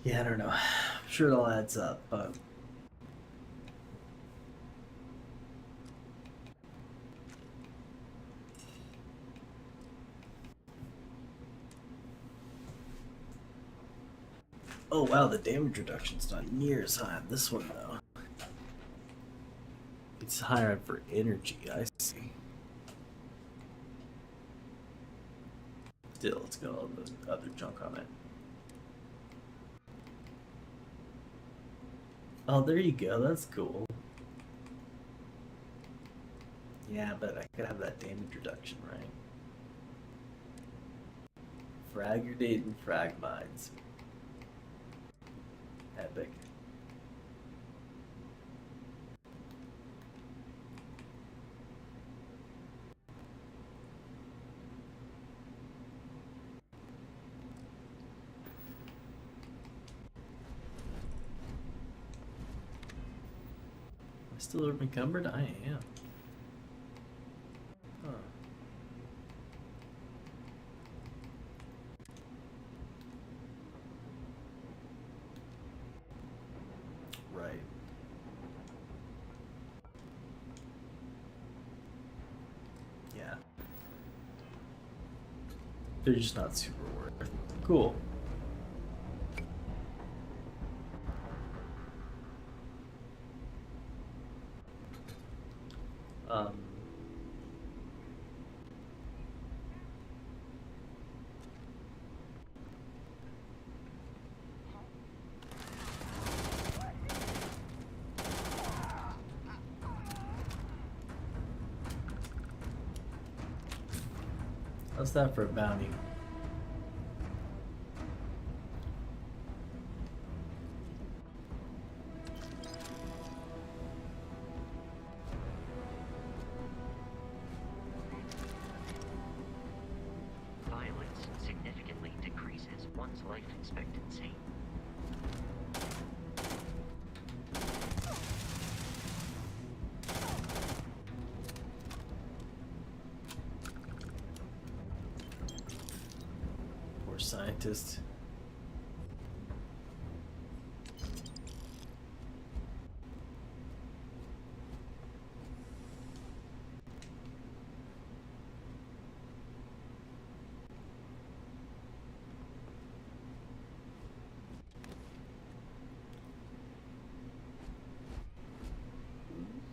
Speaker 1: Yeah, I don't know. I'm sure it all adds up, but oh wow, the damage reduction's not near as high on this one though. It's higher for energy, I see. Still, it's got all the other junk on it. Oh, there you go, that's cool. Yeah, but I could have that damage reduction, right? Fragurdate and Fragmines. Epic. Am I still encumbered? I am. Huh. Right. Yeah. They're just not super worth. Cool. Um. How's that for a bounty?
Speaker 9: Violence significantly decreases one's life expectancy.
Speaker 1: Poor scientist.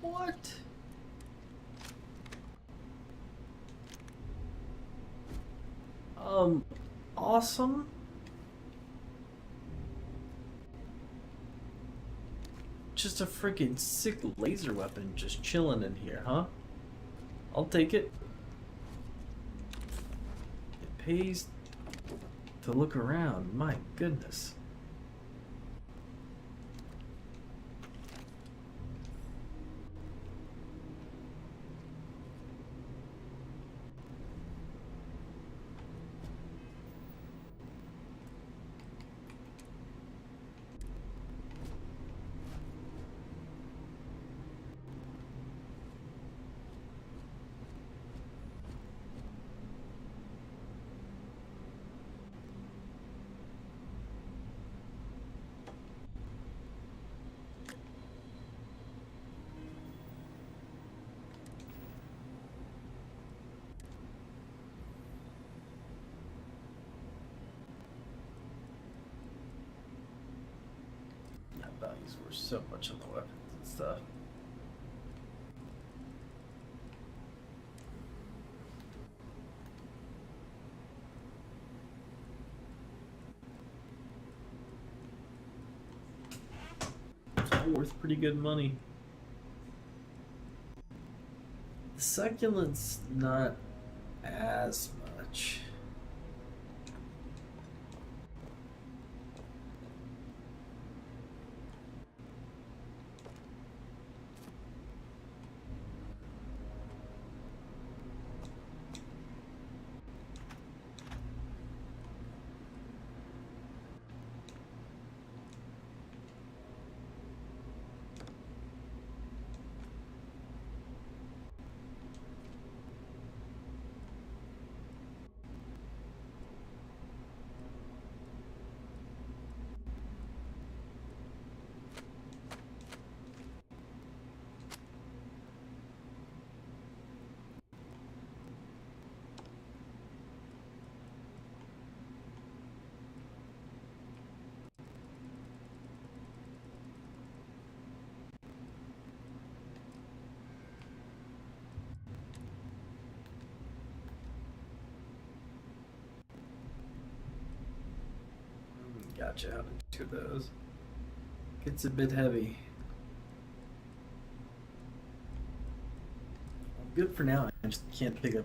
Speaker 1: What? Awesome. Just a freaking sick laser weapon just chilling in here, huh? I'll take it. It pays to look around, my goodness. Values were so much on the weapons and stuff. It's all worth pretty good money. The succulent's not as much. watch out into those. Gets a bit heavy. I'm good for now. I just can't pick up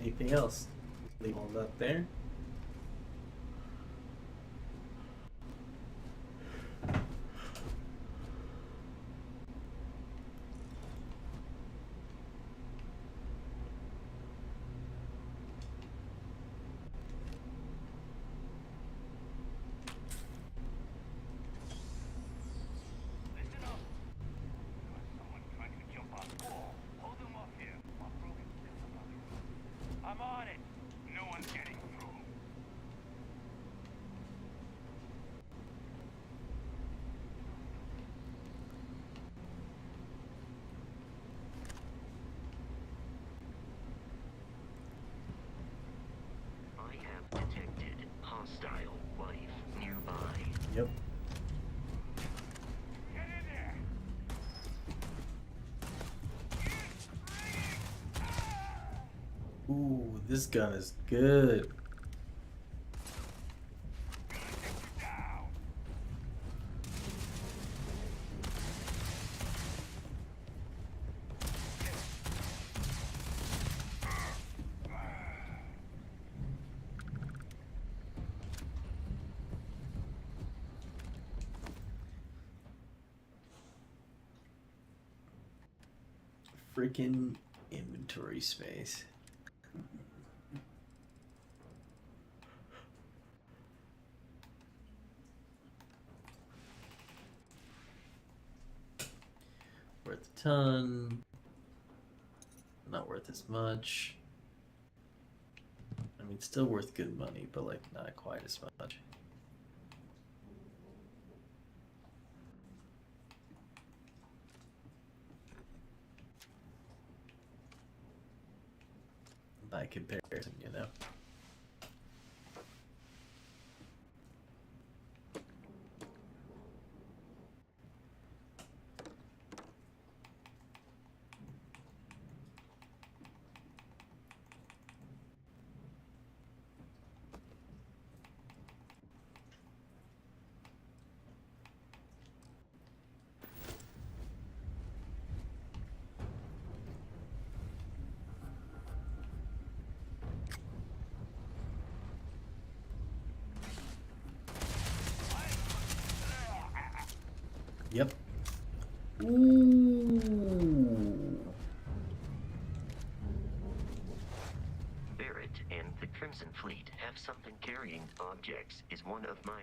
Speaker 1: anything else. Leave all that there.
Speaker 5: I'm on it. No one's getting through.
Speaker 9: I have detected hostile life nearby.
Speaker 1: Yep.
Speaker 5: Get in there.
Speaker 1: Ooh, this gun is good.
Speaker 5: Down.
Speaker 1: Freaking inventory space. Worth a ton. Not worth as much. I mean, still worth good money, but like not quite as much. By comparison, you know. Yep. Ooh.
Speaker 9: Barrett and the Crimson Fleet have something carrying objects. Is one of my...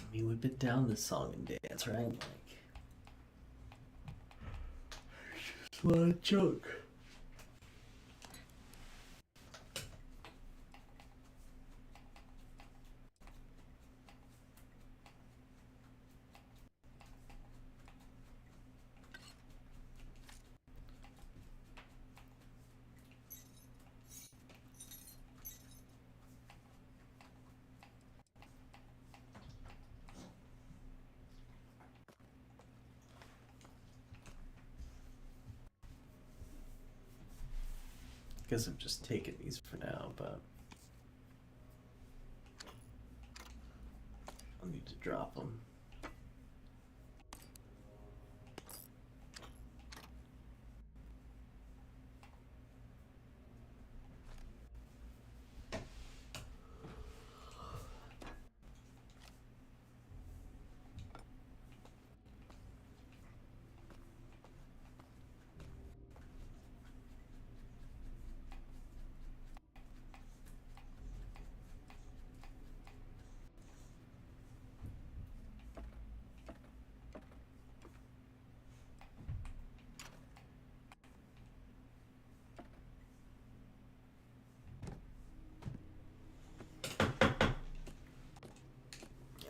Speaker 1: I mean, we've been down this song and dance, right? Like, just a lot of junk. Guess I'm just taking these for now, but I'll need to drop them.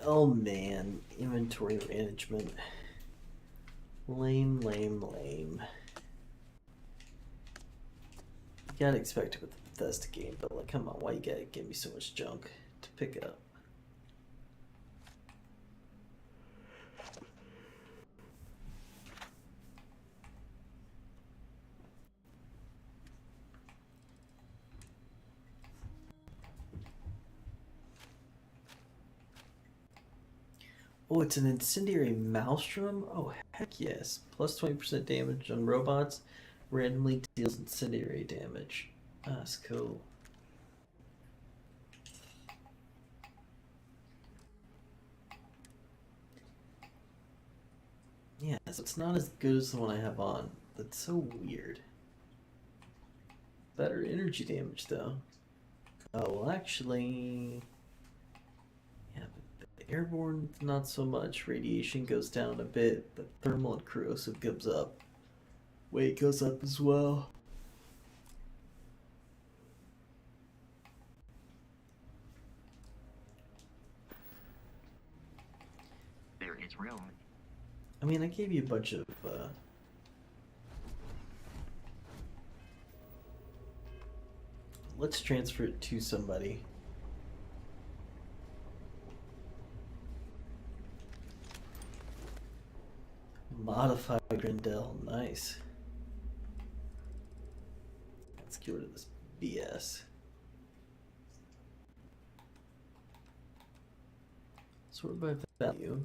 Speaker 1: Oh man, inventory management. Lame, lame, lame. You gotta expect it with the Bethesda game, but like, come on, why you gotta give me so much junk to pick up? Oh, it's an incendiary maelstrom? Oh, heck yes. Plus 20% damage on robots. Randomly deals incendiary damage. Ah, that's cool. Yeah, so it's not as good as the one I have on. That's so weird. Better energy damage, though. Oh, well, actually... Yeah, but the airborne, not so much. Radiation goes down a bit, but thermal and corrosive goes up. Weight goes up as well.
Speaker 9: There is room.
Speaker 1: I mean, I gave you a bunch of, let's transfer it to somebody. Modify Grendel, nice. Let's get rid of this BS. Sort by value.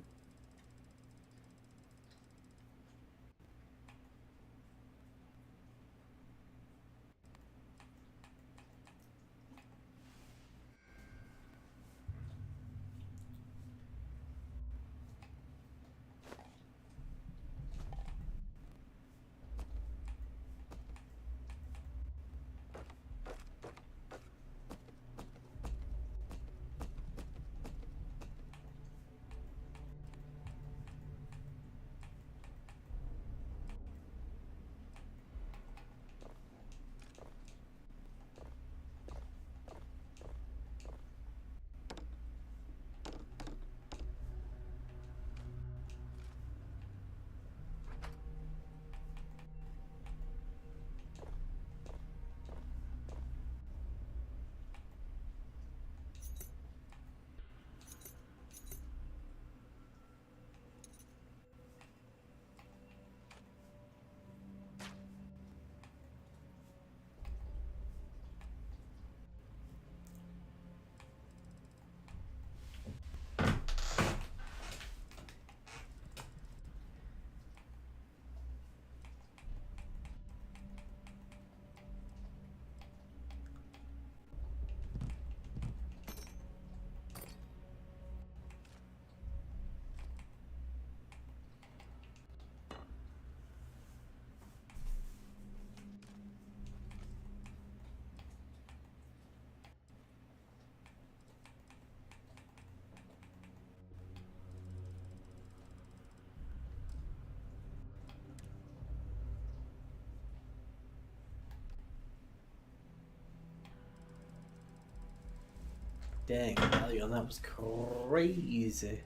Speaker 1: Dang, the value on that was crazy.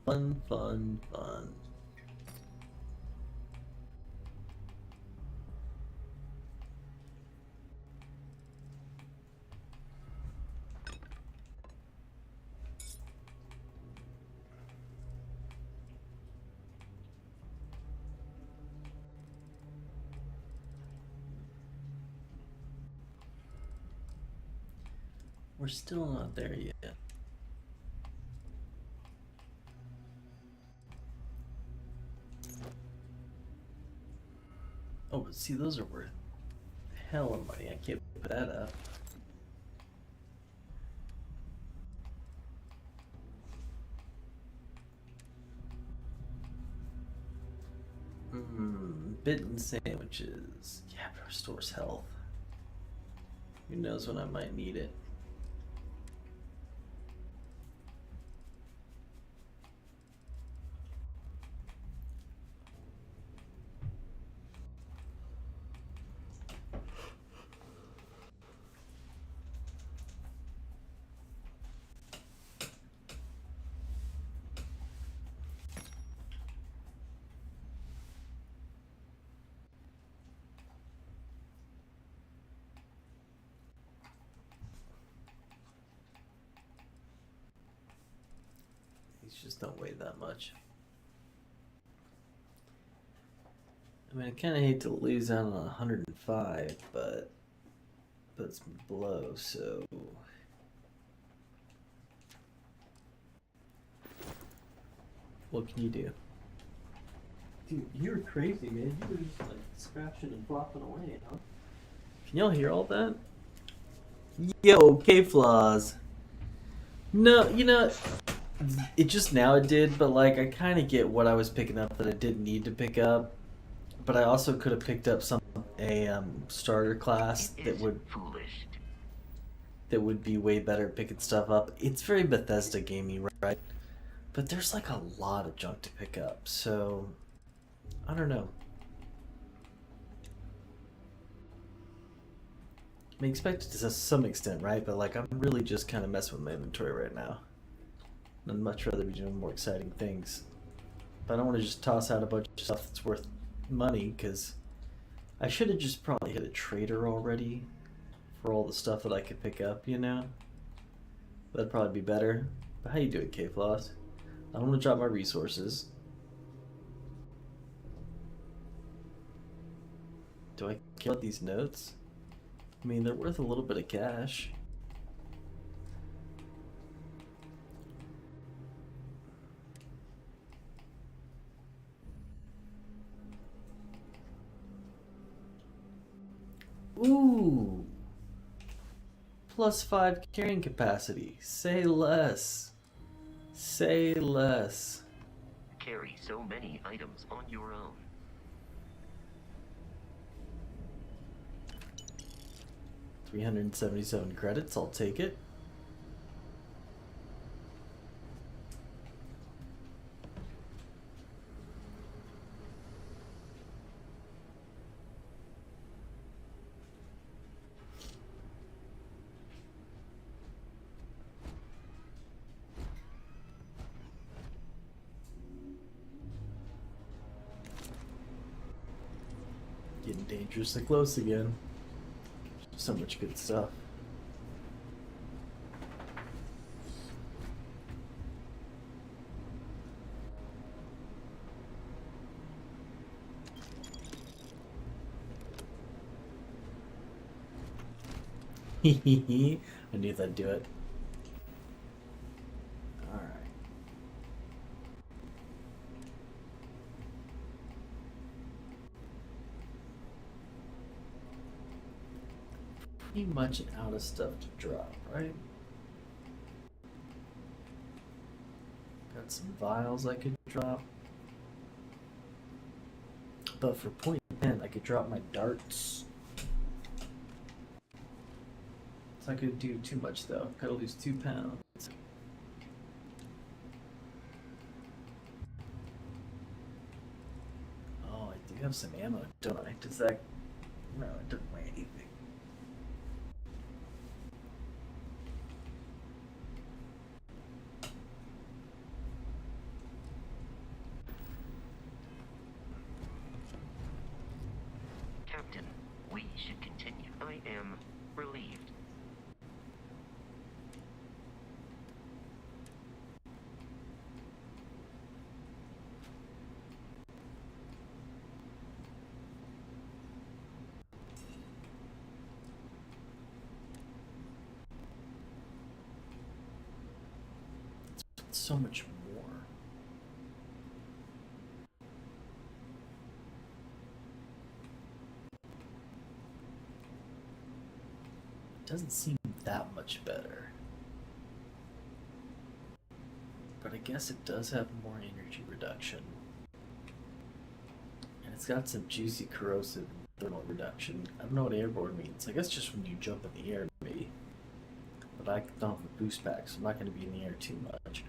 Speaker 1: Fun, fun, fun. We're still not there yet. Oh, but see, those are worth hell of money. I can't put that up. bitten sandwiches. Yeah, but it restores health. Who knows when I might need it. Just don't weigh that much. I mean, I kind of hate to lose out on 105, but it's below, so what can you do? Dude, you were crazy, man. You were just like scratching and flopping away, huh? Can y'all hear all that? Yo, K-Flaws. No, you know. It just now it did, but like I kind of get what I was picking up that I didn't need to pick up, but I also could have picked up a starter class that would be way better at picking stuff up. It's very Bethesda gamey, right? But there's like a lot of junk to pick up, so I don't know. I mean, expect it to some extent, right? But like I'm really just kind of messing with my inventory right now. I'd much rather be doing more exciting things. But I don't want to just toss out a bunch of stuff that's worth money, because I should have just probably hit a trader already for all the stuff that I could pick up, you know? That'd probably be better. But how you doing, K-Floss? I don't want to drop my resources. Do I kill these notes? I mean, they're worth a little bit of cash. Ooh, +5 carrying capacity. Say less. Say less.
Speaker 9: Carry so many items on your own.
Speaker 1: $377 credits. I'll take it. Getting dangerously close again. So much good stuff. I knew that'd do it. Alright. Pretty much out of stuff to drop, right? Got some vials I could drop. But for point 10, I could drop my darts. So I could do too much though. Gotta lose 2 pounds. Oh, I do have some ammo, don't I? Does that... No, it doesn't weigh anything.
Speaker 9: Captain, we should continue. I am relieved.
Speaker 1: So much more. It doesn't seem that much better. But I guess it does have more energy reduction. And It's got some juicy corrosive thermal reduction. I don't know what airborne means. I guess just when you jump in the air, maybe. But I don't have a boost pack, so I'm not going to be in the air too much.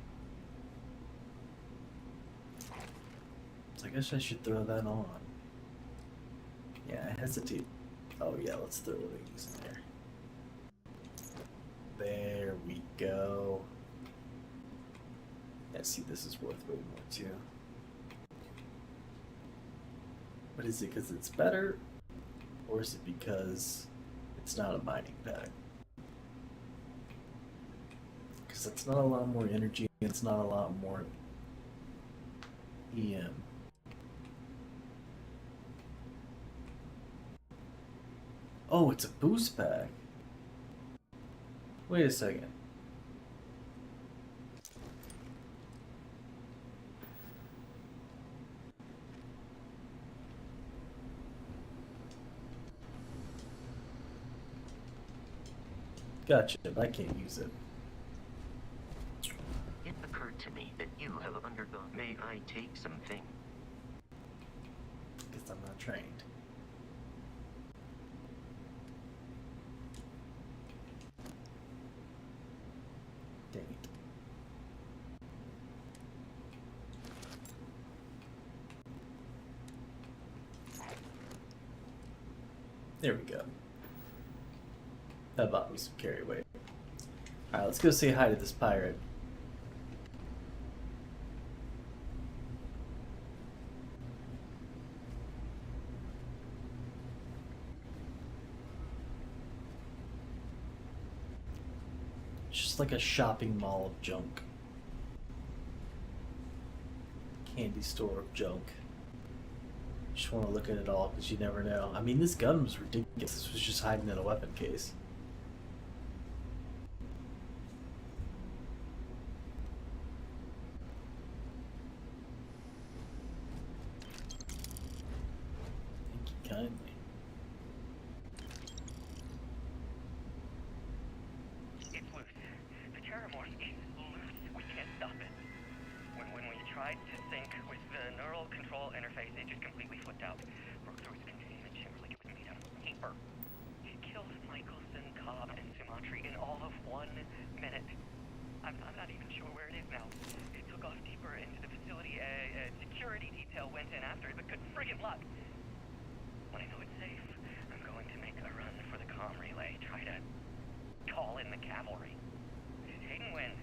Speaker 1: So I guess I should throw that on. Yeah, I hesitate. Oh yeah, let's throw these in there. There we go. Yeah, see, this is worth way more too. But is it because it's better? Or is it because it's not a mining pack? Because it's not a lot more energy, and it's not a lot more EM. Oh, it's a boost pack. Wait a second. Gotcha, I can't use it.
Speaker 9: It occurred to me that you have undergone. May I take something?
Speaker 1: Because I'm not trained. Dang it. There we go. That bought me some carry weight. Alright, let's go say hi to this pirate. Just like a shopping mall of junk. Candy store of junk. Just want to look at it all because you never know. I mean, this gun was ridiculous. This was just hiding in a weapon case. Thank you kindly.
Speaker 10: It's loose. The Terramorph is loose. We can't stop it. When we tried to sync with the neural control interface, it just completely flipped out. Broke through its containment chamber like it was made out of paper. It killed Michelson, Cobb, and Sumatri in all of 1 minute. I'm not even sure where it is now. It took off deeper into the facility. A security detail went in after it, but good friggin' luck. When I know it's safe, I'm going to make a run for the comm relay. Try to call in the cavalry. Hayden Wynn,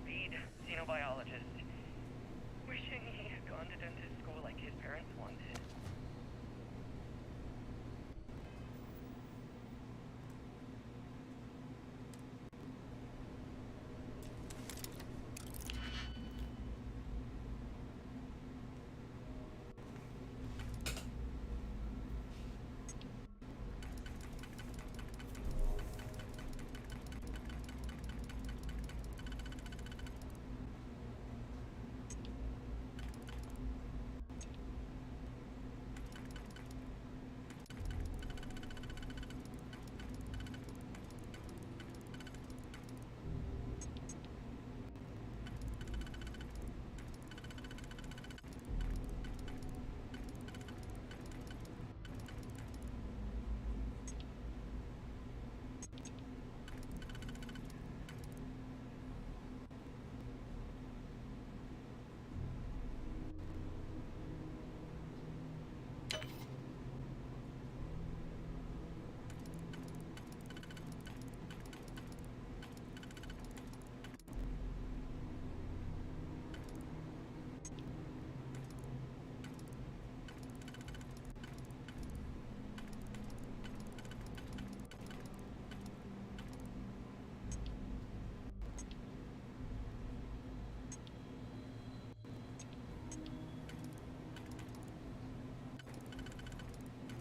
Speaker 10: lead xenobiologist. Wishing he had gone to dentist school like his parents wanted.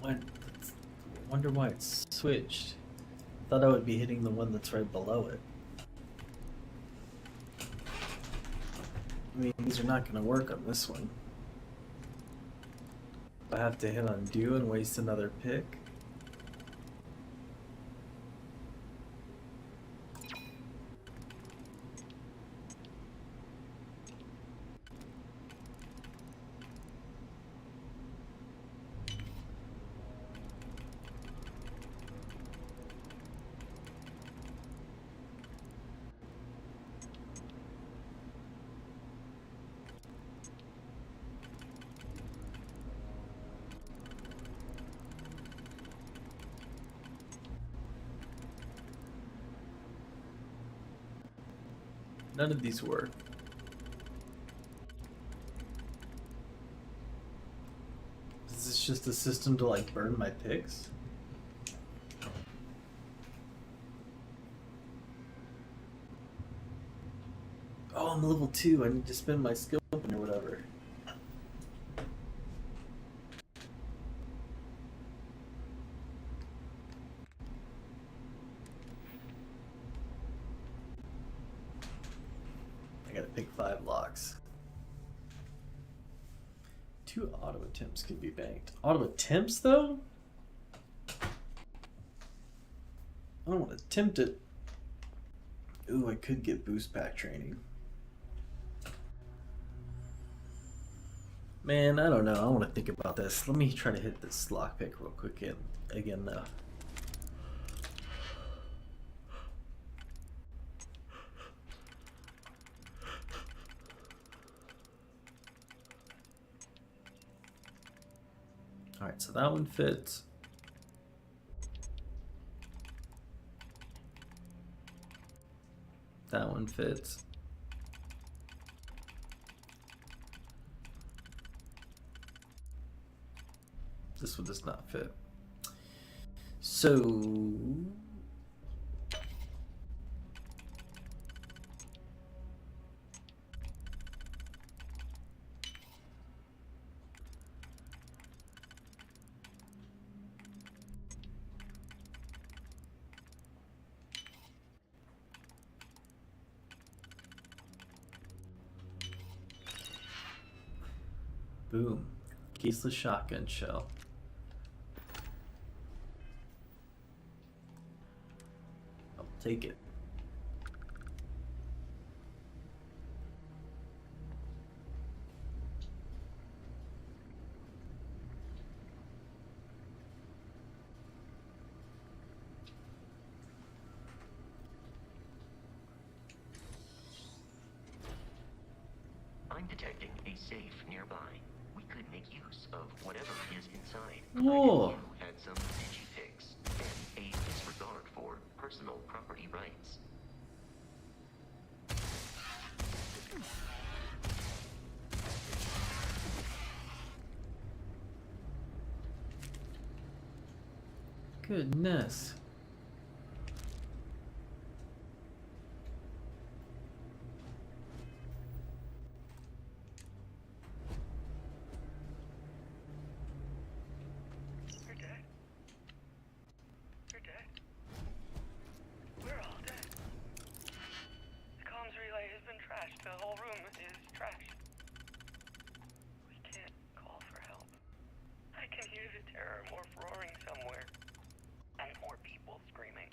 Speaker 1: What? I wonder why it's switched. Thought I would be hitting the one that's right below it. I mean, these are not going to work on this one. I have to hit undo and waste another pick. None of these work. Is this just a system to like burn my picks? Oh, I'm level 2. I need to spend my skill point or whatever. I gotta pick 5 locks. 2 auto attempts can be banked. Auto attempts, though? I don't want to attempt it. Ooh, I could get boost pack training. Man, I don't know. I want to think about this. Let me try to hit this lockpick real quick again, though. Alright, so that one fits. That one fits. This one does not fit. So boom. Caseless shotgun shell. I'll take it.
Speaker 9: I'm detecting a safe nearby. We could make use of whatever is inside.
Speaker 1: Whoa.
Speaker 9: You had some digifix and a disregard for personal property rights.
Speaker 1: Goodness.
Speaker 10: You're dead. You're dead. We're all dead. The comms relay has been trashed. The whole room is trashed. We can't call for help. I can hear the terror morph roaring somewhere. And more people screaming.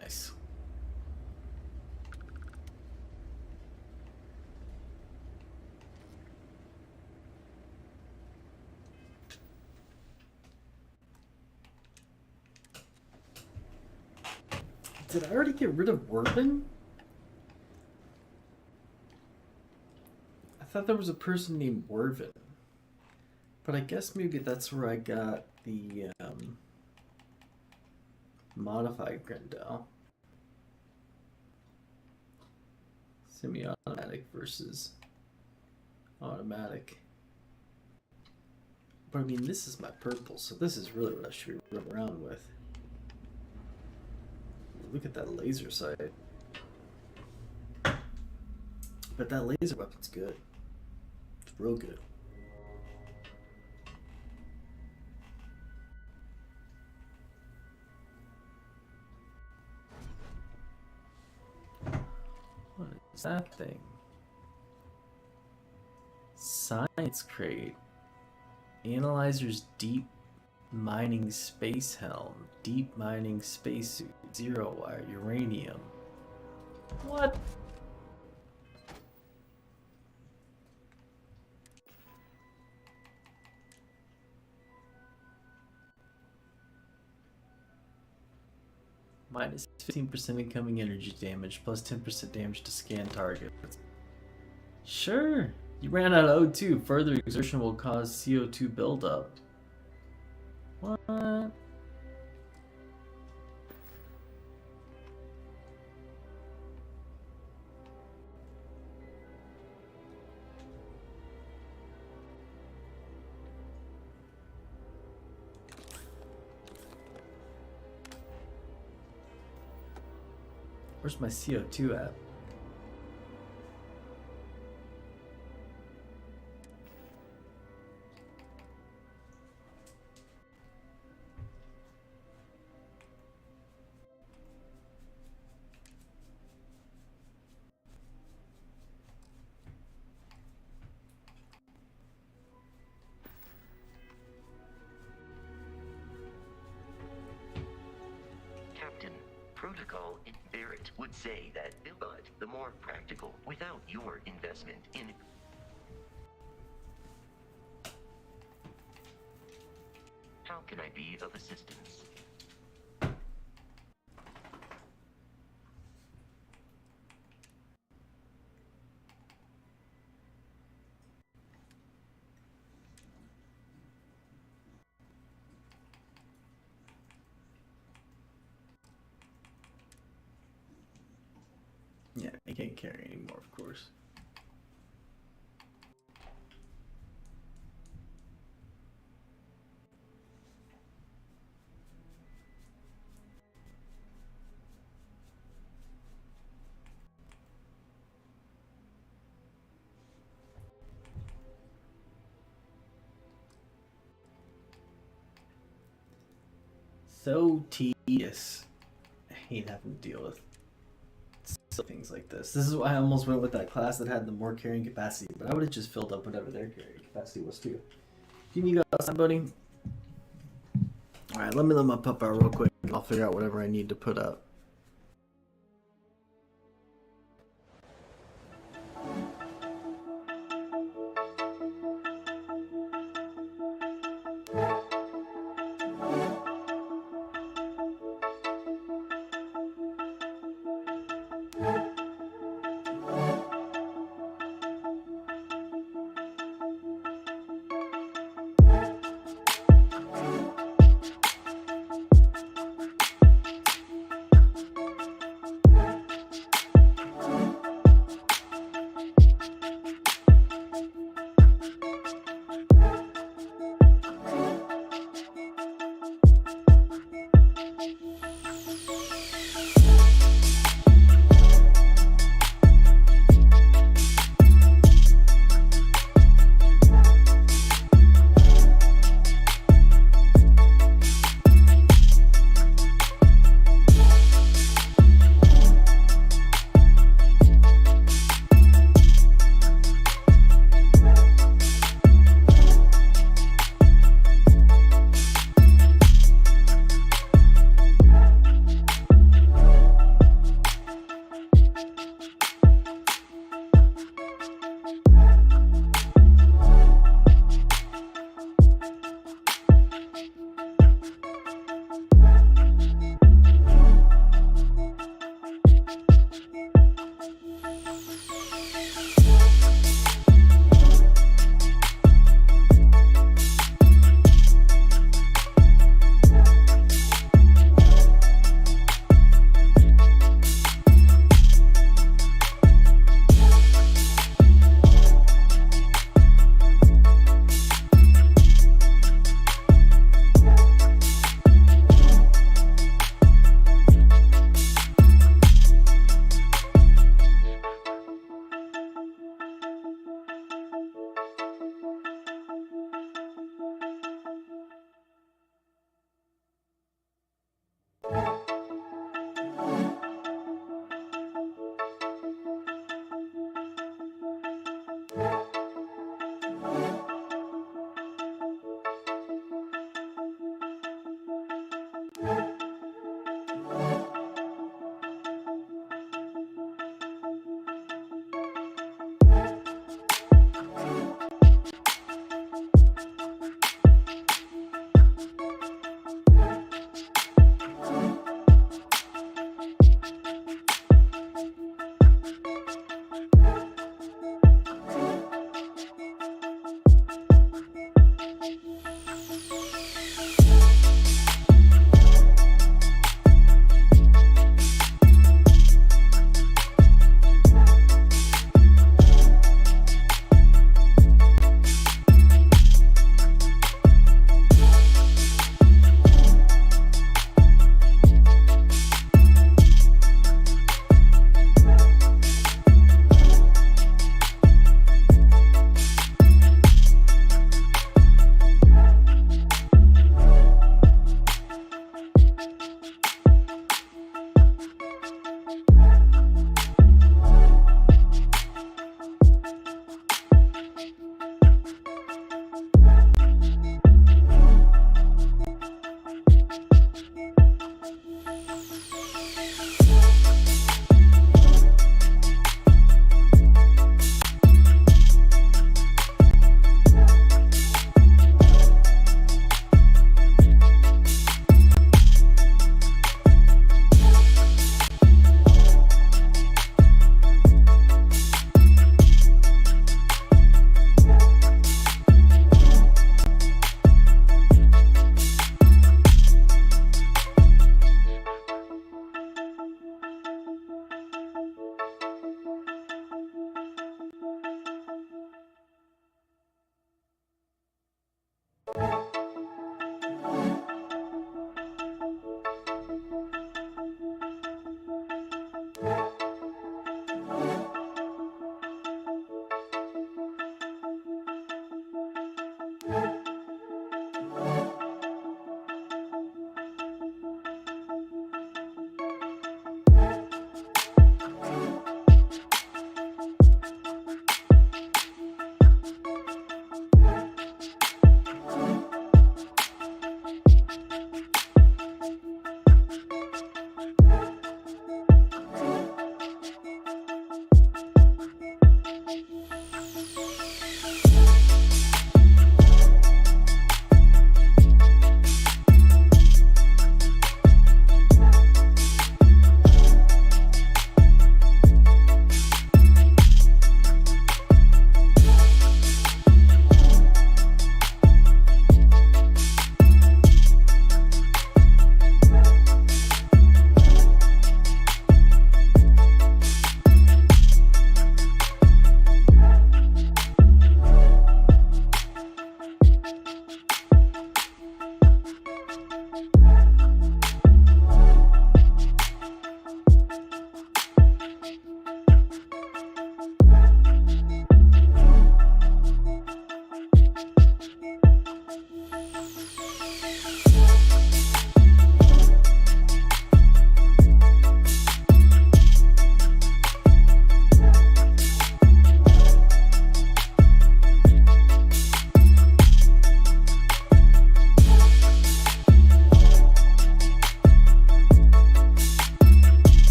Speaker 1: Nice. Did I already get rid of Werben? I thought there was a person named Werven. But I guess maybe that's where I got the modified Grendel. Semi-automatic versus automatic. But I mean, this is my purple, so this is really what I should be running around with. Look at that laser sight. But that laser weapon's good. It's real good. What is that thing? Science crate. Analyzer's deep Mining space helm, deep mining spacesuit, zero wire, uranium. What? Minus 15% incoming energy damage, plus 10% damage to scan targets. Sure, you ran out of O2. Further exertion will cause CO2 buildup. What? Where's my CO2 at?
Speaker 9: Captain, protocol in Barrett would say that, but the more practical without your investment in. How can I be of assistance?
Speaker 1: Yeah, I can't carry anymore, of course. So tedious. I hate having to deal with things like this. This is why I almost went with that class that had the more carrying capacity, but I would have just filled up whatever their carrying capacity was too. Can you go outside, buddy? Alright, let me let my pup out real quick and I'll figure out whatever I need to put up.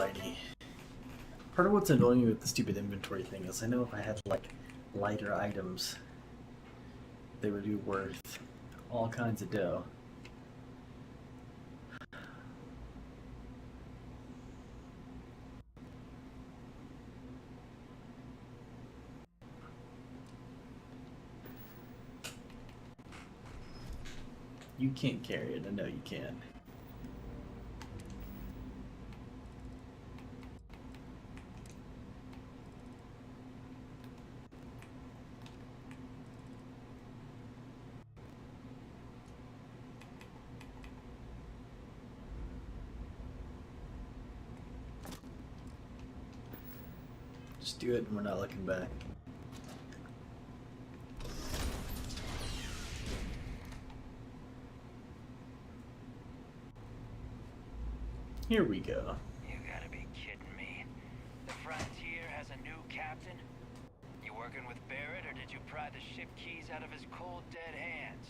Speaker 1: Alrighty. Part of what's annoying me with the stupid inventory thing is I know if I had like lighter items, they would be worth all kinds of dough. You can't carry it, I know you can. Just do it and we're not looking back. Here we go.
Speaker 11: You gotta be kidding me. The Frontier has a new captain? You working with Barrett, or did you pry the ship keys out of his cold, dead hands?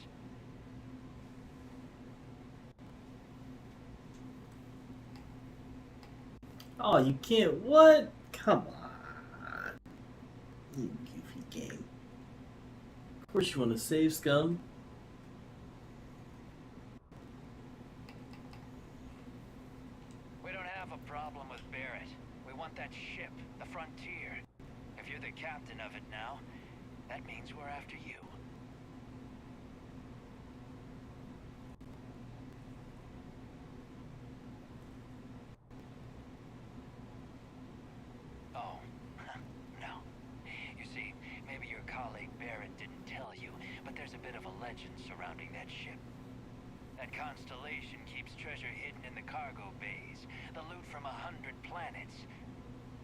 Speaker 1: Oh, you can't. What? Come on. You goofy game. Of course you want to save, scum.
Speaker 11: We don't have a problem with Barrett. We want that ship, the Frontier. If you're the captain of it now, that means we're after you. Oh, no. You see, maybe your colleague Barrett didn't tell you, but there's a bit of a legend surrounding that ship. That constellation keeps treasure hidden in the cargo bays, the loot from 100 planets,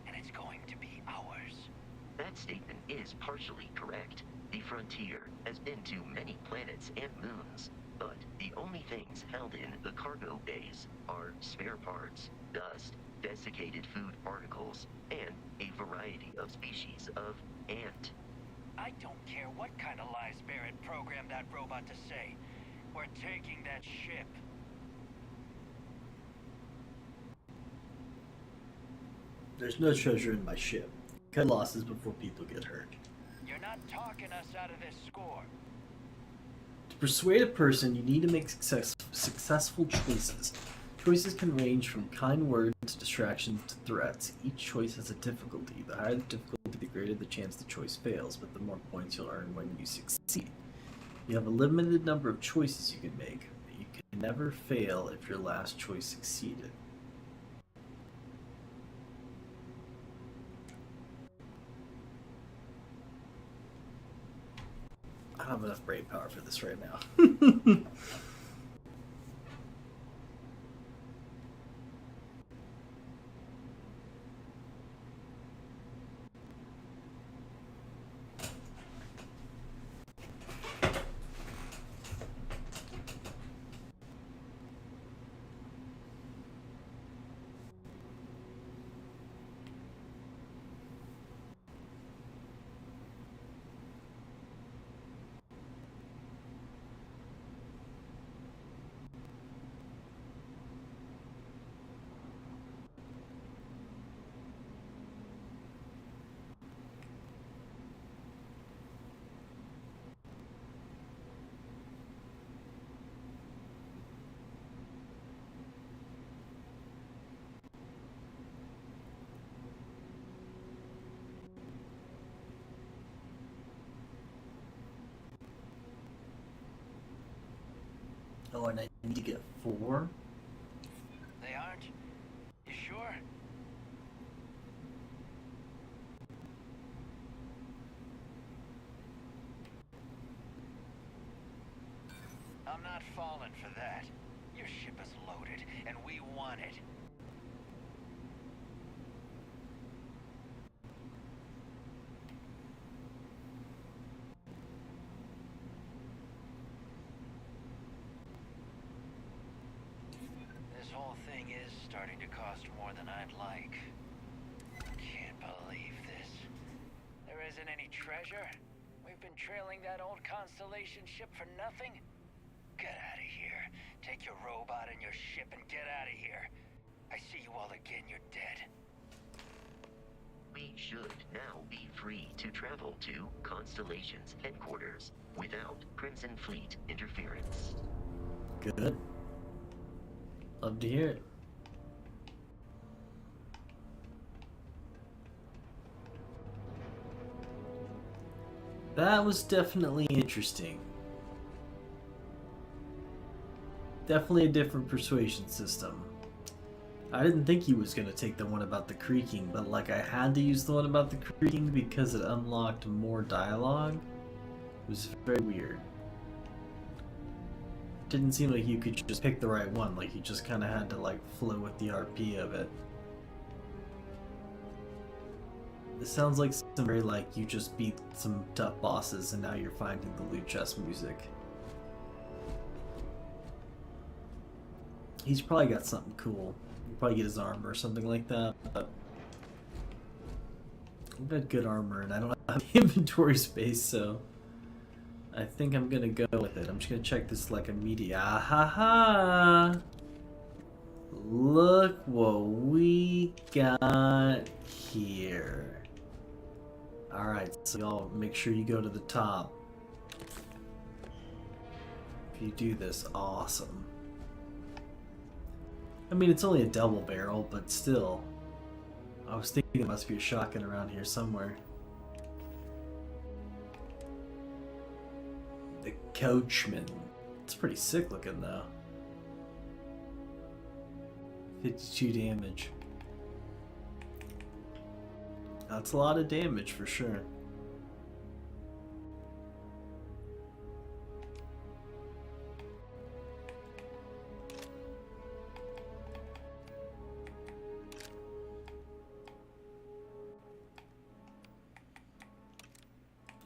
Speaker 11: and it's going to be ours.
Speaker 9: That statement is partially correct. The Frontier has been to many planets and moons, but the only things held in the cargo bays are spare parts, dust, desiccated food particles, and a variety of species of ant.
Speaker 11: I don't care what kind of lies Barrett programmed that robot to say. We're taking that ship.
Speaker 1: There's no treasure in my ship. Cut losses before people get hurt.
Speaker 11: You're not talking us out of this score.
Speaker 1: To persuade a person, you need to make successful choices. Choices can range from kind words to distractions to threats. Each choice has a difficulty. The higher the difficulty, the greater the chance the choice fails, but the more points you'll earn when you succeed. You have a limited number of choices you can make, but you can never fail if your last choice succeeded. I don't have enough brain power for this right now. Oh, and I need to get 4?
Speaker 11: They aren't? You sure? I'm not falling for that. Your ship is loaded, and we want it. This whole thing is starting to cost more than I'd like. Can't believe this. There isn't any treasure? We've been trailing that old Constellation ship for nothing? Get out of here. Take your robot and your ship and get out of here. I see you all again, you're dead.
Speaker 9: We should now be free to travel to Constellation's headquarters without Crimson Fleet interference.
Speaker 1: Good. Love to hear it. That was definitely interesting. Definitely a different persuasion system. I didn't think he was going to take the one about the creaking, but like I had to use the one about the creaking because it unlocked more dialogue. It was very weird. Didn't seem like you could just pick the right one, like you just kind of had to like flow with the RP of it. It sounds like some very like you just beat some tough bosses and now you're finding the loot chest music. He's probably got something cool. You probably get his armor or something like that, but I've got good armor and I don't have inventory space, so I think I'm gonna go with it. I'm just gonna check this like immediate. Ah ha ha! Look what we got here. Alright, so y'all make sure you go to the top. If you do this, awesome. I mean, it's only a double barrel, but still. I was thinking there must be a shotgun around here somewhere. The Coachman. It's pretty sick looking though. 52 damage. That's a lot of damage for sure.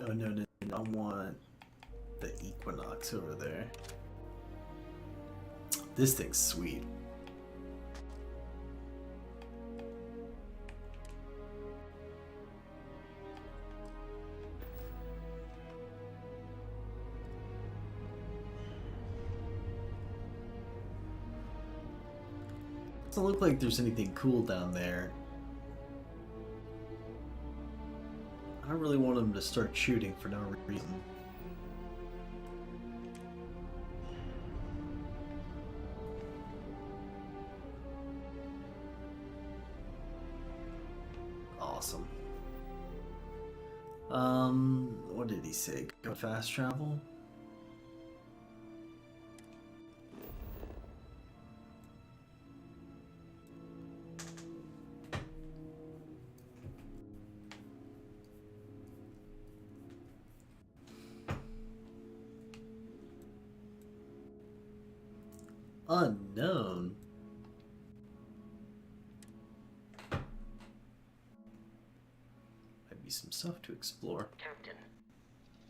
Speaker 1: Oh no, I want the Equinox over there. This thing's sweet. Doesn't look like there's anything cool down there. I don't really want him to start shooting for no reason. Awesome. What did he say? Go fast travel? Unknown. Might be some stuff to explore.
Speaker 9: Captain,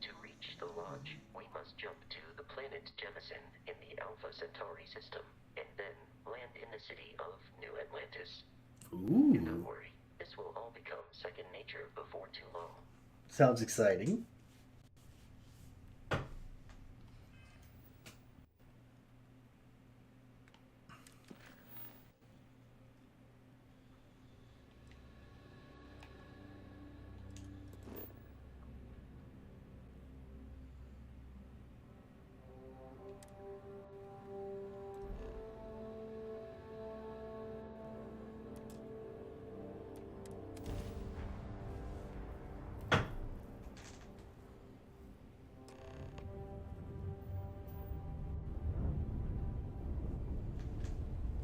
Speaker 9: to reach the lodge, we must jump to the planet Jemison in the Alpha Centauri system, and then land in the city of New Atlantis.
Speaker 1: Ooh.
Speaker 9: Do not worry, this will all become second nature before too long.
Speaker 1: Sounds exciting.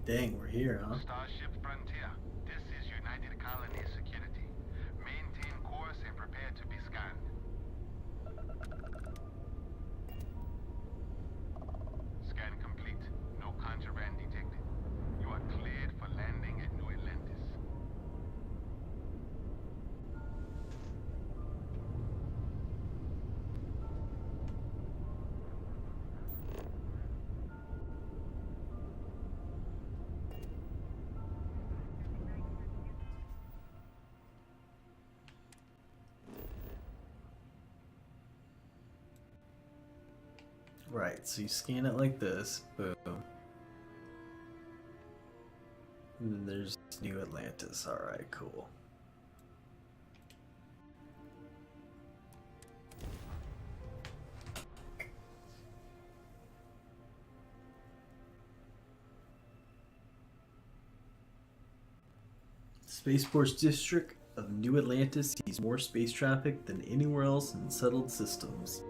Speaker 1: Dang, we're here, huh?
Speaker 8: Starship Frontier. This is United Colony Security. Maintain course and prepare to be scanned. Scan complete. No contraband detected. You are cleared for landing at New Atlantis. Right, so you scan it like this, boom.
Speaker 1: And then there's New Atlantis. Alright, cool. Spaceport's district of New Atlantis sees more space traffic than anywhere else in settled systems.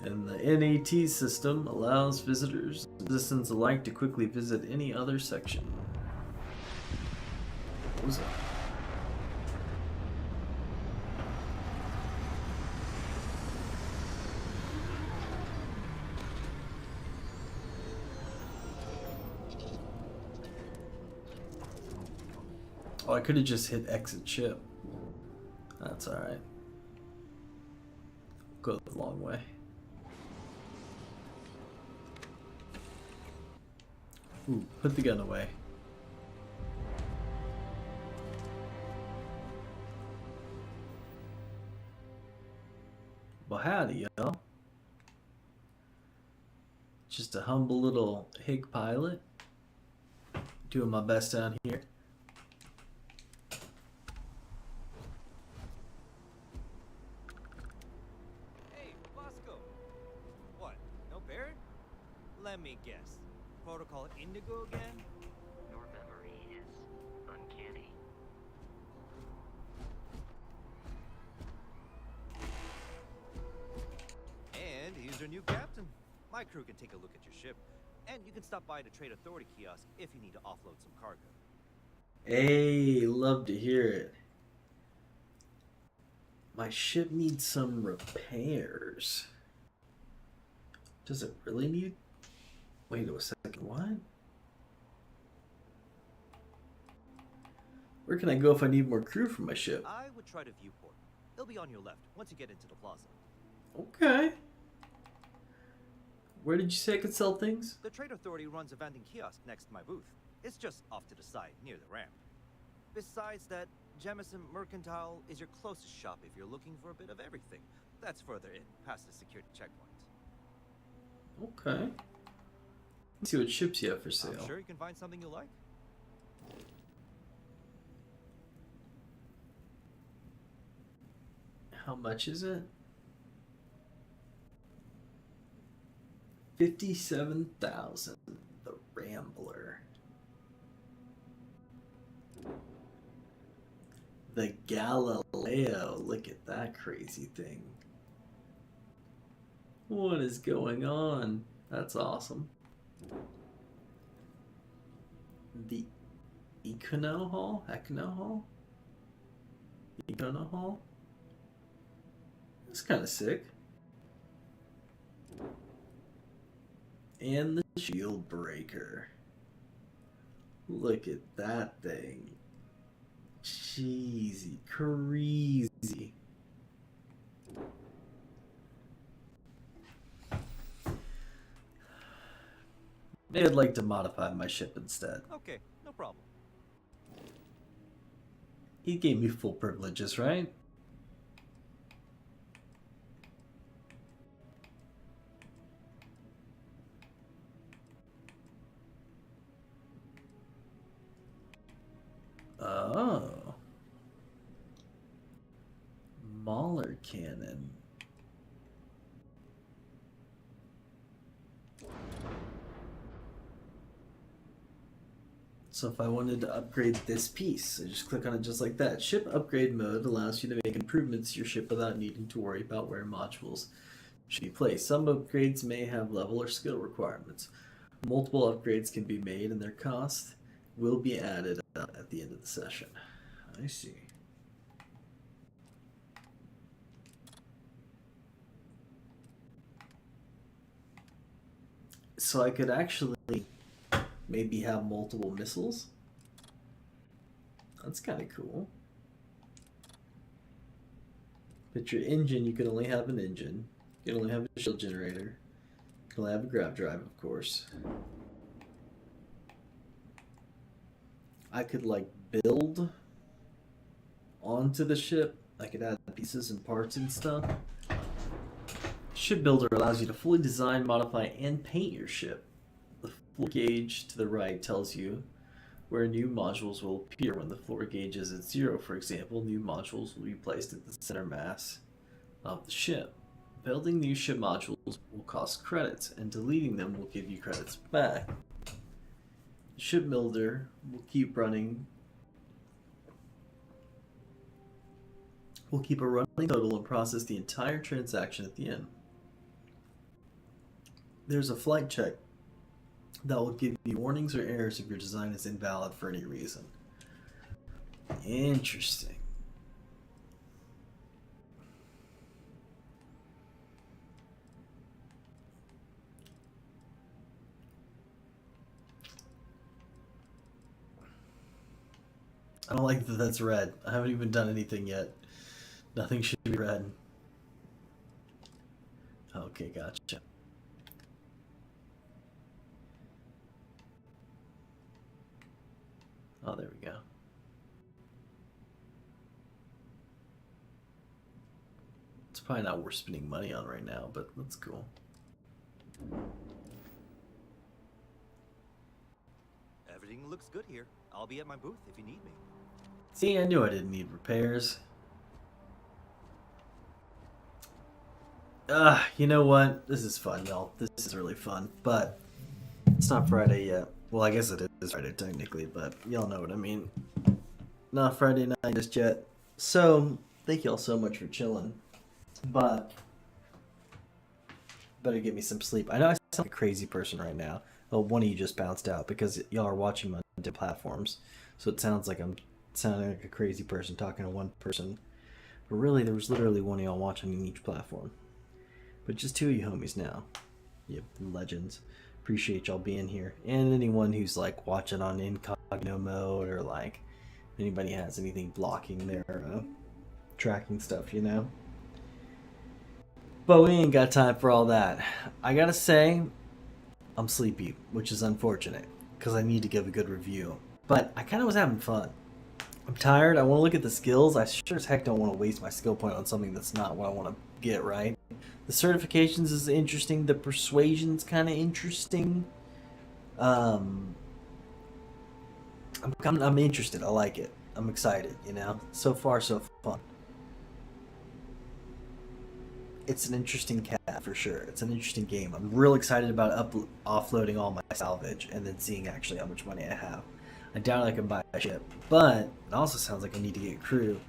Speaker 1: And the NAT system allows visitors and citizens alike to quickly visit any other section. What was that? Oh, I could have just hit exit ship. That's alright. Go the long way. Ooh, put the gun away. Well, howdy, y'all. Just a humble little Hig pilot. Doing my best down here.
Speaker 12: Hey, Bosco. What? No Barrett? Let me guess. Protocol Indigo again?
Speaker 9: Your memory is uncanny.
Speaker 12: And he's your new captain. My crew can take a look at your ship. And you can stop by the Trade Authority kiosk if you need to offload some cargo.
Speaker 1: Hey, love to hear it. My ship needs some repairs. Does it really need... Wait a second, what? Where can I go if I need more crew for my ship?
Speaker 12: I would try to viewport. They'll be on your left once you get into the plaza.
Speaker 1: Okay. Where did you say I could sell things?
Speaker 12: The Trade Authority runs a vending kiosk next to my booth. It's just off to the side, near the ramp. Besides that, Jemison Mercantile is your closest shop if you're looking for a bit of everything. That's further in, past the security checkpoint.
Speaker 1: Okay. Let's see what ships you have for sale.
Speaker 12: I'm sure you can find something you like.
Speaker 1: How much is it? 57,000. The Rambler. The Galileo. Look at that crazy thing. What is going on? That's awesome. The Econo-Hall? Econo-Hall? Econo-Hall? That's kind of sick. And the Shield Breaker. Look at that thing. Cheesy, crazy. Maybe I'd like to modify my ship instead.
Speaker 12: Okay, no problem.
Speaker 1: He gave me full privileges, right? Oh. Mauler cannon. So if I wanted to upgrade this piece, I just click on it just like that. Ship upgrade mode allows you to make improvements to your ship without needing to worry about where modules should be placed. Some upgrades may have level or skill requirements. Multiple upgrades can be made and their cost will be added at the end of the session. I see. So I could actually maybe have multiple missiles. That's kind of cool. But your engine, you can only have an engine. You can only have a shield generator. You can only have a grav drive, of course. I could like build onto the ship. I could add pieces and parts and stuff. Ship Builder allows you to fully design, modify, and paint your ship. The floor gauge to the right tells you where new modules will appear when the floor gauge is at 0. For example, new modules will be placed at the center mass of the ship. Building new ship modules will cost credits, and deleting them will give you credits back. The ship builder will keep running. We'll keep a running total and process the entire transaction at the end. There's a flight check that will give you warnings or errors if your design is invalid for any reason. Interesting. I don't like that that's red. I haven't even done anything yet. Nothing should be red. Okay, gotcha. Oh, there we go. It's probably not worth spending money on right now, but that's cool.
Speaker 12: Everything looks good here. I'll be at my booth if you need me.
Speaker 1: See, I knew I didn't need repairs. You know what? This is fun, y'all. This is really fun, but it's not Friday yet. Well, I guess it is Friday technically, but y'all know what I mean. Not Friday night just yet. So, thank y'all so much for chilling. But, better get me some sleep. I know I sound like a crazy person right now. Well, one of you just bounced out because y'all are watching my different platforms. So it sounds like I'm sounding like a crazy person talking to one person. But really, there was literally one of y'all watching in each platform. But just two of you homies now. Yep, legends. Appreciate y'all being here. And anyone who's like watching on incognito mode, or like anybody has anything blocking their tracking stuff, you know. But we ain't got time for all that. I gotta say, I'm sleepy, which is unfortunate, because I need to give a good review. But I kind of was having fun. I'm tired. I want to look at the skills. I sure as heck don't want to waste my skill point on something that's not what I want to get, right? The certifications is interesting. The persuasion's kind of interesting. I'm interested. I like it. I'm excited, you know? So far, so fun. It's an interesting cat for sure. It's an interesting game. I'm real excited about offloading all my salvage and then seeing actually how much money I have. I doubt I can buy a ship, but it also sounds like I need to get crew.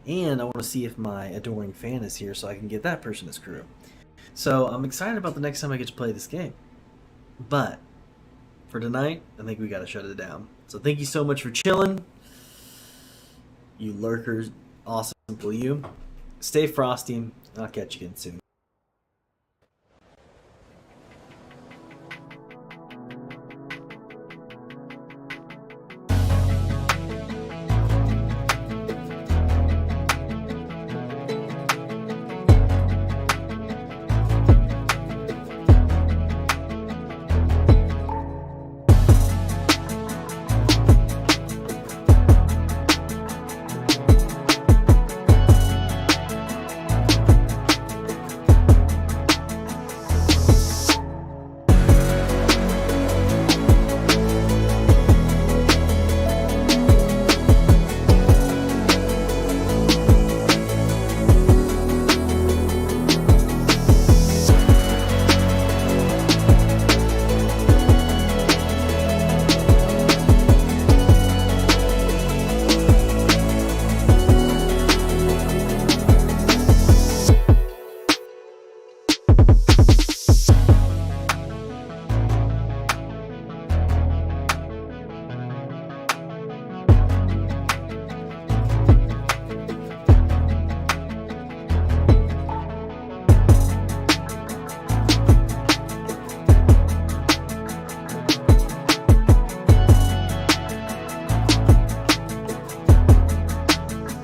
Speaker 1: And I want to see if my adoring fan is here so I can get that person as crew. So I'm excited about the next time I get to play this game. But for tonight, I think we got to shut it down. So thank you so much for chilling. You lurkers, awesome people, you. Stay frosty. I'll catch you again soon.